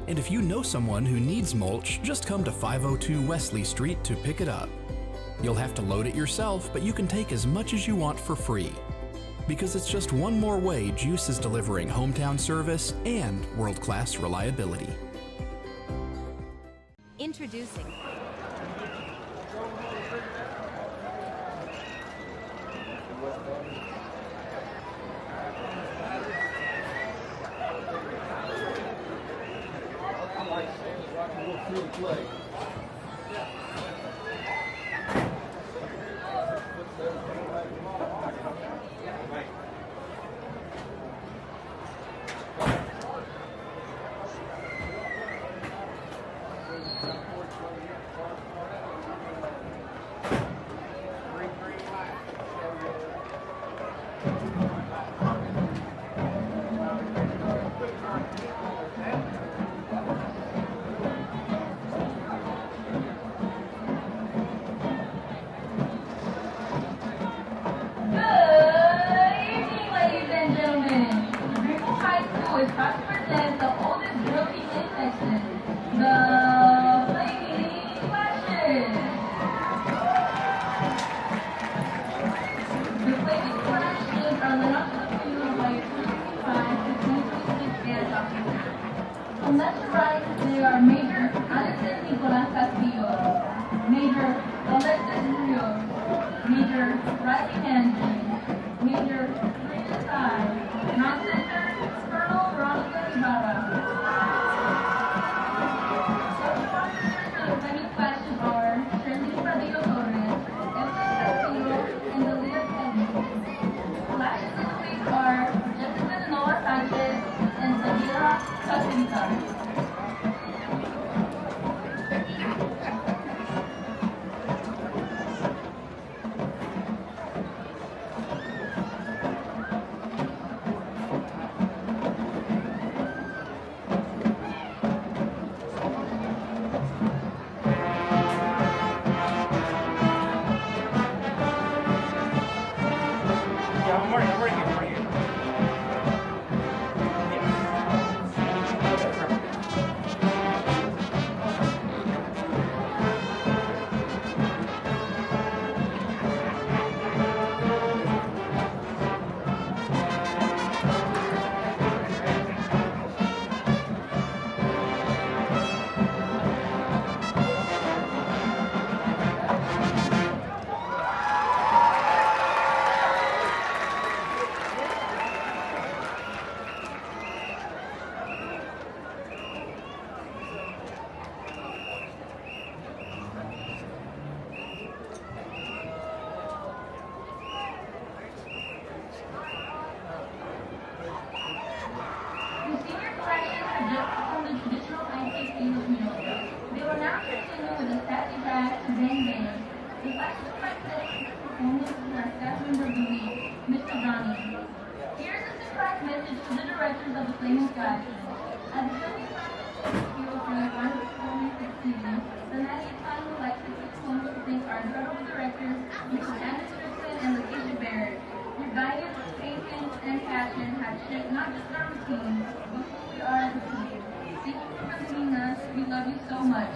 And if you know someone who needs mulch, just come to 502 Wesley Street to pick it up. You'll have to load it yourself, but you can take as much as you want for free. Because it's just one more way GEUS is delivering hometown service and world-class reliability. Introducing Mr. Johnny. Here's a surprise message to the directors of the Flaming Sky. As the you for your wonderful performance this evening. The National Final would like to take a moment to thank our incredible directors, Mrs. Anderson and Lakeisha Barrett. Your guidance, patience, and passion have shaped not just our routine, but who we are as a team. Thank you for visiting us. We love you so much.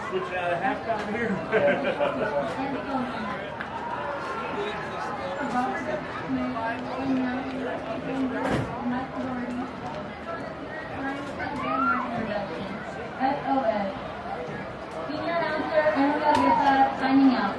Switching out of halftime here. SOS. Senior announcer Emma Guetta signing out.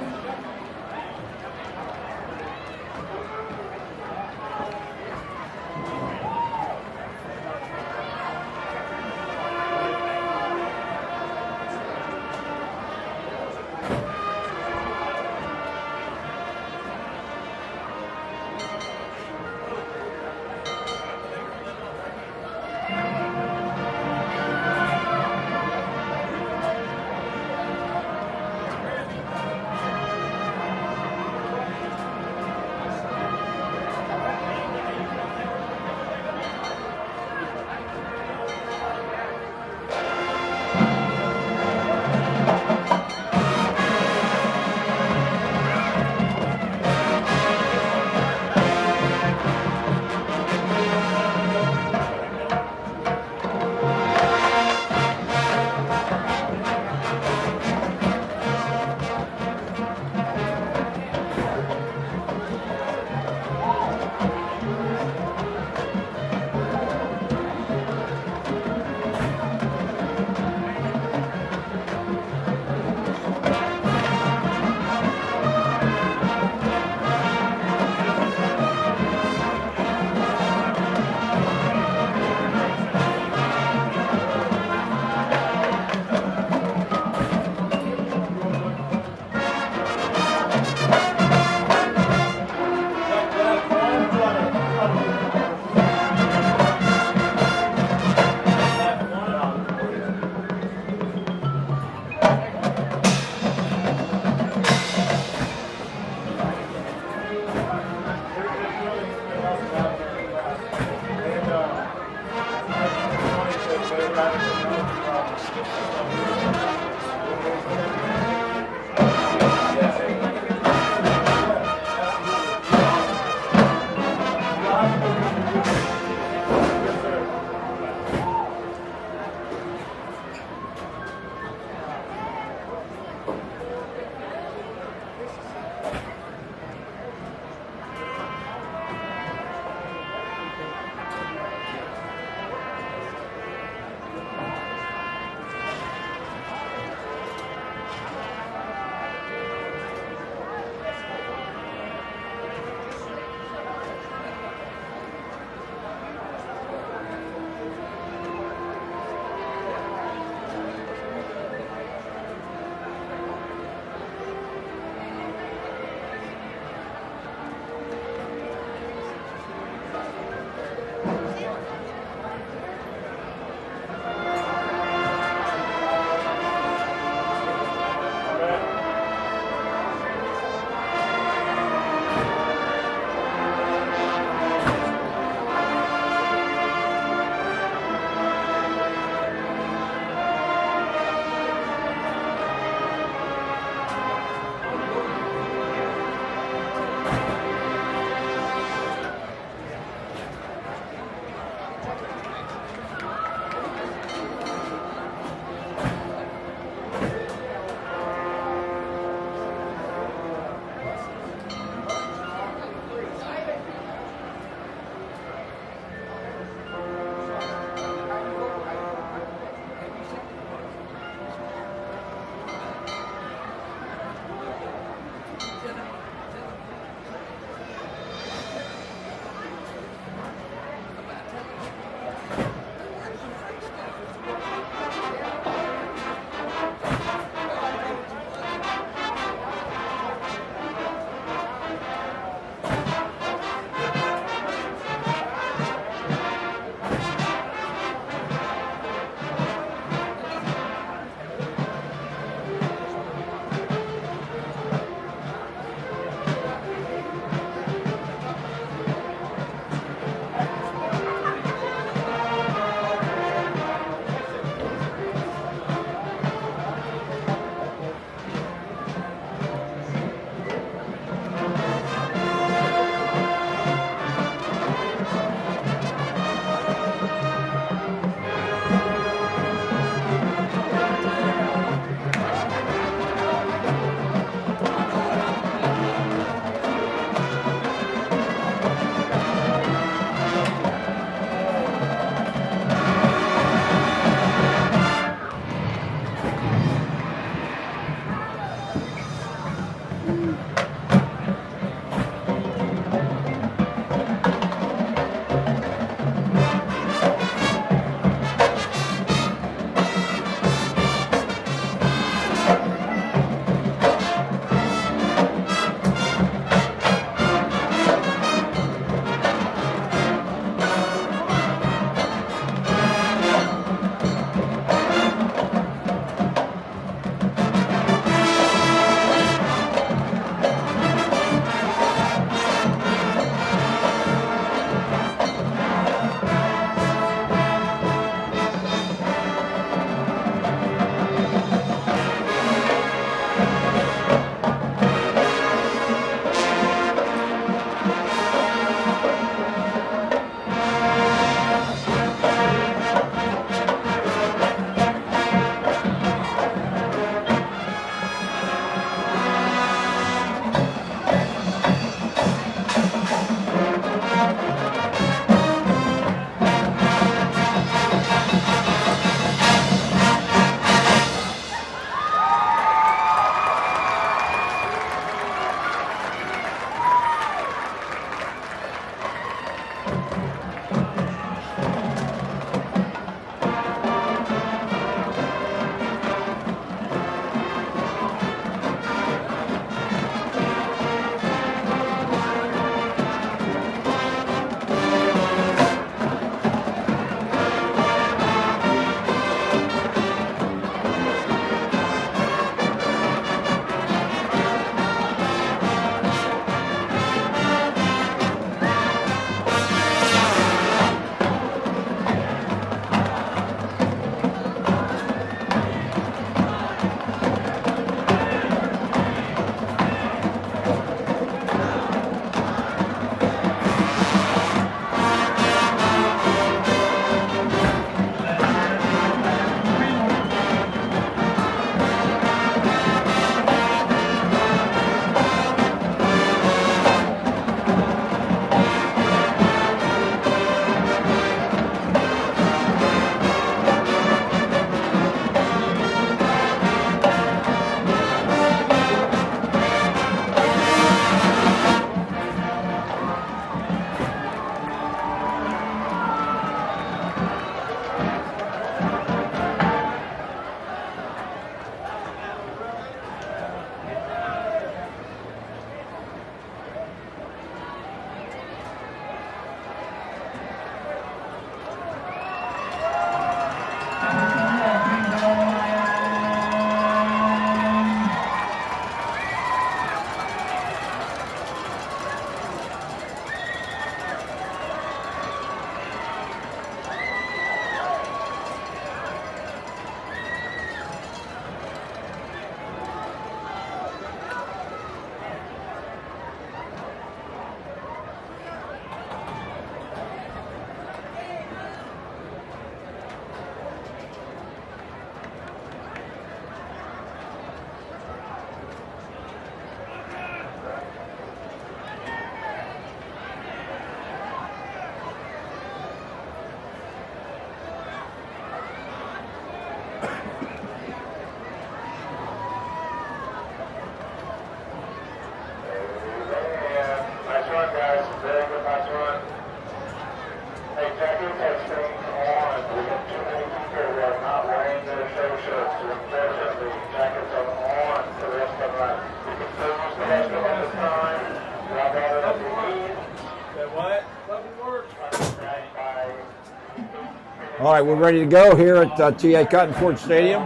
All right, we're ready to go here at TA Cotton Ford Stadium.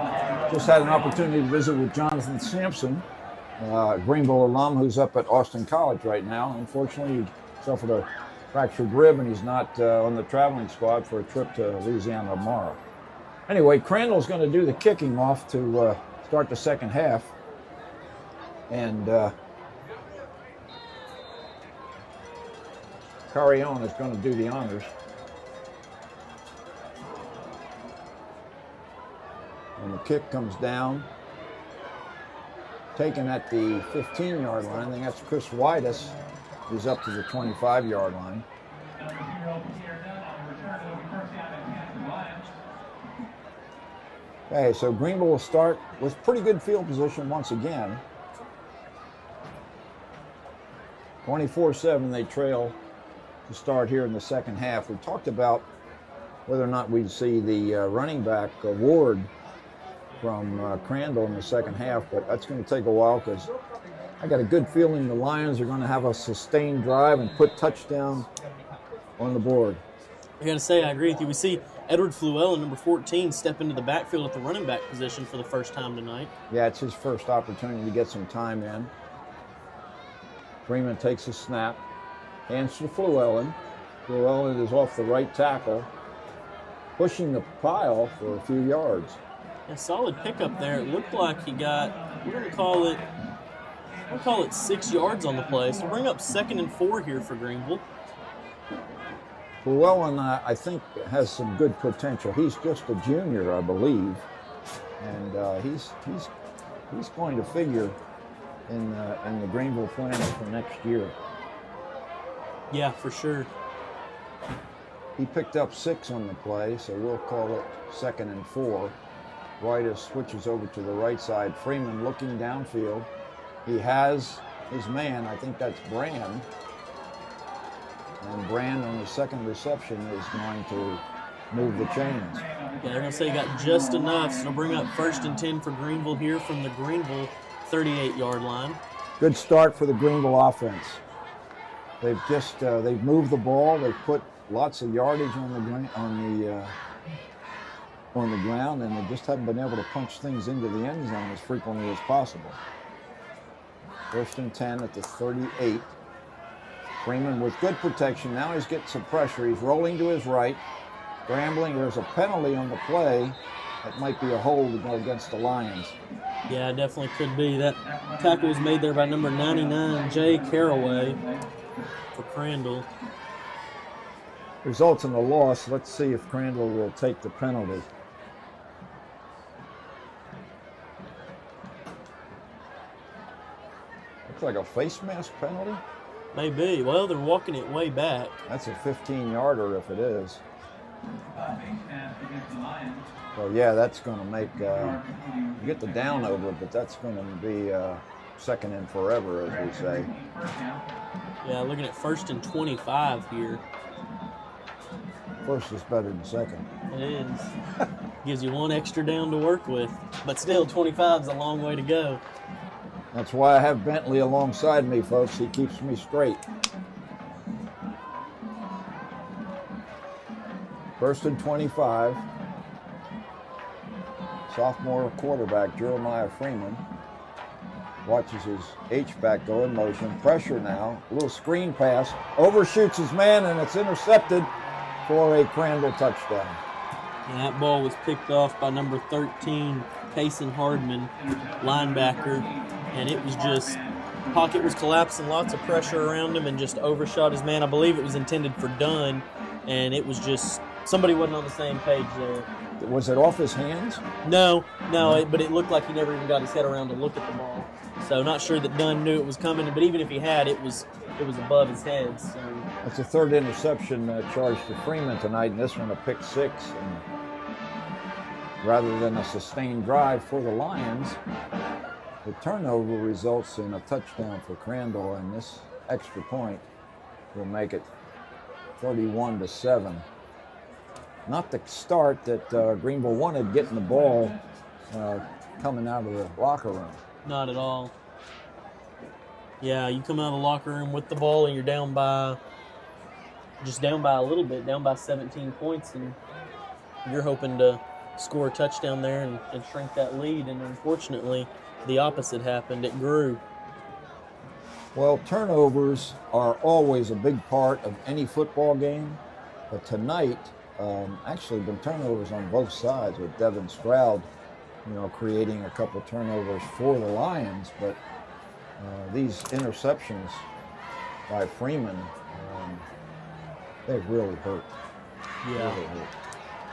Just had an opportunity to visit with Jonathan Sampson, Greenville alum who's up at Austin College right now. Unfortunately, he suffered a fractured rib and he's not on the traveling squad for a trip to Louisiana tomorrow. Anyway, Crandall's going to do the kicking off to start the second half. And Carrion is going to do the honors. And the kick comes down, taken at the 15-yard line. I think that's Chris Whitus, who's up to the 25-yard line. Okay, so Greenville will start with pretty good field position once again. 24-7 they trail to start here in the second half. We talked about whether or not we'd see the running back Ward from Crandall in the second half, but that's going to take a while because I got a good feeling the Lions are going to have a sustained drive and put touchdown on the board. I got to say, I agree with you. We see Edward Fluellen, number 14, step into the backfield at the running back position for the first time tonight. Yeah, it's his first opportunity to get some time in. Freeman takes a snap, hands to Fluellen. Fluellen is off the right tackle, pushing the pile for a few yards. A solid pickup there. It looked like he got, we're going to call it 6 yards on the play. So bring up 2nd and 4 here for Greenville. Llewellyn, I think, has some good potential. He's just a junior, I believe, and he's going to figure in the Greenville plans for next year. Yeah, for sure. He picked up 6 on the play, so we'll call it 2nd and 4. Whitus switches over to the right side. Freeman looking downfield. He has his man. I think that's Brand. And Brand on the second reception is going to move the chains. Yeah, they're going to say he got just enough. So they'll bring up 1st and 10 for Greenville here from the Greenville 38-yard line. Good start for the Greenville offense. They've moved the ball. They've put lots of yardage on the ground, and they just haven't been able to punch things into the end zone as frequently as possible. 1st and 10 at the 38. Freeman with good protection. Now he's getting some pressure. He's rolling to his right, scrambling. There's a penalty on the play. That might be a hold to go against the Lions. Yeah, it definitely could be. That tackle was made there by number 99, Jay Caraway, for Crandall. Results in a loss. Let's see if Crandall will take the penalty. Looks like a face mask penalty. Maybe. Well, they're walking it way back. That's a 15-yarder if it is. So, yeah, that's going to make, you get the down over, but that's going to be 2nd and forever, as we say. Yeah, looking at 1st and 25 here. First is better than 2nd. It is. Gives you 1 extra down to work with. But still, 25 is a long way to go. That's why I have Bentley alongside me, folks. He keeps me straight. 1st and 25. Sophomore quarterback Jeremiah Freeman watches his H-back go in motion. Pressure now. A little screen pass. Overshoots his man, and it's intercepted for a Crandall touchdown. And that ball was picked off by number 13, Payson Hardman, linebacker. And it was just, pocket was collapsing, lots of pressure around him, and just overshot his man. I believe it was intended for Dunn, and it was just, somebody wasn't on the same page there. Was it off his hands? No, but it looked like he never even got his head around to look at the ball. So not sure that Dunn knew it was coming, but even if he had, it was above his head. So. That's the 3rd interception charged to Freeman tonight, and this one a pick 6. And rather than a sustained drive for the Lions, the turnover results in a touchdown for Crandall, and this extra point will make it 31-7. Not the start that Greenville wanted, getting the ball coming out of the locker room. Not at all. Yeah, you come out of the locker room with the ball and you're down by a little bit, down by 17 points, and you're hoping to score a touchdown there and shrink that lead, and unfortunately the opposite happened. It grew. Well, turnovers are always a big part of any football game, but tonight, actually been turnovers on both sides with Devin Stroud, creating a couple turnovers for the Lions, but these interceptions by Freeman, they've really hurt. Yeah. Really hurt.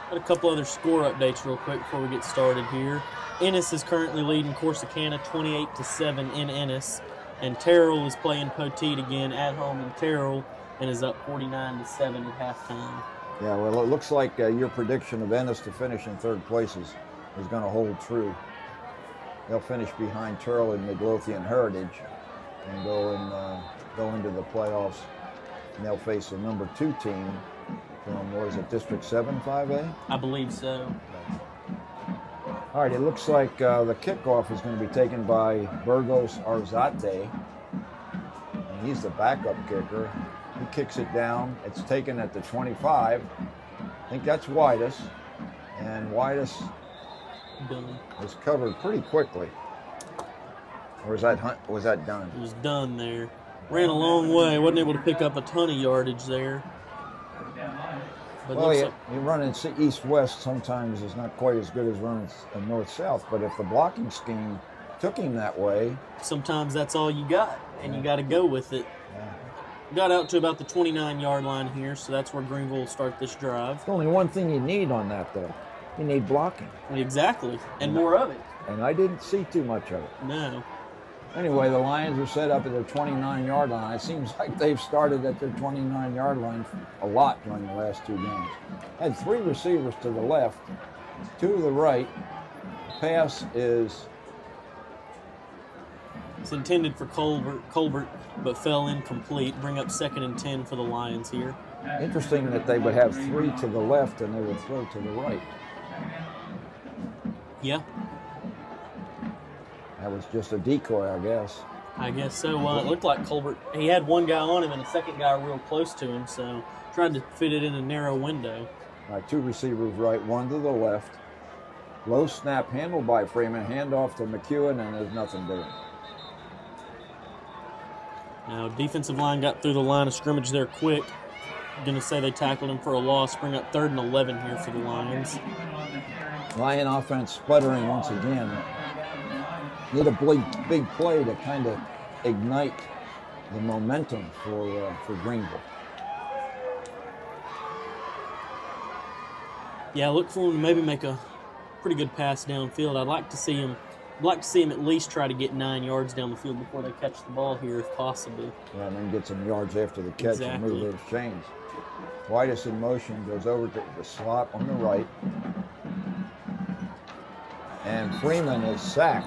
Got a couple other score updates real quick before we get started here. Ennis is currently leading Corsicana 28-7 in Ennis, and Terrell is playing Poteet again at home in Terrell and is up 49-7 at halftime. Yeah, well, it looks like your prediction of Ennis to finish in third place is going to hold true. They'll finish behind Terrell and Midlothian Heritage and go into the playoffs, and they'll face a number 2 team from, what is it, District 7 5A? I believe so. All right, it looks like the kickoff is going to be taken by Burgos Arzate, and he's the backup kicker. He kicks it down. It's taken at the 25. I think that's Whitus, and Whitus was covered pretty quickly. Or was that done? It was done there. Ran a long way. Wasn't able to pick up a ton of yardage there. But well, you running east-west sometimes is not quite as good as running north-south, but if the blocking scheme took him that way... Sometimes that's all you got, and you got to go with it. Yeah. Got out to about the 29-yard line here, so that's where Greenville will start this drive. There's only one thing you need on that, though. You need blocking. Exactly, and more of it. And I didn't see too much of it. No. Anyway, the Lions are set up at their 29-yard line. It seems like they've started at their 29-yard line a lot during the last 2 games. Had 3 receivers to the left, 2 to the right. The pass is... It's intended for Colbert, but fell incomplete. Bring up 2nd and 10 for the Lions here. Interesting that they would have 3 to the left and they would throw to the right. Yeah. That was just a decoy, I guess. I guess so. It looked like Colbert, he had one guy on him and a second guy real close to him, so tried to fit it in a narrow window. All right, 2 receivers right, 1 to the left. Low snap handled by Freeman, handoff to McEwen, and there's nothing doing. Now, defensive line got through the line of scrimmage there quick. Going to say they tackled him for a loss. Bring up 3rd and 11 here for the Lions. Lion offense sputtering once again. Need a big play to kind of ignite the momentum for Greenville. Yeah, look for him to maybe make a pretty good pass downfield. I'd like to see him at least try to get 9 yards down the field before they catch the ball here, if possible. Yeah, and then get some yards after the catch and move those chains. Whitus in motion, goes over to the slot on the right. And Freeman is sacked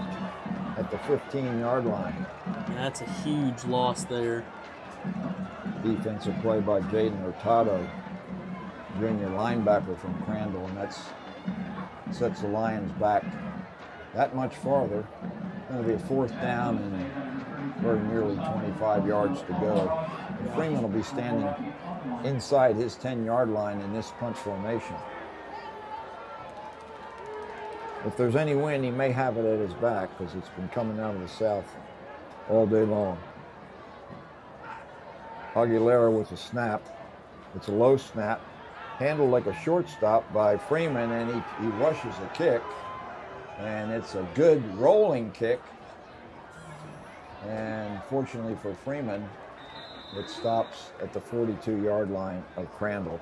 at the 15-yard line. That's a huge loss there. Defensive play by Jaden Hurtado, junior linebacker from Crandall, and that sets the Lions back that much farther. It's going to be a 4th down and very nearly 25 yards to go. And Freeman will be standing inside his 10-yard line in this punch formation. If there's any wind, he may have it at his back because it's been coming out of the south all day long. Aguilera with a snap. It's a low snap, handled like a shortstop by Freeman, and he rushes a kick. And it's a good rolling kick. And fortunately for Freeman, it stops at the 42-yard line of Crandall.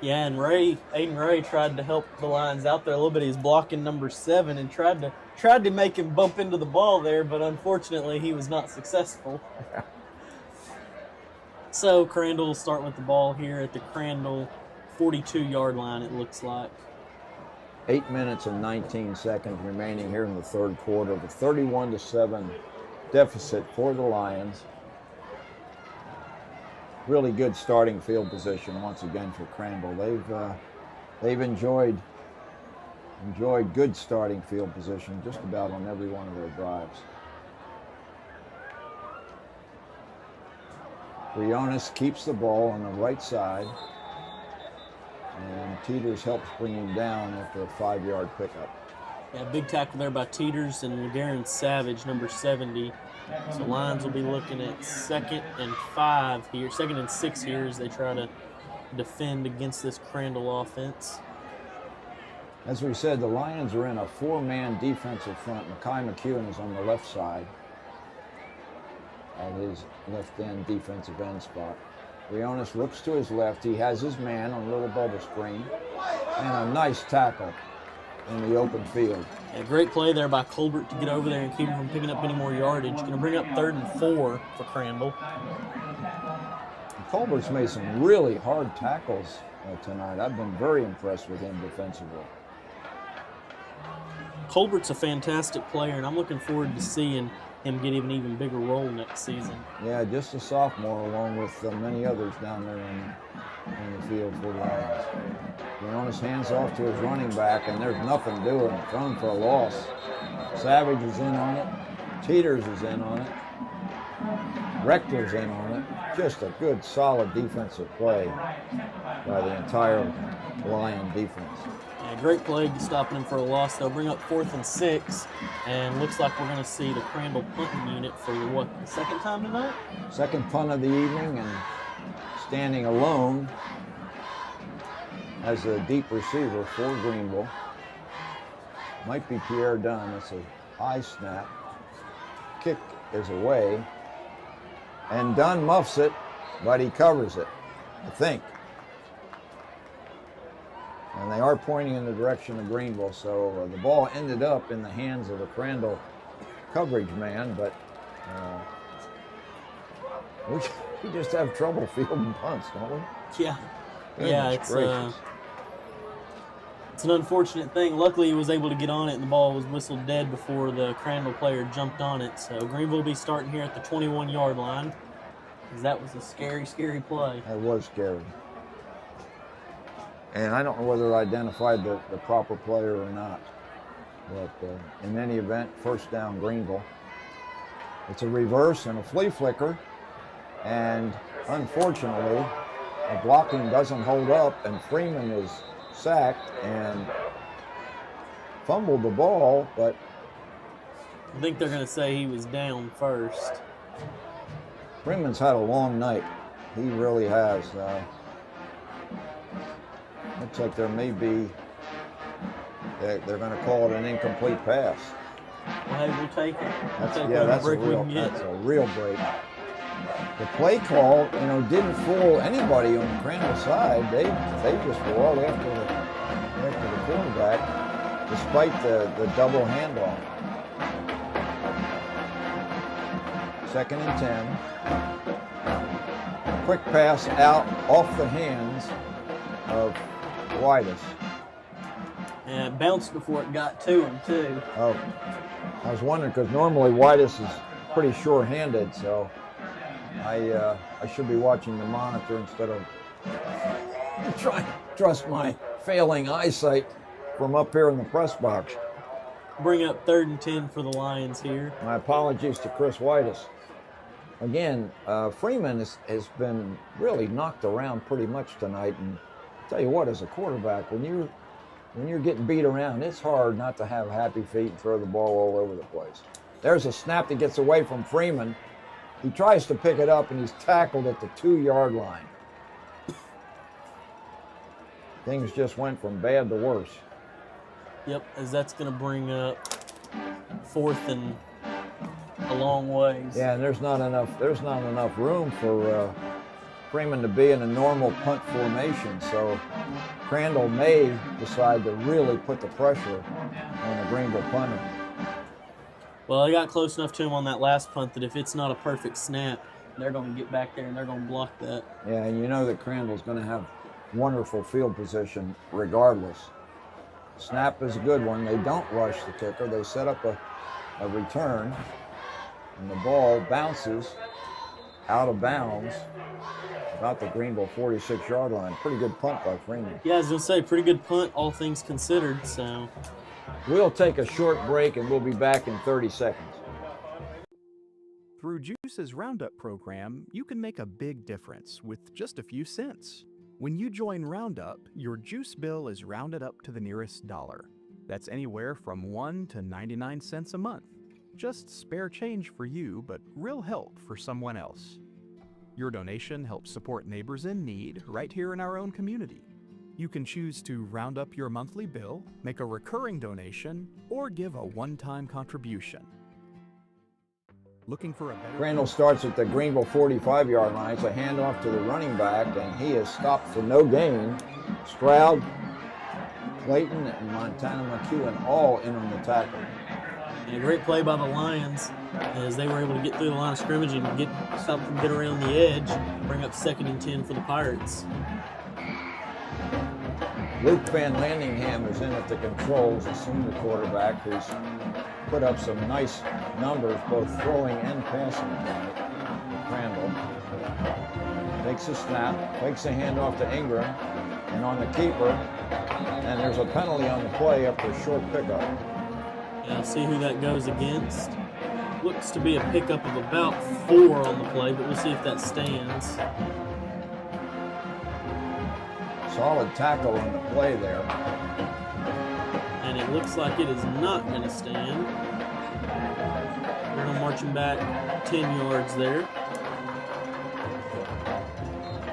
Yeah, and Aiden Ray tried to help the Lions out there a little bit. He's blocking number 7 and tried to make him bump into the ball there, but unfortunately he was not successful. So Crandall will start with the ball here at the Crandall 42-yard line, it looks like. 8 minutes and 19 seconds remaining here in the 3rd quarter. The 31-7 deficit for the Lions. Really good starting field position once again for Crandall. They've enjoyed good starting field position just about on every one of their drives. Briones keeps the ball on the right side, and Teeters helps bring him down after a 5-yard pickup. Yeah, big tackle there by Teeters and LeGarren Savage, number 70. So Lions will be looking at 2nd and 5 here, 2nd and 6 here as they try to defend against this Crandall offense. As we said, the Lions are in a 4-man defensive front. Mekhi McEwen is on the left side at his left end defensive end spot. Briones looks to his left. He has his man on a little bubble screen. And a nice tackle in the open field. A great play there by Colbert to get over there and keep him from picking up any more yardage. Going to bring up 3rd and 4 for Crandall. Colbert's made some really hard tackles tonight. I've been very impressed with him defensively. Colbert's a fantastic player, and I'm looking forward to seeing him get an even bigger role next season. Yeah, just a sophomore along with many others down there in the field for the Lions. Briones hands off to his running back, and there's nothing doing. Thrown for a loss. Savage is in on it. Teeters is in on it. Rector's in on it. Just a good, solid defensive play by the entire Lion defense. Yeah, great play stopping him for a loss. They'll bring up 4th and 6, and looks like we're going to see the Crandall punting unit for what, the 2nd time tonight? 2nd punt of the evening, and standing alone as a deep receiver for Greenville might be Pierre Dunn. It's a high snap. Kick is away, and Dunn muffs it, but he covers it, I think. And they are pointing in the direction of Greenville, so the ball ended up in the hands of the Crandall coverage man, but we just have trouble fielding punts, don't we? Yeah. Yeah, it's an unfortunate thing. Luckily, he was able to get on it, and the ball was whistled dead before the Crandall player jumped on it. So Greenville will be starting here at the 21-yard line, because that was a scary, scary play. That was scary. And I don't know whether I identified the proper player or not. But in any event, 1st down Greenville. It's a reverse and a flea flicker. And unfortunately, the blocking doesn't hold up, and Freeman is sacked and fumbled the ball, but I think they're going to say he was down first. Freeman's had a long night. He really has. Looks like there may be, they're going to call it an incomplete pass. Well, hey, we'll take it. That's a real break. The play call, didn't fool anybody on the Crandall side. They just were all after the quarterback, despite the double handoff. 2nd and 10. Quick pass out off the hands of Whitus. And it bounced before it got to him, too. Oh, I was wondering, because normally Whitus is pretty sure-handed, so I should be watching the monitor instead of trying to trust my failing eyesight from up here in the press box. Bring up 3rd and 10 for the Lions here. My apologies to Chris Whitus. Again, Freeman has been really knocked around pretty much tonight, and I'll tell you what, as a quarterback, when you're getting beat around, it's hard not to have happy feet and throw the ball all over the place. There's a snap that gets away from Freeman. He tries to pick it up, and he's tackled at the 2-yard line. Things just went from bad to worse. Yep, as that's going to bring up 4th and a long ways. Yeah, and there's not enough room for Freeman to be in a normal punt formation, so Crandall may decide to really put the pressure on the Greenville punter. Well, they got close enough to him on that last punt that if it's not a perfect snap, they're going to get back there and they're going to block that. Yeah, and you know that Crandall's going to have wonderful field position regardless. Snap is a good one. They don't rush the kicker. They set up a return, and the ball bounces out of bounds about the Greenville 46-yard line. Pretty good punt by Freeman. Yeah, I was going to say, pretty good punt, all things considered, so. We'll take a short break, and we'll be back in 30 seconds. Through GEUS's Roundup program, you can make a big difference with just a few cents. When you join Roundup, your GEUS bill is rounded up to the nearest dollar. That's anywhere from 1 to 99 cents a month. Just spare change for you, but real help for someone else. Your donation helps support neighbors in need right here in our own community. You can choose to round up your monthly bill, make a recurring donation, or give a one-time contribution. Looking for a better... Crandall starts at the Greenville 45-yard line. It's a handoff to the running back, and he is stopped for no gain. Stroud, Clayton, and Montana McEwen all in on the tackle. And a great play by the Lions as they were able to get through the line of scrimmage and get around the edge, bring up 2nd and 10 for the Pirates. Luke Van Landingham is in at the controls, the senior quarterback, who's put up some nice numbers, both throwing and passing tonight. Crandall takes a snap, takes a handoff to Ingram, and on the keeper, and there's a penalty on the play after a short pickup. Yeah, I'll see who that goes against. Looks to be a pickup of about 4 on the play, but we'll see if that stands. Solid tackle on the play there. And it looks like it is not going to stand. We're marching back 10 yards there.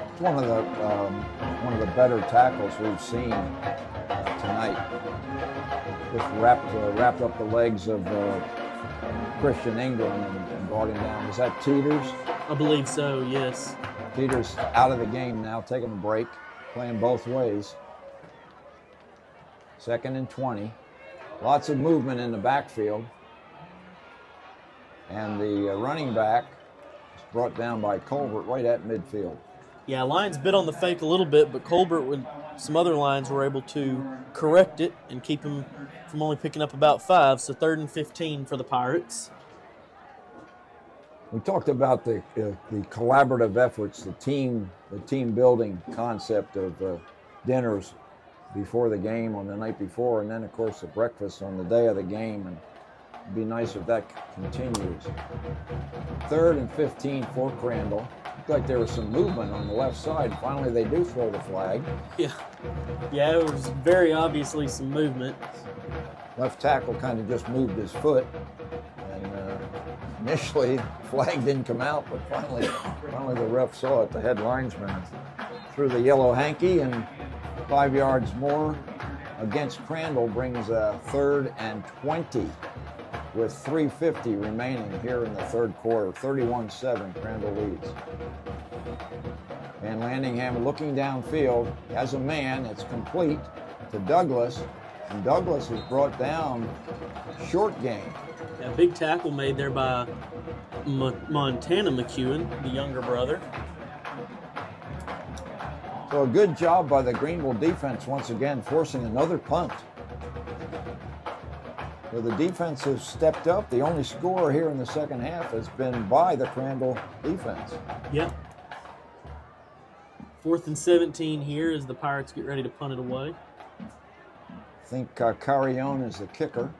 It's one of the better tackles we've seen tonight. Just wrapped up the legs of Christian Ingram and brought him down. Was that Teeters? I believe so, yes. Teeters out of the game now, taking a break, playing both ways. 2nd and 20. Lots of movement in the backfield. And the running back is brought down by Colbert right at midfield. Yeah, Lions bit on the fake a little bit, but Colbert and some other Lions were able to correct it and keep him from only picking up about 5. So 3rd and 15 for the Pirates. We talked about the collaborative efforts, the team building concept of dinners before the game on the night before, and then of course the breakfast on the day of the game, and it'd be nice if that continues. 3rd and 15 for Crandall. Looked like there was some movement on the left side. Finally they do throw the flag. Yeah, it was very obviously some movement. Left tackle kind of just moved his foot, and initially the flag didn't come out, but finally the ref saw it. The head linesman threw the yellow hanky, and 5 yards more against Crandall brings a 3rd and 20 with 3:50 remaining here in the 3rd quarter. 31-7, Crandall leads. And Landingham looking downfield, has a man, it's complete to Douglas, and Douglas is brought down short game. A big tackle made there by Montana McEwen, the younger brother. So a good job by the Greenville defense once again, forcing another punt. So the defense has stepped up. The only score here in the second half has been by the Crandall defense. Yep. 4th and 17 here as the Pirates get ready to punt it away. I think Carrion is the kicker.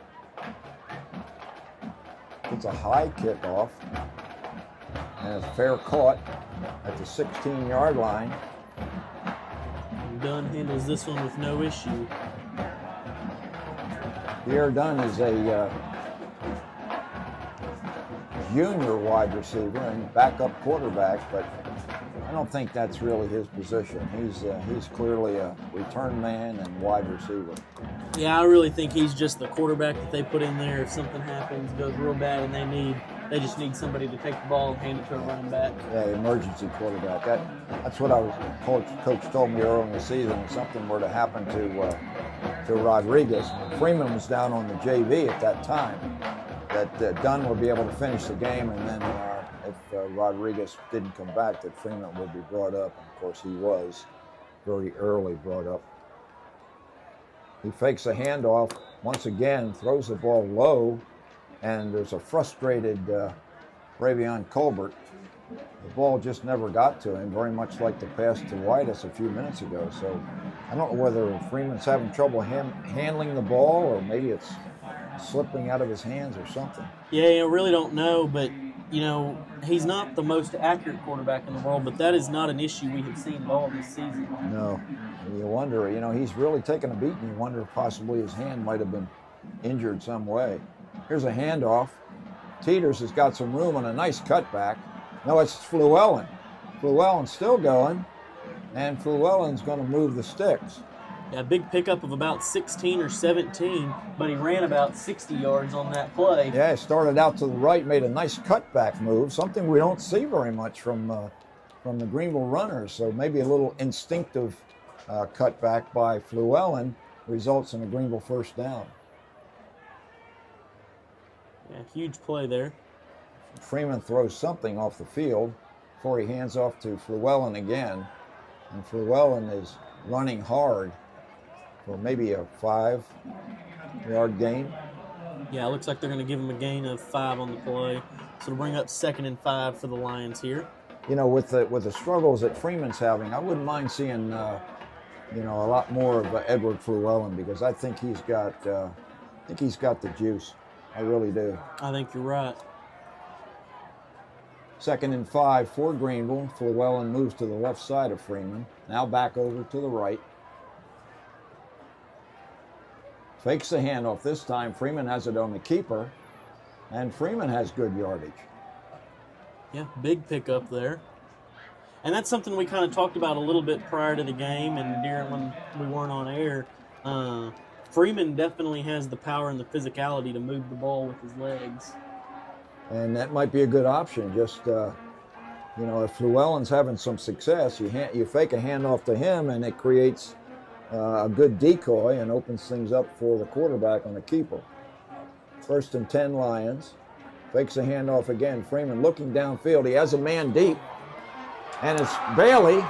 It's a high kickoff. And a fair caught at the 16-yard line. Dunn handles this one with no issue. Pierre Dunn is a junior wide receiver and backup quarterback, but I don't think that's really his position. He's clearly a return man and wide receiver. Yeah, I really think he's just the quarterback that they put in there. If something happens, goes real bad, and they just need somebody to take the ball and hand it to a running back. Yeah, emergency quarterback. That's what Coach told me earlier in the season. If something were to happen to Rodriguez, Freeman was down on the JV at that time, that Dunn would be able to finish the game, and then if Rodriguez didn't come back, that Freeman would be brought up. And of course, he was very early brought up. He fakes a handoff once again, throws the ball low, and there's a frustrated Ravion Colbert. The ball just never got to him, very much like the pass to Whitus a few minutes ago. So I don't know whether Freeman's having trouble handling the ball, or maybe it's slipping out of his hands or something. Yeah, I really don't know, but you know, he's not the most accurate quarterback in the world, but that is not an issue we have seen all this season. No. And you wonder, you know, he's really taken a beating. You wonder if possibly his hand might have been injured some way. Here's a handoff. Teeters has got some room on a nice cutback. No, it's Fluellen. Fluellen's still going, and Fluellen's going to move the sticks. Yeah, big pickup of about 16 or 17, but he ran about 60 yards on that play. Yeah, started out to the right, made a nice cutback move, something we don't see very much from the Greenville runners. So maybe a little instinctive cutback by Fluellen results in a Greenville first down. Yeah, huge play there. Freeman throws something off the field before he hands off to Fluellen again. And Fluellen is running hard for maybe a 5-yard gain. Yeah, it looks like they're going to give him a gain of 5 on the play. So to bring up 2nd and 5 for the Lions here. You know, with the struggles that Freeman's having, I wouldn't mind seeing, you know, a lot more of Edward Fluellen, because I think he's got the juice. I really do. I think you're right. 2nd and 5 for Greenville. Fluellen moves to the left side of Freeman. Now back over to the right. Fakes the handoff this time. Freeman has it on the keeper, and Freeman has good yardage. Yeah, big pickup there. And that's something we kind of talked about a little bit prior to the game and during when we weren't on air. Freeman definitely has the power and the physicality to move the ball with his legs. And that might be a good option. Just, you know, if Fluellen's having some success, you fake a handoff to him, and it creates a good decoy and opens things up for the quarterback on the keeper. 1st and 10 Lions. Fakes a handoff again. Freeman looking downfield. He has a man deep. And it's Bailey.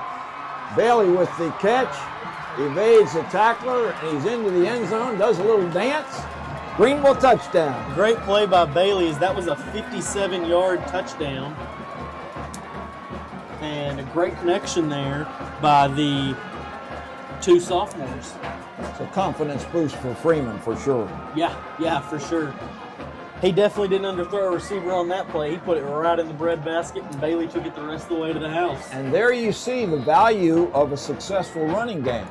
Bailey with the catch. Evades the tackler, and he's into the end zone, does a little dance. Greenville touchdown. Great play by Bailey, as that was a 57-yard touchdown. And a great connection there by the 2 sophomores. It's a confidence boost for Freeman for sure. Yeah, for sure. He definitely didn't underthrow a receiver on that play. He put it right in the breadbasket, and Bailey took it the rest of the way to the house. And there you see the value of a successful running game.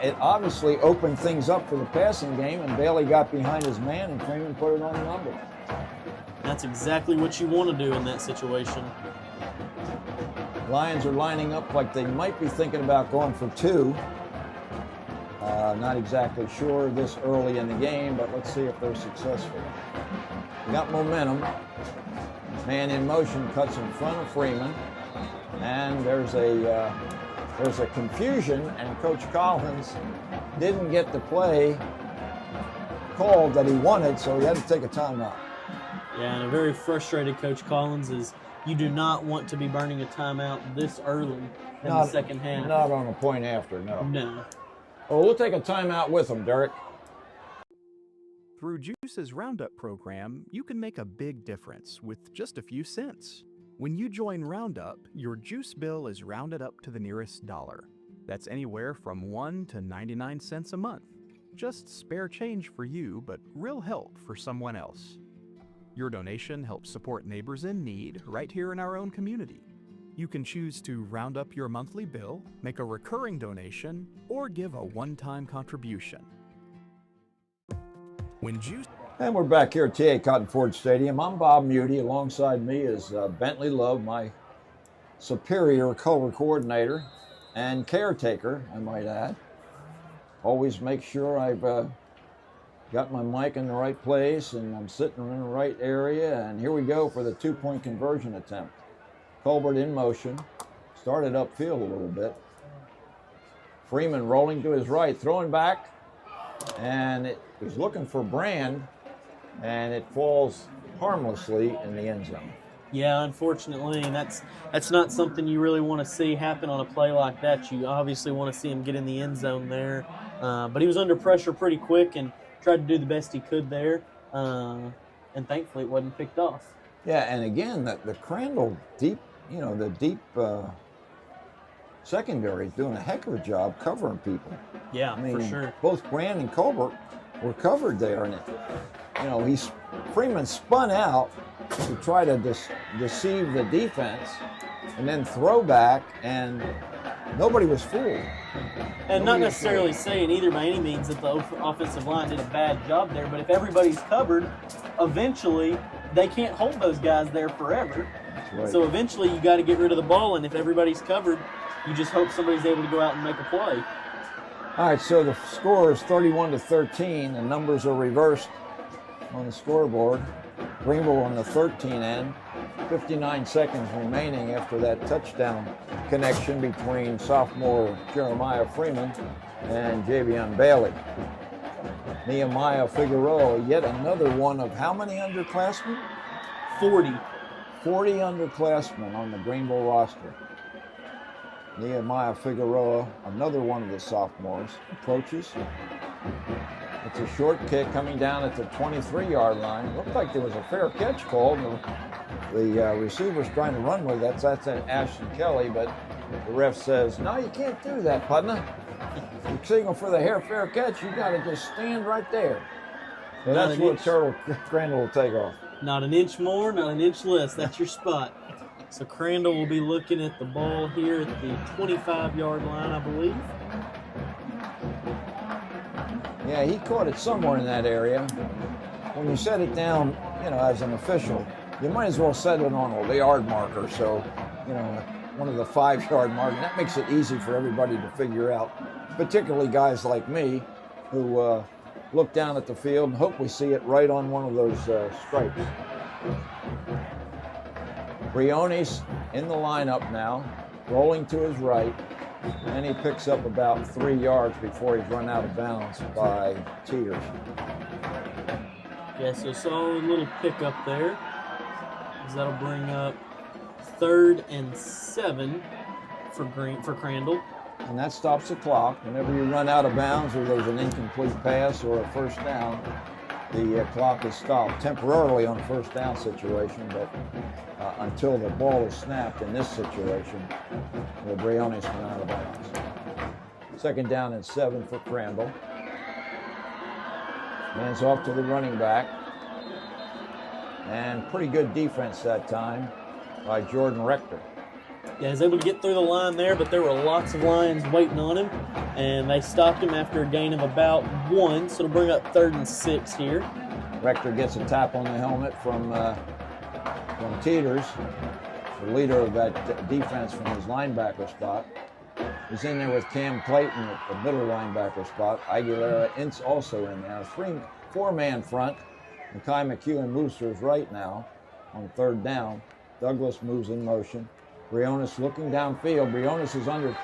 It obviously opened things up for the passing game, and Bailey got behind his man, and Freeman put it on the number. That's exactly what you want to do in that situation. Lions are lining up like they might be thinking about going for 2. Not exactly sure this early in the game, but let's see if they're successful. They got momentum. Man in motion cuts in front of Freeman, and there's a confusion, and Coach Collins didn't get the play called that he wanted, so he had to take a timeout. Yeah, and a very frustrated Coach Collins is you do not want to be burning a timeout this early in the second half. Not on a point after, no. No. Well, we'll take a timeout with him, Derek. Through GEUS's Roundup program, you can make a big difference with just a few cents. When you join Roundup, your juice bill is rounded up to the nearest dollar. That's anywhere from 1 to 99 cents a month. Just spare change for you, but real help for someone else. Your donation helps support neighbors in need right here in our own community. You can choose to round up your monthly bill, make a recurring donation, or give a one-time contribution. When GEUS... And we're back here at TA Cotton Ford Stadium. I'm Bob Muty. Alongside me is Bentley Love, my superior color coordinator and caretaker, I might add. Always make sure I've got my mic in the right place and I'm sitting in the right area. And here we go for the 2-point conversion attempt. Colbert in motion, started upfield a little bit. Freeman rolling to his right, throwing back, and he's looking for Brand, and it falls harmlessly in the end zone. Yeah, unfortunately, and that's not something you really want to see happen on a play like that. You obviously want to see him get in the end zone there, but he was under pressure pretty quick and tried to do the best he could there, and thankfully it wasn't picked off. Yeah, and again, the Crandall deep, the deep secondary is doing a heck of a job covering people. Yeah, I mean, for sure. Both Brand and Colbert were covered there, and Freeman spun out to try to deceive the defense and then throw back, and nobody was fooled. And not necessarily saying either by any means that the offensive line did a bad job there, but if everybody's covered, eventually they can't hold those guys there forever. Right. So eventually you got to get rid of the ball, and if everybody's covered, you just hope somebody's able to go out and make a play. All right, so the score is 31-13. The numbers are reversed on the scoreboard. Greenville on the 13 end. 59 seconds remaining after that touchdown connection between sophomore Jeremiah Freeman and Javion Bailey. Nehemiah Figueroa, yet another one of how many underclassmen? 40. 40 underclassmen on the Greenville roster. Nehemiah Figueroa, another one of the sophomores, approaches. It's a short kick coming down at the 23-yard line. Looked like there was a fair catch called. The receiver's trying to run with it. That's Ashton Kelly, but the ref says, no, you can't do that, partner. You signal for the fair catch, you got to just stand right there. So that's what Crandall will take off. Not an inch more, not an inch less. That's your spot. So Crandall will be looking at the ball here at the 25-yard line, I believe. Yeah, he caught it somewhere in that area. When you set it down, as an official, you might as well set it on the yard marker. So, one of the 5-yard markers. That makes it easy for everybody to figure out, particularly guys like me who look down at the field and hope we see it right on one of those stripes. Briones in the lineup now, rolling to his right, and he picks up about 3 yards before he's run out of bounds by Teeters. Yeah, so solid little pickup there. That'll bring up 3rd and 7 for Crandall. And that stops the clock. Whenever you run out of bounds or there's an incomplete pass or a first down, the clock is stopped temporarily on a first down situation, but until the ball is snapped in this situation, the Briones went out of bounds. 2nd down and 7 for Crandall. Hands off to the running back. And pretty good defense that time by Jordan Rector. Yeah, he was able to get through the line there, but there were lots of Lions waiting on him, and they stopped him after a gain of about 1, so it'll bring up 3rd and 6 here. Rector gets a tap on the helmet from Teeters, the leader of that defense from his linebacker spot. He's in there with Cam Clayton at the middle linebacker spot. Aguilera also in there. 4-man front. Makai McEwen moves to his right now on 3rd down. Douglas moves in motion. Briones looking downfield. Briones is under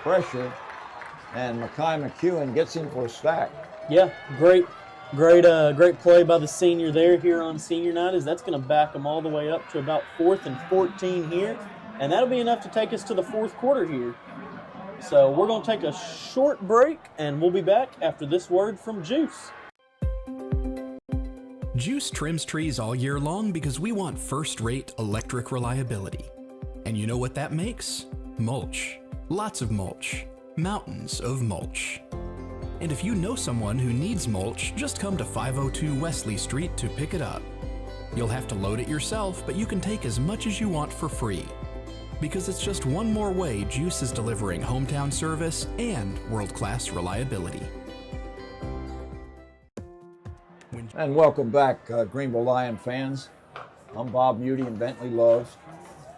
pressure, and Makai McEwen gets him for a sack. Yeah, great play by the senior there here on senior night, as that's going to back them all the way up to about 4th and 14 here, and that'll be enough to take us to the 4th quarter here. So we're going to take a short break, and we'll be back after this word from GEUS. GEUS trims trees all year long because we want first-rate electric reliability. And you know what that makes? Mulch. Lots of mulch. Mountains of mulch. And if you know someone who needs mulch, just come to 502 Wesley Street to pick it up. You'll have to load it yourself, but you can take as much as you want for free. Because it's just one more way GEUS is delivering hometown service and world-class reliability. And welcome back, Greenville Lion fans. I'm Bob Muty and Bentley Love.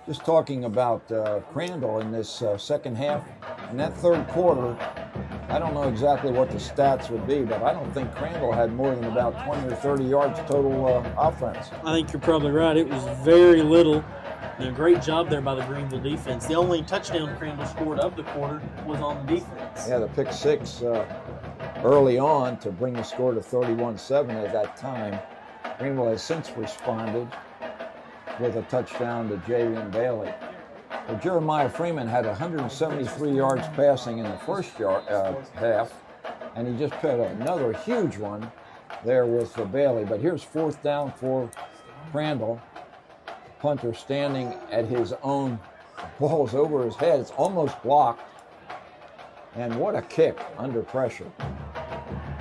Just talking about Crandall in this second half. In that 3rd quarter, I don't know exactly what the stats would be, but I don't think Crandall had more than about 20 or 30 yards total offense. I think you're probably right. It was very little. And a great job there by the Greenville defense. The only touchdown Crandall scored of the quarter was on the defense. Yeah, the pick 6 early on to bring the score to 31-7 at that time. Greenville has since responded with a touchdown to Javion Bailey. But Jeremiah Freeman had 173 yards passing in the first half, and he just put another huge one there with Bailey. But here's 4th down for Crandall. Punter standing at his own, ball's over his head. It's almost blocked. And what a kick under pressure.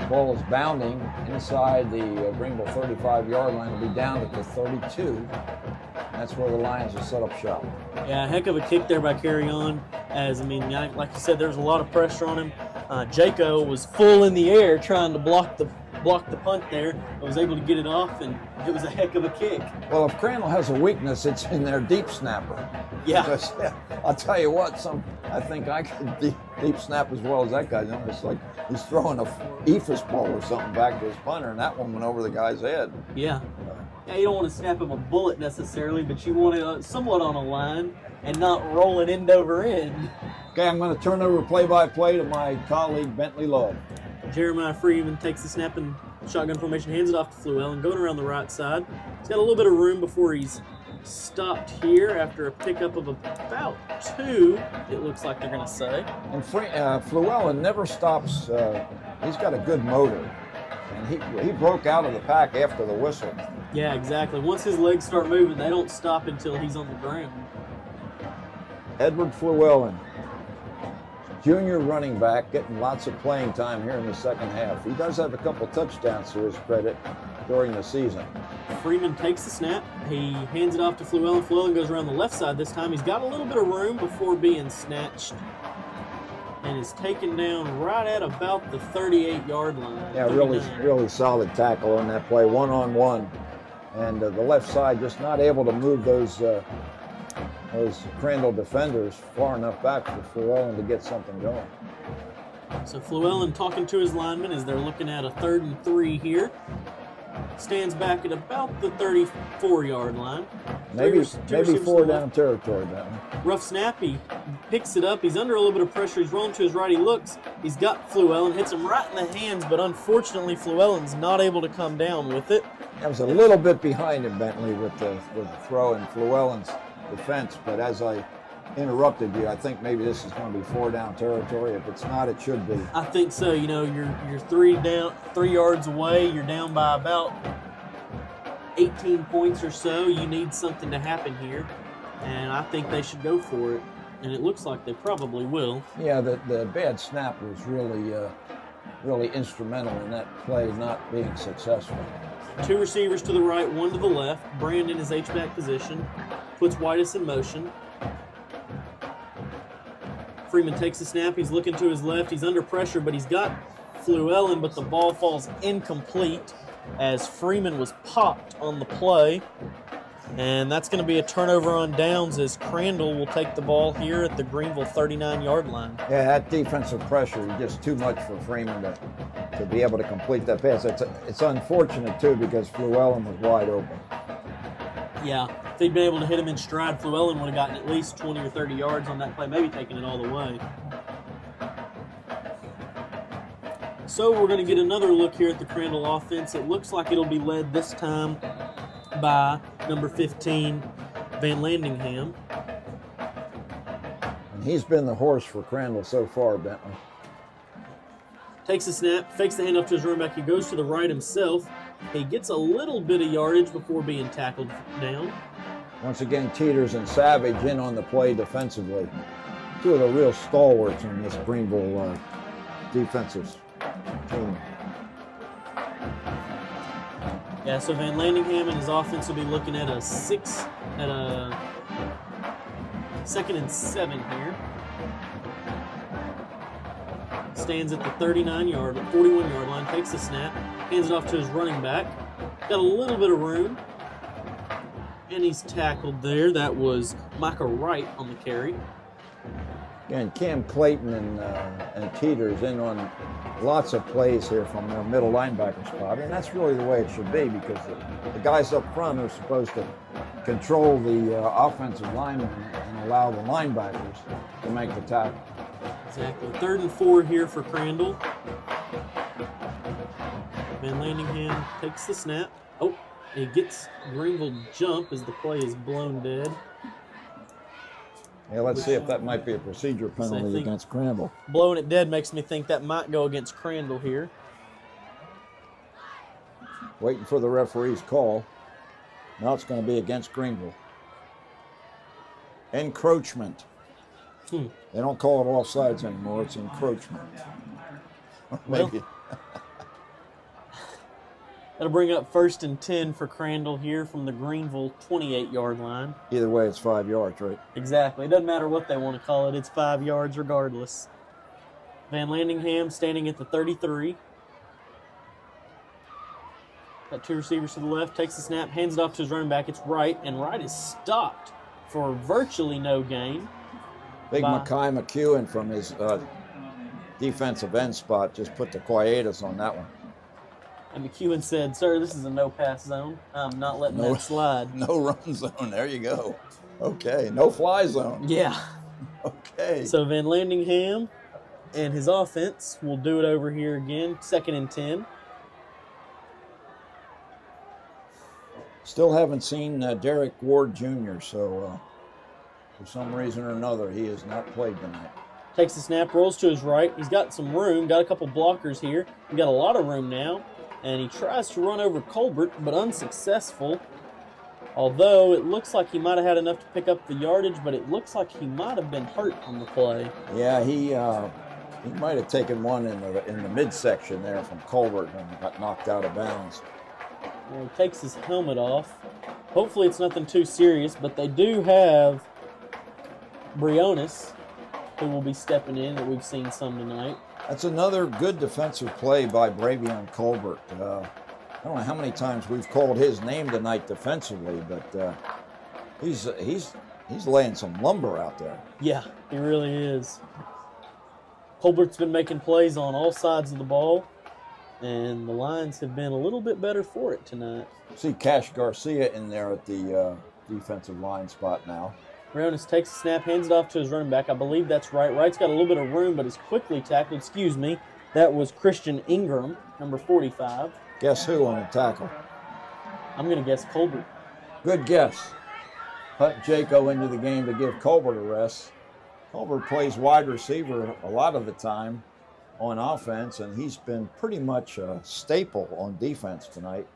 Ball is bounding inside the Greenville 35-yard line. It'll be down at the 32. That's where the Lions will set up shop. Yeah, a heck of a kick there by Carry On. Like you said, there's a lot of pressure on him. Jaco was full in the air trying to block the punt there. I was able to get it off, and it was a heck of a kick. Well, if Crandall has a weakness, it's in their deep snapper. Yeah. Because, I'll tell you what, I think I could deep snap as well as that guy. It's almost like he's throwing a ephus ball or something back to his punter, and that one went over the guy's head. Yeah. Yeah, you don't want to snap him a bullet necessarily, but you want it somewhat on a line and not rolling end over end. Okay, I'm going to turn over play-by-play to my colleague Bentley Love. Jeremiah Freeman takes the snap in shotgun formation, hands it off to Fluellen, going around the right side. He's got a little bit of room before he's stopped here after a pickup of about 2, it looks like they're going to say. And Fluellen never stops. He's got a good motor. And he broke out of the pack after the whistle. Yeah, exactly. Once his legs start moving, they don't stop until he's on the ground. Edward Fluellen, junior running back, getting lots of playing time here in the second half. He does have a couple touchdowns to his credit during the season. Freeman takes the snap. He hands it off to Fluellen. Fluellen goes around the left side this time. He's got a little bit of room before being snatched and is taken down right at about the 38-yard line. Yeah, really solid tackle on that play, one-on-one. And the left side just not able to move those Crandall defenders far enough back for Fluellen to get something going. So Fluellen talking to his linemen as they're looking at a 3rd and 3 here. Stands back at about the 34-yard line. Maybe 4 down territory, Bentley. Rough snap. He picks it up. He's under a little bit of pressure. He's rolling to his right. He looks. He's got Fluellen. Hits him right in the hands, but unfortunately Fluellen's not able to come down with it. I was a little bit behind him, Bentley, with the throw in Fluellen's defense, but as I interrupted you, I think maybe this is going to be 4 down territory. If it's not, it should be. I think so. You know, you're 3 yards away. You're down by about 18 points or so. You need something to happen here, and I think they should go for it. And it looks like they probably will. Yeah, the bad snap was really instrumental in that play not being successful. 2 receivers to the right, 1 to the left. Brandon is H-back position, puts Whitus in motion. Freeman takes the snap. He's looking to his left. He's under pressure, but he's got Fluellen, but the ball falls incomplete as Freeman was popped on the play. And that's going to be a turnover on downs as Crandall will take the ball here at the Greenville 39-yard line. Yeah, that defensive pressure is just too much for Freeman to be able to complete that pass. It's unfortunate, too, because Fluellen was wide open. Yeah, if they'd been able to hit him in stride, Fluellen would have gotten at least 20 or 30 yards on that play, maybe taking it all the way. So we're going to get another look here at the Crandall offense. It looks like it'll be led this time by number 15, Van Landingham. And he's been the horse for Crandall so far, Bentley. Takes the snap, fakes the handoff to his running back. He goes to the right himself. He gets a little bit of yardage before being tackled down. Once again, Teeters and Savage in on the play defensively. 2 of the real stalwarts in this Greenville defensive team. Yeah, so Van Landingham and his offense will be looking at a 2nd and 7 here. Stands at the 41-yard line, takes the snap, hands it off to his running back. Got a little bit of room, and he's tackled there. That was Micah Wright on the carry. Again, Cam Clayton and Teeters in on lots of plays here from their middle linebacker spot, and that's really the way it should be because the guys up front are supposed to control the offensive linemen and allow the linebackers to make the tackle. Exactly. 3rd and 4 here for Crandall. Van Landingham takes the snap. Oh, he gets Greenville jump as the play is blown dead. Yeah, let's see if that might be a procedure penalty against Crandall. Blowing it dead makes me think that might go against Crandall here. Waiting for the referee's call. Now it's going to be against Greenville. Encroachment. They don't call it offsides anymore. It's encroachment. Maybe. That'll bring up 1st and 10 for Crandall here from the Greenville 28-yard line. Either way, it's 5 yards, right? Exactly. It doesn't matter what they want to call it. It's 5 yards regardless. Van Landingham standing at the 33. Got 2 receivers to the left. Takes the snap, hands it off to his running back. It's Wright, and Wright is stopped for virtually no gain. Big Makai McEwen from his defensive end spot just put the quietus on that one. And McEwen said, "Sir, this is a no-pass zone. I'm not letting that slide." No run zone. There you go. Okay. No fly zone. Yeah. Okay. So Van Landingham and his offense will do it over here again. 2nd and 10. Still haven't seen Derek Ward Jr., so for some reason or another, he has not played tonight. Takes the snap, rolls to his right. He's got some room, got a couple blockers here. He's got a lot of room now. And he tries to run over Colbert, but unsuccessful. Although it looks like he might have had enough to pick up the yardage, but it looks like he might have been hurt on the play. Yeah, he might have taken one in the midsection there from Colbert and got knocked out of bounds. Well, he takes his helmet off. Hopefully it's nothing too serious, but they do have Briones, who will be stepping in, that we've seen some tonight. That's another good defensive play by Bravion Colbert. I don't know how many times we've called his name tonight defensively, but he's laying some lumber out there. Yeah, he really is. Colbert's been making plays on all sides of the ball, and the Lions have been a little bit better for it tonight. See Cash Garcia in there at the defensive line spot now. Briones takes the snap, hands it off to his running back. I believe that's Wright. Wright's got a little bit of room, but is quickly tackled. Excuse me. That was Christian Ingram, number 45. Guess who on the tackle? I'm going to guess Colbert. Good guess. Put Jaco into the game to give Colbert a rest. Colbert plays wide receiver a lot of the time on offense, and he's been pretty much a staple on defense tonight,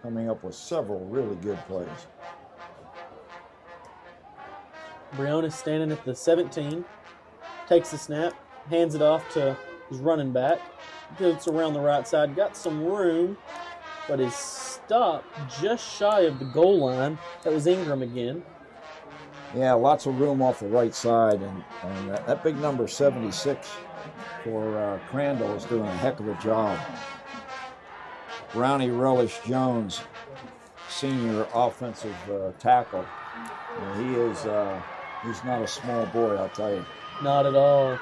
coming up with several really good plays. Briones standing at the 17, takes the snap, hands it off to his running back, gets around the right side, got some room, but is stopped just shy of the goal line. That was Ingram again. Yeah, lots of room off the right side, and that big number 76 for Crandall is doing a heck of a job. Brownie Relish Jones, senior offensive tackle. And he's not a small boy, I'll tell you. Not at all.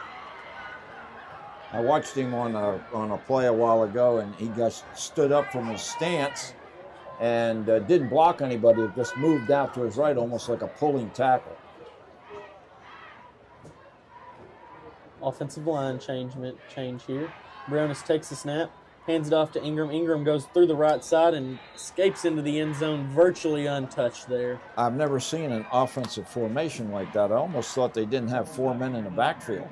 I watched him on a play a while ago, and he stood up from his stance and didn't block anybody. It just moved out to his right, almost like a pulling tackle. Offensive line change here. Briones takes the snap, hands it off to Ingram. Ingram goes through the right side and escapes into the end zone, virtually untouched there. I've never seen an offensive formation like that. I almost thought they didn't have 4 men in the backfield.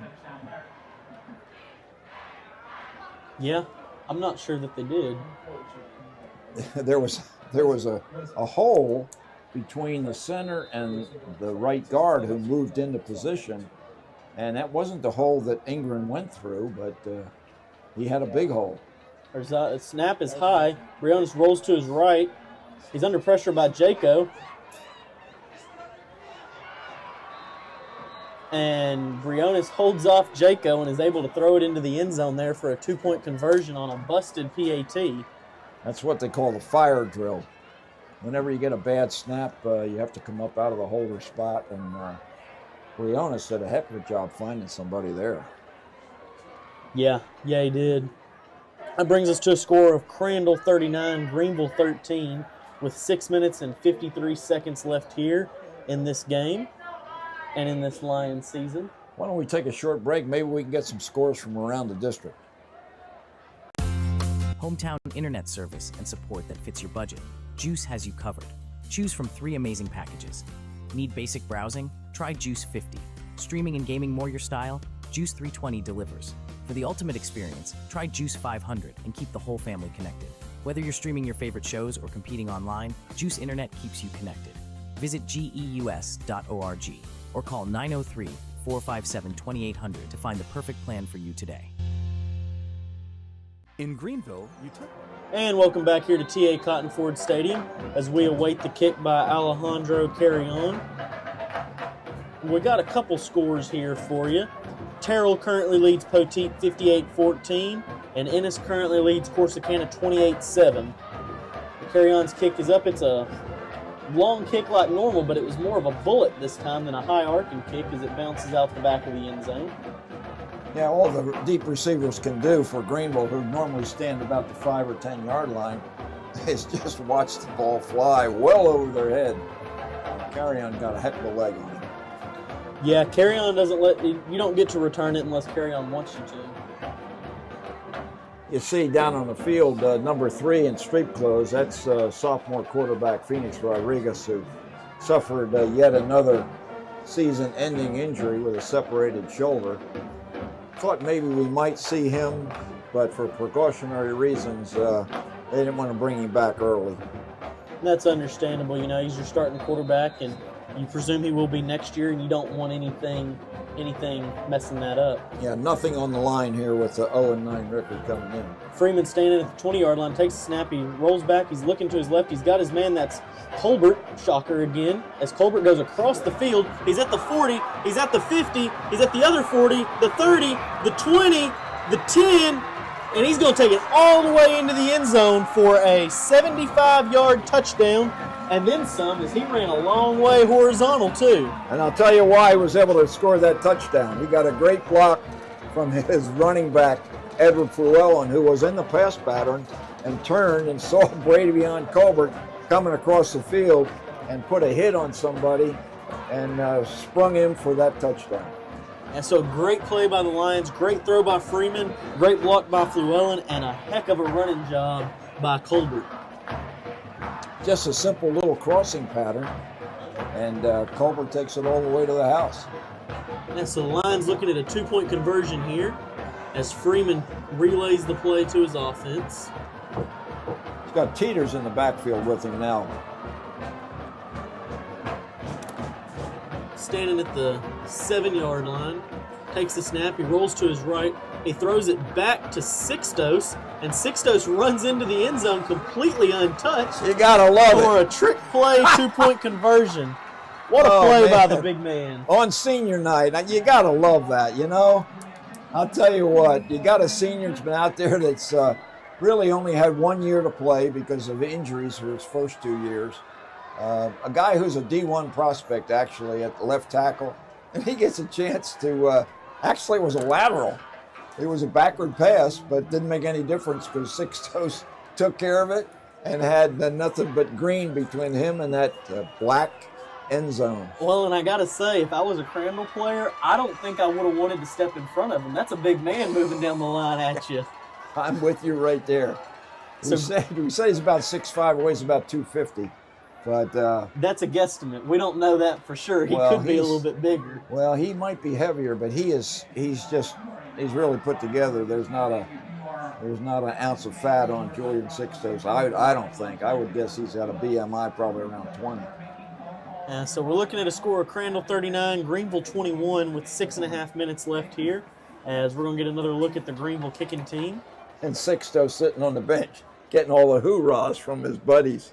Yeah, I'm not sure that they did. There was a hole between the center and the right guard who moved into position, and that wasn't the hole that Ingram went through, but he had a big hole. There's a snap is high. Briones rolls to his right. He's under pressure by Jaco. And Briones holds off Jaco and is able to throw it into the end zone there for a 2-point conversion on a busted PAT. That's what they call the fire drill. Whenever you get a bad snap, you have to come up out of the holder spot, and Briones did a heck of a job finding somebody there. Yeah, he did. That brings us to a score of Crandall 39, Greenville 13, with 6 minutes and 53 seconds left here in this game and in this Lions season. Why don't we take a short break? Maybe we can get some scores from around the district. Hometown internet service and support that fits your budget. GEUS has you covered. Choose from 3 amazing packages. Need basic browsing? Try GEUS 50. Streaming and gaming more your style? GEUS 320 delivers. For the ultimate experience, try GEUS 500 and keep the whole family connected. Whether you're streaming your favorite shows or competing online, GEUS Internet keeps you connected. Visit GEUS.org or call 903-457-2800 to find the perfect plan for you today. In Greenville, you took... And welcome back here to TA Cotton Ford Stadium as we await the kick by Alejandro Carrion. We got a couple scores here for you. Terrell currently leads Poteet 58-14, and Ennis currently leads Corsicana 28-7. Carrion's kick is up. It's a long kick like normal, but it was more of a bullet this time than a high arcing kick as it bounces out the back of the end zone. Yeah, all the deep receivers can do for Greenville, who normally stand about the 5 or 10 yard line, is just watch the ball fly well over their head. Carrion got a heck of a leg on it. Yeah, Carrion doesn't let you don't get to return it unless Carrion wants you to. You see down on the field, number 3 in street clothes, that's sophomore quarterback Phoenix Rodriguez, who suffered yet another season-ending injury with a separated shoulder. Thought maybe we might see him, but for precautionary reasons, they didn't want to bring him back early. That's understandable. You know, he's your starting quarterback, and you presume he will be next year, and you don't want anything messing that up. Yeah, nothing on the line here with the 0-9 record coming in. Freeman standing at the 20-yard line, takes a snap, he rolls back, he's looking to his left, he's got his man, that's Colbert, shocker again, as Colbert goes across the field. He's at the 40, he's at the 50, he's at the other 40, the 30, the 20, the 10, and he's going to take it all the way into the end zone for a 75-yard touchdown, and then some, as he ran a long way horizontal too. And I'll tell you why he was able to score that touchdown. He got a great block from his running back, Edward Llewellyn, who was in the pass pattern and turned and saw Brady beyond Colbert coming across the field and put a hit on somebody and sprung him for that touchdown. And so great play by the Lions, great throw by Freeman, great block by Llewellyn, and a heck of a running job by Colbert. Just a simple little crossing pattern, and Colbert takes it all the way to the house. And so the Lions looking at a 2-point conversion here as Freeman relays the play to his offense. He's got Teeters in the backfield with him now. Standing at the 7-yard line, takes the snap, he rolls to his right, he throws it back to Sixtos, and Sixtos runs into the end zone completely untouched. You gotta love it. For a trick play 2-point conversion. What a play by the big man. On senior night, you gotta love that, you know? I'll tell you what, you got a senior that's been out there that's really only had 1 year to play because of injuries for his first 2 years. A guy who's a D1 prospect, actually, at the left tackle, and he gets a chance to, actually it was a lateral. It was a backward pass, but it didn't make any difference because Sixtos took care of it and had nothing but green between him and that black end zone. Well, and I got to say, if I was a Crandall player, I don't think I would have wanted to step in front of him. That's a big man moving down the line at you. I'm with you right there. We say he's about 6'5", weighs about 250. But that's a guesstimate. We don't know that for sure. He could be a little bit bigger. Well, he might be heavier, but he's really put together. There's not an ounce of fat on Julian Sixtos. I don't think. I would guess he's got a BMI probably around 20. So we're looking at a score of Crandall 39, Greenville 21 with 6.5 minutes left here, as we're going to get another look at the Greenville kicking team. And Sixtos sitting on the bench, getting all the hoorahs from his buddies.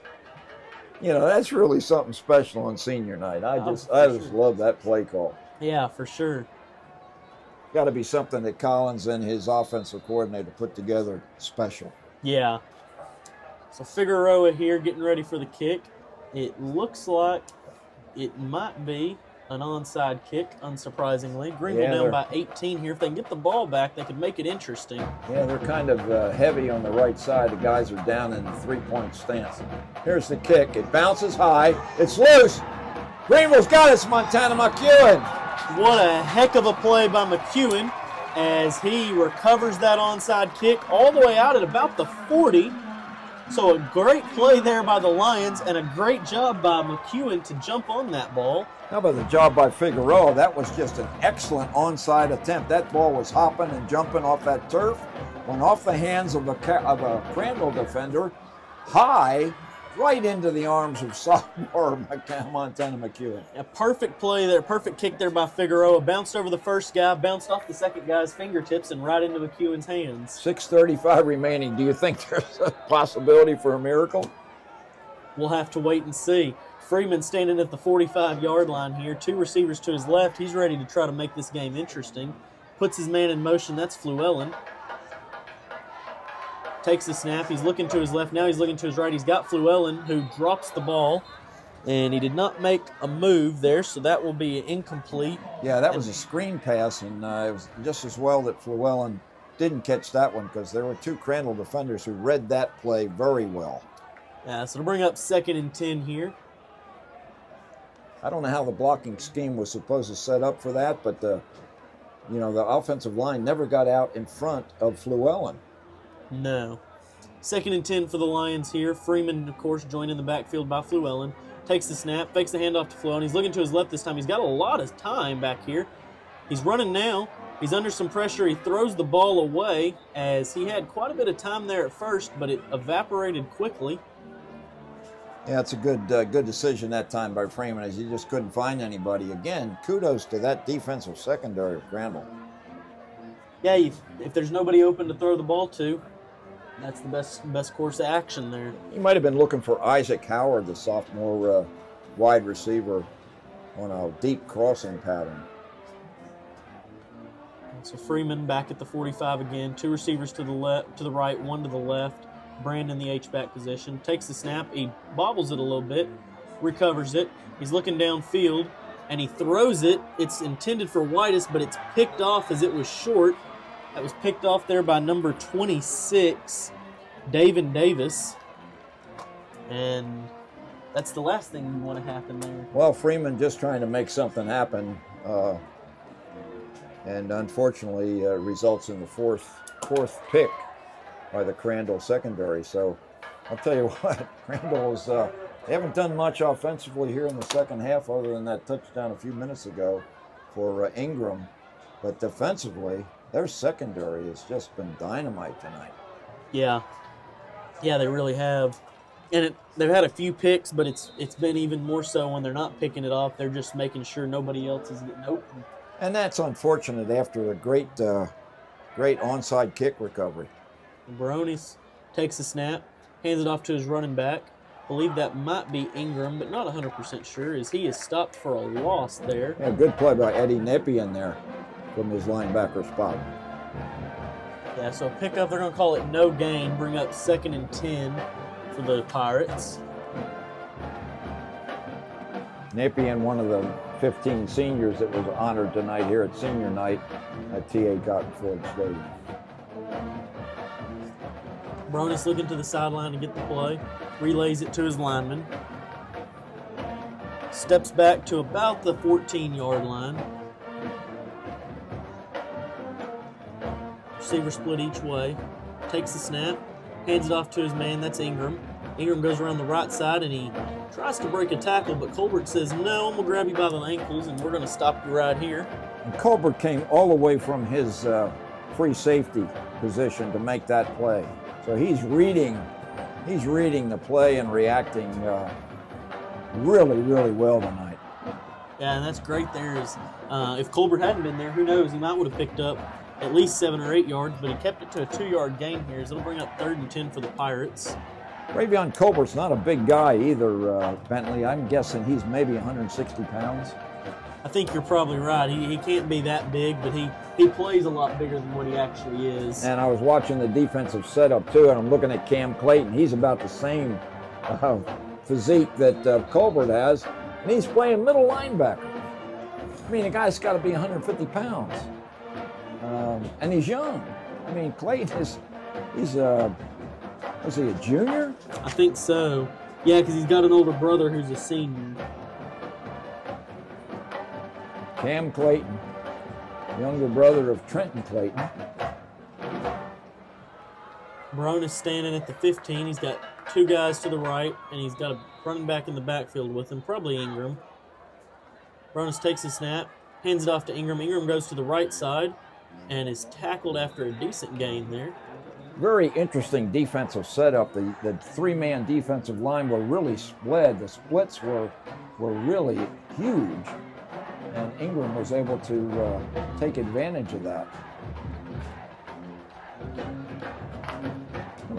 You know, that's really something special on senior night. I just love that play call. Yeah, for sure. Got to be something that Collins and his offensive coordinator put together special. Yeah. So Figueroa here getting ready for the kick. It looks like it might be an onside kick, unsurprisingly. Greenville down by 18 here. If they can get the ball back, they could make it interesting. Yeah, they're kind of heavy on the right side. The guys are down in the 3-point stance. Here's the kick. It bounces high. It's loose. Greenville's got it. It's Montana McEwen. What a heck of a play by McEwen as he recovers that onside kick all the way out at about the 40. So a great play there by the Lions and a great job by McEwen to jump on that ball. How about the job by Figueroa? That was just an excellent onside attempt. That ball was hopping and jumping off that turf, went off the hands of a Crandall defender high, right into the arms of sophomore Montana McEwen. A perfect play there, perfect kick there by Figueroa. Bounced over the first guy, bounced off the second guy's fingertips, and right into McEwen's hands. 6:35 remaining. Do you think there's a possibility for a miracle? We'll have to wait and see. Freeman standing at the 45-yard line here. 2 receivers to his left. He's ready to try to make this game interesting. Puts his man in motion. That's Fluellen. Takes the snap. He's looking to his left. Now he's looking to his right. He's got Fluellen, who drops the ball. And he did not make a move there, so that will be incomplete. Yeah, that was a screen pass, and it was just as well that Fluellen didn't catch that one because there were 2 Crandall defenders who read that play very well. Yeah, so to bring up 2nd and 10 here. I don't know how the blocking scheme was supposed to set up for that, but the offensive line never got out in front of Fluellen. No. 2nd and 10 for the Lions here. Freeman, of course, joined in the backfield by Fluellen. Takes the snap, fakes the handoff to Fluellen. He's looking to his left this time. He's got a lot of time back here. He's running now. He's under some pressure. He throws the ball away as he had quite a bit of time there at first, but it evaporated quickly. Yeah, it's a good decision that time by Freeman as he just couldn't find anybody. Again, kudos to that defensive secondary of Crandall. Yeah, if there's nobody open to throw the ball to, that's the best course of action there. He might have been looking for Isaac Howard, the sophomore wide receiver, on a deep crossing pattern. So Freeman back at the 45 again. 2 receivers to the right, 1 to the left. Brandon the H-back position. Takes the snap. He bobbles it a little bit, recovers it. He's looking downfield, and he throws it. It's intended for Whitus, but it's picked off as it was short. That was picked off there by number 26, David Davis. And that's the last thing you want to happen there. Well, Freeman just trying to make something happen, and unfortunately results in the fourth pick by the Crandall secondary. So I'll tell you what, Crandall is, they haven't done much offensively here in the second half other than that touchdown a few minutes ago for Ingram. But defensively, their secondary has just been dynamite tonight. Yeah, they really have. And they've had a few picks, but it's been even more so when they're not picking it off. They're just making sure nobody else is getting open. And that's unfortunate after a great onside kick recovery. Barones takes the snap, hands it off to his running back. I believe that might be Ingram, but not 100% sure, as he is stopped for a loss there. Yeah, good play by Eddie Nepian there from his linebacker spot. Yeah, so pickup, they're going to call it no gain, bring up 2nd and 10 for the Pirates. Nepian, one of the 15 seniors that was honored tonight here at senior night at T.A. Cotton Ford Stadium. Barones looking to the sideline to get the play. Relays it to his lineman. Steps back to about the 14-yard line. Receiver split each way. Takes the snap. Hands it off to his man. That's Ingram. Ingram goes around the right side and he tries to break a tackle, but Colbert says, no, I'm going to grab you by the ankles and we're going to stop you right here. And Colbert came all the way from his free safety position to make that play. So he's reading the play and reacting really, really well tonight. Yeah, and that's great there. If Colbert hadn't been there, who knows, he might would have picked up at least 7 or 8 yards, but he kept it to a 2-yard gain here, so it'll bring up 3rd and 10 for the Pirates. Ravion Colbert's not a big guy either, Bentley. I'm guessing he's maybe 160 pounds. I think you're probably right. He can't be that big, but he plays a lot bigger than what he actually is. And I was watching the defensive setup, too, and I'm looking at Cam Clayton. He's about the same physique that Colbert has, and he's playing middle linebacker. I mean, the guy's got to be 150 pounds. And he's young. I mean, Clayton is he a junior? I think so. Yeah, because he's got an older brother who's a senior. Cam Clayton, younger brother of Trenton Clayton. Barones standing at the 15. He's got 2 guys to the right, and he's got a running back in the backfield with him, probably Ingram. Barones takes the snap, hands it off to Ingram. Ingram goes to the right side and is tackled after a decent gain there. Very interesting defensive setup. The three-man defensive line were really split. The splits were really huge, and Ingram was able to take advantage of that.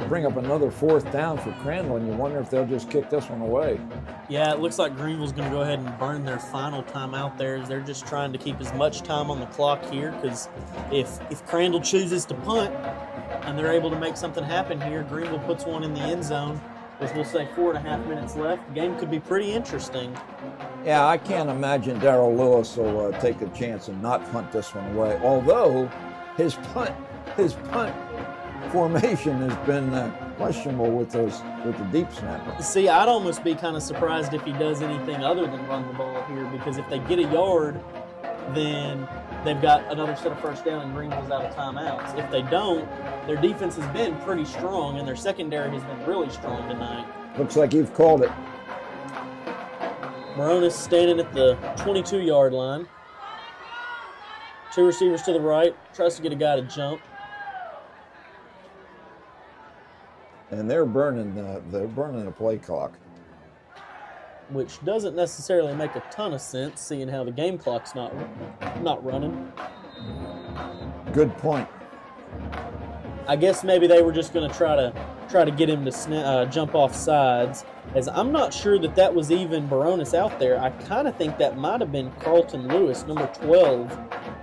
Bring up another 4th down for Crandall, and you wonder if they'll just kick this one away. Yeah, it looks like Greenville's going to go ahead and burn their final timeout there. They're just trying to keep as much time on the clock here, because if Crandall chooses to punt and they're able to make something happen here, Greenville puts one in the end zone with, we'll say, 4.5 minutes left. The game could be pretty interesting. Yeah, I can't imagine Darrell Lewis will take a chance and not punt this one away, although his punt formation has been questionable with the deep snapper. See, I'd almost be kind of surprised if he does anything other than run the ball here, because if they get a yard, then they've got another set of first down and Greenville's out of timeouts. If they don't, their defense has been pretty strong and their secondary has been really strong tonight. Looks like you've called it. Moronis standing at the 22-yard line. 2 receivers to the right, tries to get a guy to jump. And they're burning the play clock, which doesn't necessarily make a ton of sense, seeing how the game clock's not running. Good point. I guess maybe they were just going to try to get him to jump off sides, as I'm not sure that was even Baronis out there. I kind of think that might have been Carlton Lewis, number 12,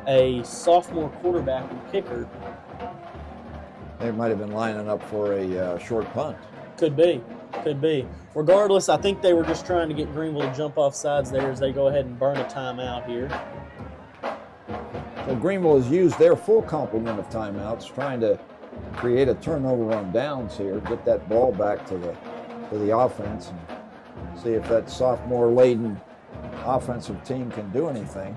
a sophomore quarterback and kicker. They might have been lining up for a short punt. Could be. Regardless, I think they were just trying to get Greenville to jump off sides there as they go ahead and burn a timeout here. So Greenville has used their full complement of timeouts, trying to create a turnover on downs here, get that ball back to the offense, and see if that sophomore-laden offensive team can do anything.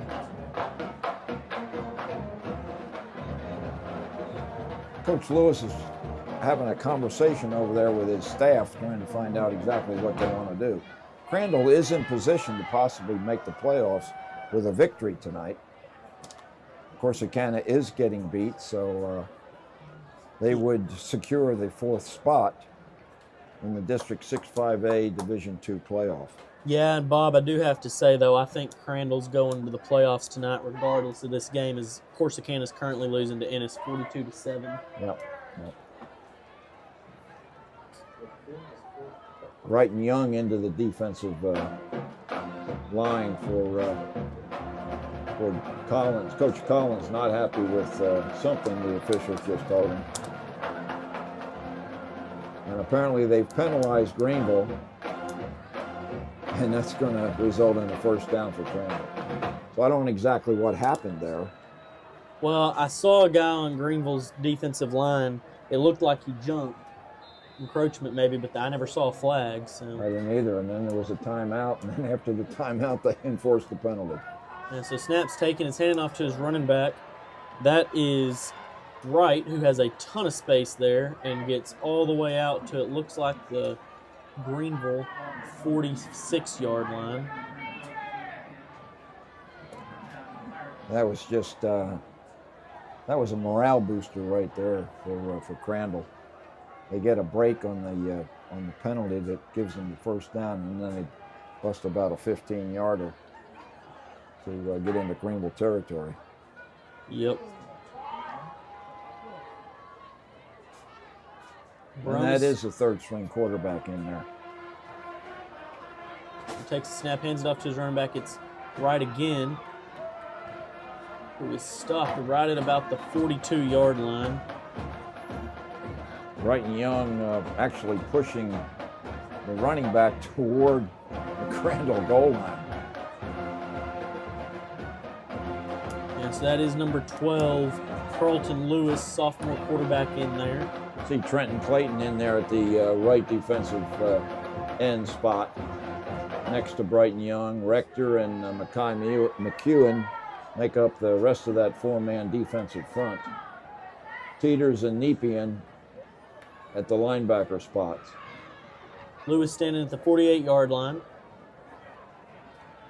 Coach Lewis is having a conversation over there with his staff, trying to find out exactly what they want to do. Crandall is in position to possibly make the playoffs with a victory tonight. Corsicana is getting beat, so they would secure the 4th spot in the District 6-5A Division II playoff. Yeah, and Bob, I do have to say, though, I think Crandall's going to the playoffs tonight regardless of this game, as Corsicana's currently losing to Ennis 42-7. Yep. Wright and Young into the defensive line for Collins. Coach Collins not happy with something the officials just told him. And apparently they've penalized Greenville, and that's going to result in a first down for Crandall. So I don't know exactly what happened there. Well, I saw a guy on Greenville's defensive line. It looked like he jumped. Encroachment maybe, but I never saw a flag. So. I didn't either, and then there was a timeout, and then after the timeout they enforced the penalty. And so snap's taken, his handing off to his running back. That is Wright, who has a ton of space there and gets all the way out to, it looks like, the Greenville 46-yard line. That was just that was a morale booster right there for Crandall. They get a break on the penalty that gives them the first down, and then they bust about a 15-yarder to get into Greenville territory. Yep. And that is the third-string quarterback in there. He takes the snap, hands it off to his running back. It's Wright again, who is stopped right at about the 42-yard line. Wright and Young actually pushing the running back toward the Crandall goal line. Yes, that is number 12, Carlton Lewis, sophomore quarterback in there. See Trenton Clayton in there at the right defensive end spot, next to Brighton Young. Rector and Mackay McEwen make up the rest of that 4-man defensive front. Teeters and Nepean at the linebacker spots. Lewis standing at the 48-yard line.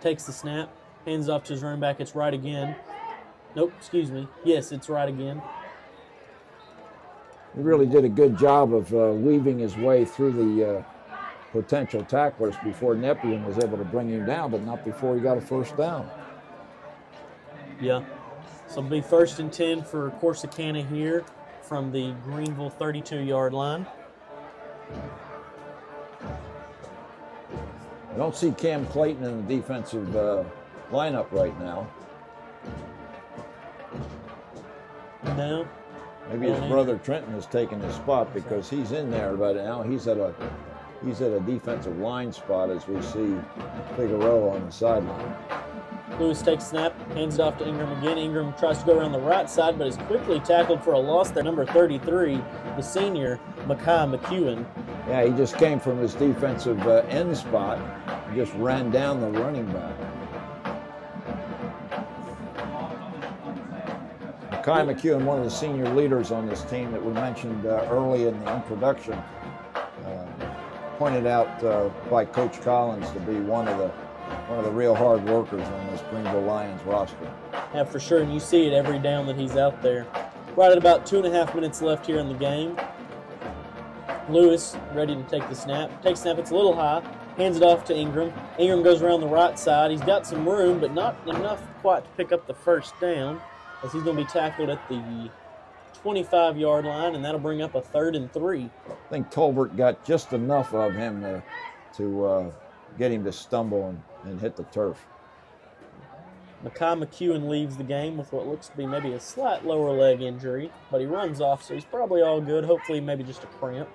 Takes the snap, hands off to his running back. It's Wright again. Nope, excuse me. Yes, it's Wright again. He really did a good job of weaving his way through the potential tacklers before Nepean was able to bring him down, but not before he got a first down. Yeah. So it'll be 1st and 10 for Corsicana here from the Greenville 32-yard line. I don't see Cam Clayton in the defensive lineup right now. No. Maybe his brother Trenton has taken his spot because he's in there, but now he's at a defensive line spot as we see Figueroa on the sideline. Lewis takes snap, hands it off to Ingram again. Ingram tries to go around the right side, but is quickly tackled for a loss there. Number 33, the senior, Mekhi McEwen. Yeah, he just came from his defensive end spot and just ran down the running back. Mekhi McEwen, one of the senior leaders on this team that we mentioned early in the introduction, pointed out by Coach Collins to be one of the real hard workers on this Greenville Lions roster. Yeah, for sure, and you see it every down that he's out there. Right at about 2.5 minutes left here in the game. Lewis ready to take the snap. Takes snap, it's a little high. Hands it off to Ingram. Ingram goes around the right side. He's got some room, but not enough quite to pick up the first down, as he's going to be tackled at the 25-yard line, and that'll bring up a 3rd and 3. I think Tolbert got just enough of him to get him to stumble and hit the turf. Mekhi McEwen leaves the game with what looks to be maybe a slight lower leg injury, but he runs off, so he's probably all good. Hopefully maybe just a cramp.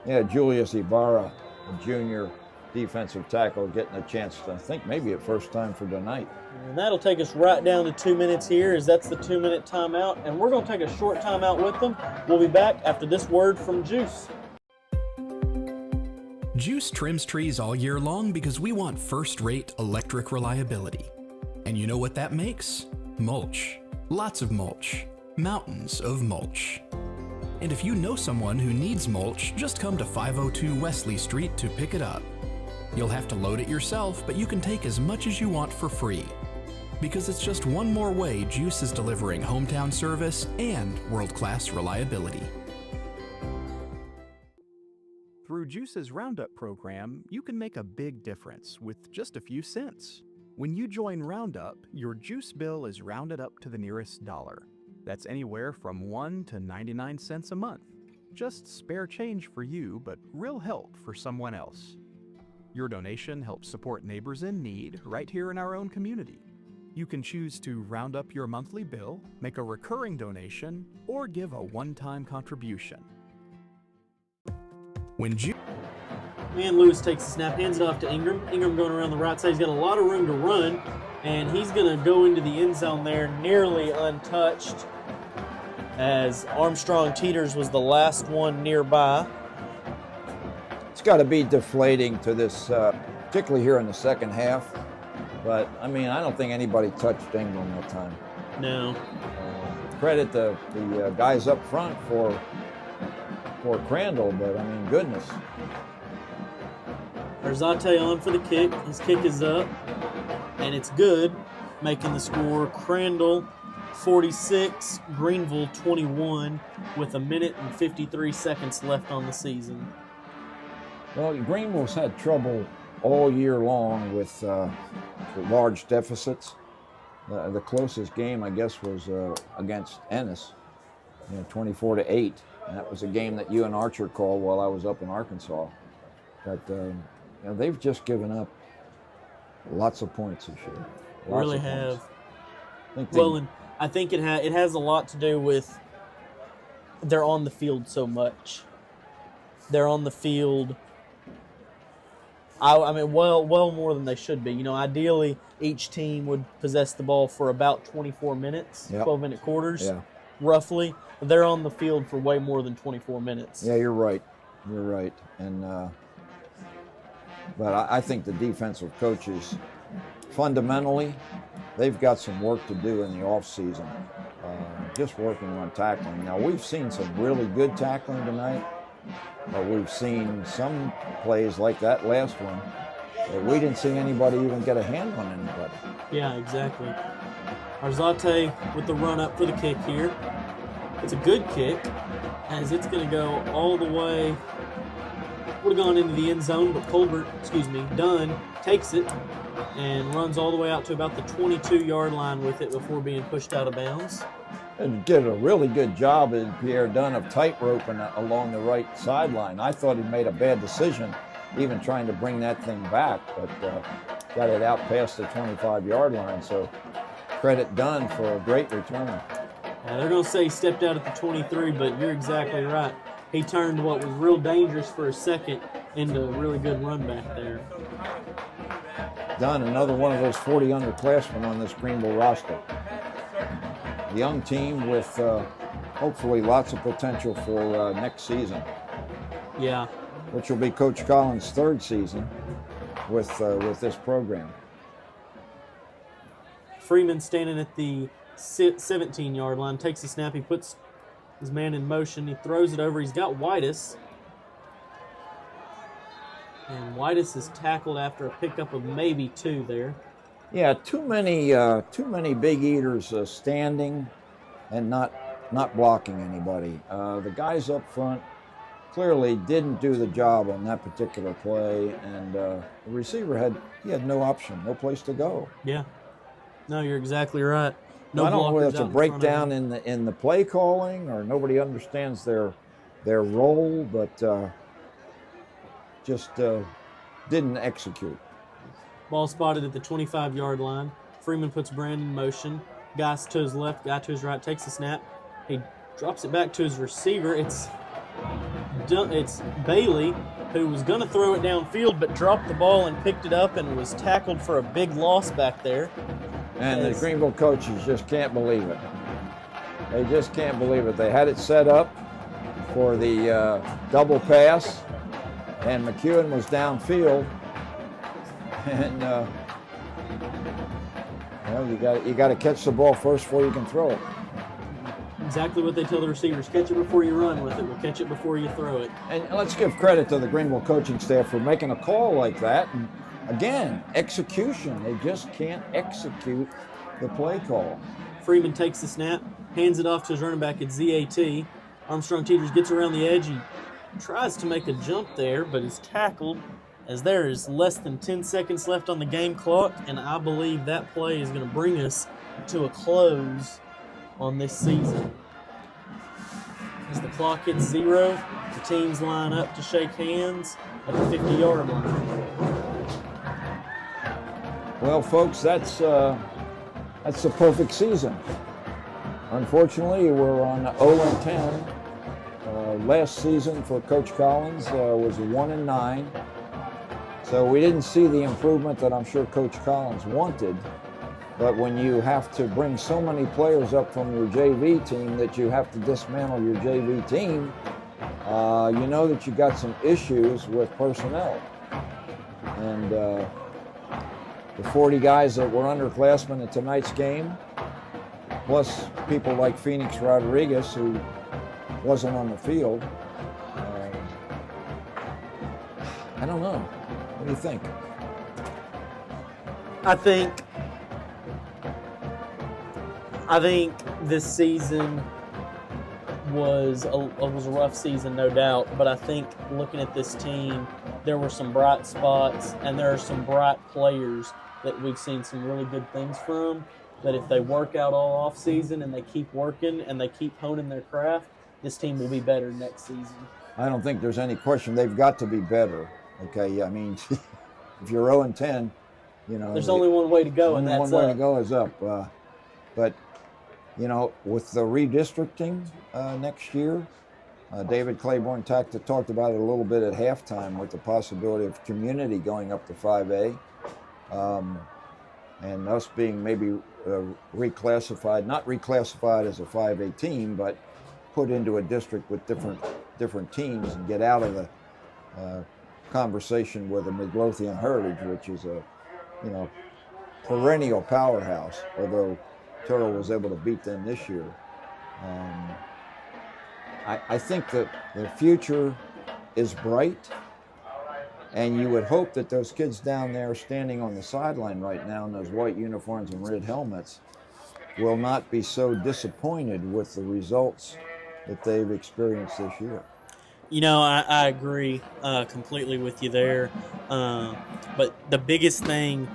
Yeah, Julius Ibarra, a junior defensive tackle, getting a chance to, I think, maybe a first time for tonight. And that'll take us right down to 2 minutes here, as that's the 2-minute timeout, and we're going to take a short timeout with them. We'll be back after this word from GEUS. GEUS trims trees all year long because we want first-rate electric reliability. And you know what that makes? Mulch. Lots of mulch. Mountains of mulch. And if you know someone who needs mulch, just come to 502 Wesley Street to pick it up. You'll have to load it yourself, but you can take as much as you want for free. Because it's just one more way GEUS is delivering hometown service and world-class reliability. Through GEUS's Roundup program, you can make a big difference with just a few cents. When you join Roundup, your GEUS bill is rounded up to the nearest dollar. That's anywhere from 1 to 99 cents a month. Just spare change for you, but real help for someone else. Your donation helps support neighbors in need right here in our own community. You can choose to round up your monthly bill, make a recurring donation, or give a one-time contribution. When GEUS And Lewis takes the snap, hands it off to Ingram. Ingram going around the right side. He's got a lot of room to run, and he's going to go into the end zone there nearly untouched, as Armstrong Teeters was the last one nearby. It's got to be deflating to this, particularly here in the second half. But, I mean, I don't think anybody touched Ingram that time. No. Credit the guys up front for Crandall, but, I mean, goodness. Arzate on for the kick. His kick is up, and it's good, making the score Crandall 46, Greenville 21, with 1 minute and 53 seconds left on the season. Well, Greenville's had trouble all year long with large deficits. The closest game, I guess, was against Ennis, 24-8. And that was a game that you and Archer called while I was up in Arkansas. But they've just given up lots of points this year. Really have. And I think it has a lot to do with they're on the field so much. They're on the field. I mean, well more than they should be. Ideally, each team would possess the ball for about 24 minutes, 12-minute quarters, roughly. They're on the field for way more than 24 minutes. Yeah, you're right. You're right. And but I think the defensive coaches, fundamentally, they've got some work to do in the offseason, just working on tackling. Now, we've seen some really good tackling tonight, but we've seen some plays like that last one that we didn't see anybody even get a hand on anybody. Yeah, exactly. Arzate with the run up for the kick here. It's a good kick, as it's going to go all the way. Would have gone into the end zone, but Dunn takes it and runs all the way out to about the 22-yard line with it before being pushed out of bounds. And did a really good job, Pierre Dunn, of tight-roping along the right sideline. I thought he made a bad decision even trying to bring that thing back, but got it out past the 25-yard line. So credit Dunn for a great return. Now they're going to say he stepped out at the 23, but you're exactly right. He turned what was real dangerous for a second into a really good run back there. Dunn, another one of those 40 underclassmen on this Greenville roster. Young team with hopefully lots of potential for next season. Yeah. Which will be Coach Collins' third season with this program. Freeman standing at the 17-yard line, takes the snap, he puts his man in motion, he throws it over, he's got Whitus. And Whitus is tackled after a pickup of maybe 2 there. Yeah, too many big eaters standing and not blocking anybody. The guys up front clearly didn't do the job on that particular play, and the receiver had no option, no place to go. Yeah, no, you're exactly right. No, I don't know whether it's a breakdown in the play calling or nobody understands their role, but just didn't execute. Ball spotted at the 25-yard line. Freeman puts Brandon in motion. Guy to his left, guy to his right, takes the snap. He drops it back to his receiver. It's Bailey, who was going to throw it downfield, but dropped the ball and picked it up and was tackled for a big loss back there. And the Greenville coaches just can't believe it. They just can't believe it. They had it set up for the double pass, and McEwen was downfield. And you got to catch the ball first before you can throw it. Exactly what they tell the receivers: catch it before you run with it. We'll catch it before you throw it. And let's give credit to the Greenville coaching staff for making a call like that. And again, execution. They just can't execute the play call. Freeman takes the snap, hands it off to his running back at ZAT. Armstrong Teeters gets around the edge. He tries to make a jump there, but is tackled as there is less than 10 seconds left on the game clock, and I believe that play is going to bring us to a close on this season. As the clock hits 0, the teams line up to shake hands at the 50-yard line. Well, folks, that's the perfect season. Unfortunately, we're on 0-10. Last season for Coach Collins was 1-9. So we didn't see the improvement that I'm sure Coach Collins wanted. But when you have to bring so many players up from your JV team that you have to dismantle your JV team, you know that you got some issues with personnel. And the 40 guys that were underclassmen in tonight's game, plus people like Phoenix Rodriguez, who wasn't on the field, I don't know. What do you think? I think this season was a rough season, no doubt. But I think looking at this team, there were some bright spots, and there are some bright players that we've seen some really good things from. That if they work out all off season and they keep working and they keep honing their craft, this team will be better next season. I don't think there's any question. They've got to be better. Okay, I mean, if you're 0-10, you know. There's only one way to go, and that's up. Only one way to go is up. But, you know, with the redistricting next year, David Claiborne talked about it a little bit at halftime with the possibility of community going up to 5A. And us being maybe reclassified, not reclassified as a 5A team, but put into a district with different teams and get out of the conversation with the Midlothian Heritage, which is a, you know, perennial powerhouse, although Turtle was able to beat them this year. I think that the future is bright, and you would hope that those kids down there standing on the sideline right now in those white uniforms and red helmets will not be so disappointed with the results that they've experienced this year. You know, I agree completely with you there. But the biggest thing,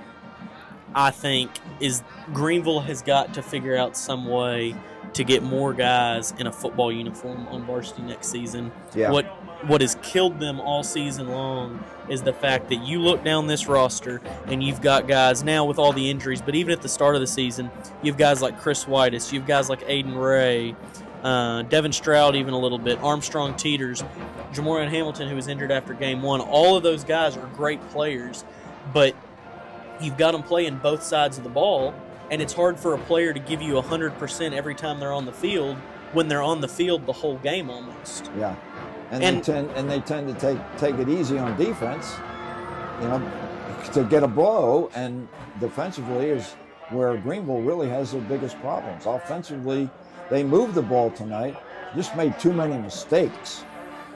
I think, is Greenville has got to figure out some way to get more guys in a football uniform on varsity next season. Yeah. What has killed them all season long is the fact that you look down this roster and you've got guys now with all the injuries, but even at the start of the season, you have guys like Chris Whitus, you have guys like Aiden Ray, Devin Stroud even a little bit, Armstrong Teeters, Jamorian Hamilton, who was injured after game one. All of those guys are great players, but you've got them playing both sides of the ball, and it's hard for a player to give you 100% every time they're on the field when they're on the field the whole game almost. Yeah, and they tend to take it easy on defense, you know, to get a blow, and defensively is where Greenville really has their biggest problems. Offensively, they moved the ball tonight, just made too many mistakes.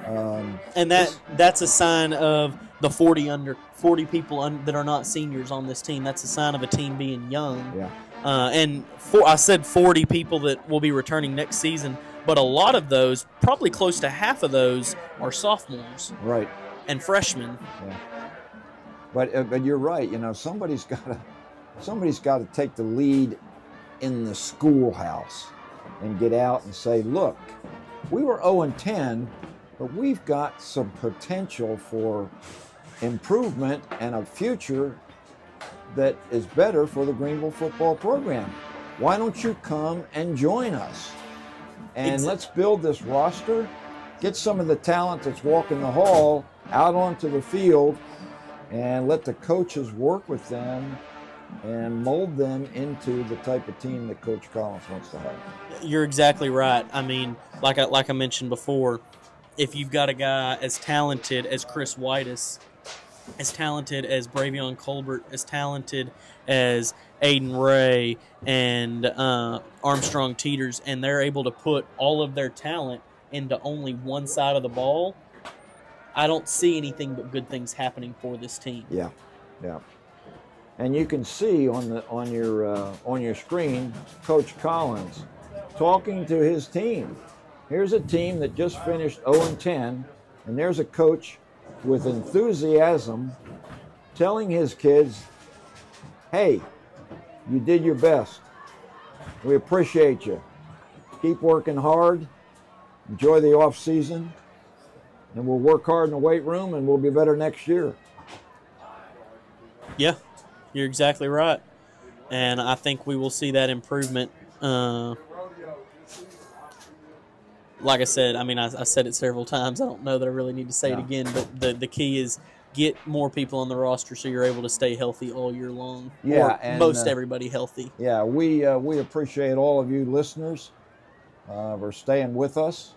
And that's a sign of the 40 people that are not seniors on this team. That's a sign of a team being young. Yeah. I said 40 people that will be returning next season, but a lot of those, probably close to half of those, are sophomores. Right. And freshmen. Yeah. But you're right. You know, somebody's got to take the lead in the schoolhouse and get out and say, look, we were 0-10, but we've got some potential for improvement and a future that is better for the Greenville football program. Why don't you come and join us? And let's build this roster, get some of the talent that's walking the hall out onto the field, and let the coaches work with them and mold them into the type of team that Coach Collins wants to have. You're exactly right. I mean, like I mentioned before, if you've got a guy as talented as Chris Whitus, as talented as Bravion Colbert, as talented as Aiden Ray and Armstrong Teeters, and they're able to put all of their talent into only one side of the ball, I don't see anything but good things happening for this team. Yeah, yeah. And you can see on your screen Coach Collins talking to his team. Here's a team that just finished 0-10, and there's a coach with enthusiasm telling his kids, hey, you did your best. We appreciate you. Keep working hard. Enjoy the off season. And we'll work hard in the weight room, and we'll be better next year. Yeah, you're exactly right. And I think we will see that improvement. Like I said, I mean, I said it several times. I don't know that I really need to say it again, but the key is get more people on the roster so you're able to stay healthy all year long. Yeah, or and most everybody healthy. Yeah, we appreciate all of you listeners for staying with us.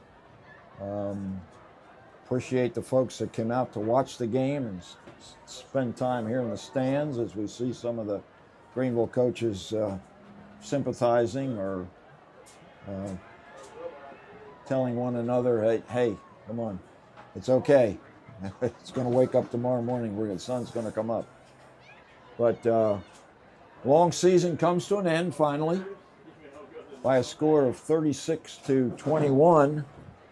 Appreciate the folks that came out to watch the game and spend time here in the stands as we see some of the Greenville coaches sympathizing or telling one another, hey, come on, it's okay. It's going to wake up tomorrow morning where the sun's going to come up. But long season comes to an end finally by a score of 36-21.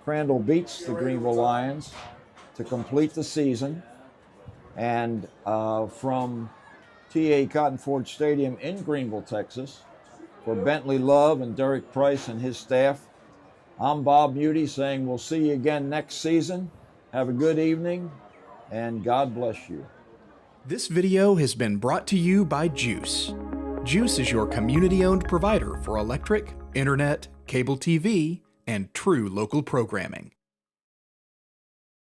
Crandall beats the Greenville Lions to complete the season. And from TA Cotton Ford Stadium in Greenville, Texas, for Bentley Love and Derek Price and his staff, I'm Bob Muty saying we'll see you again next season. Have a good evening, and God bless you. This video has been brought to you by GEUS. GEUS is your community-owned provider for electric, internet, cable TV, and true local programming.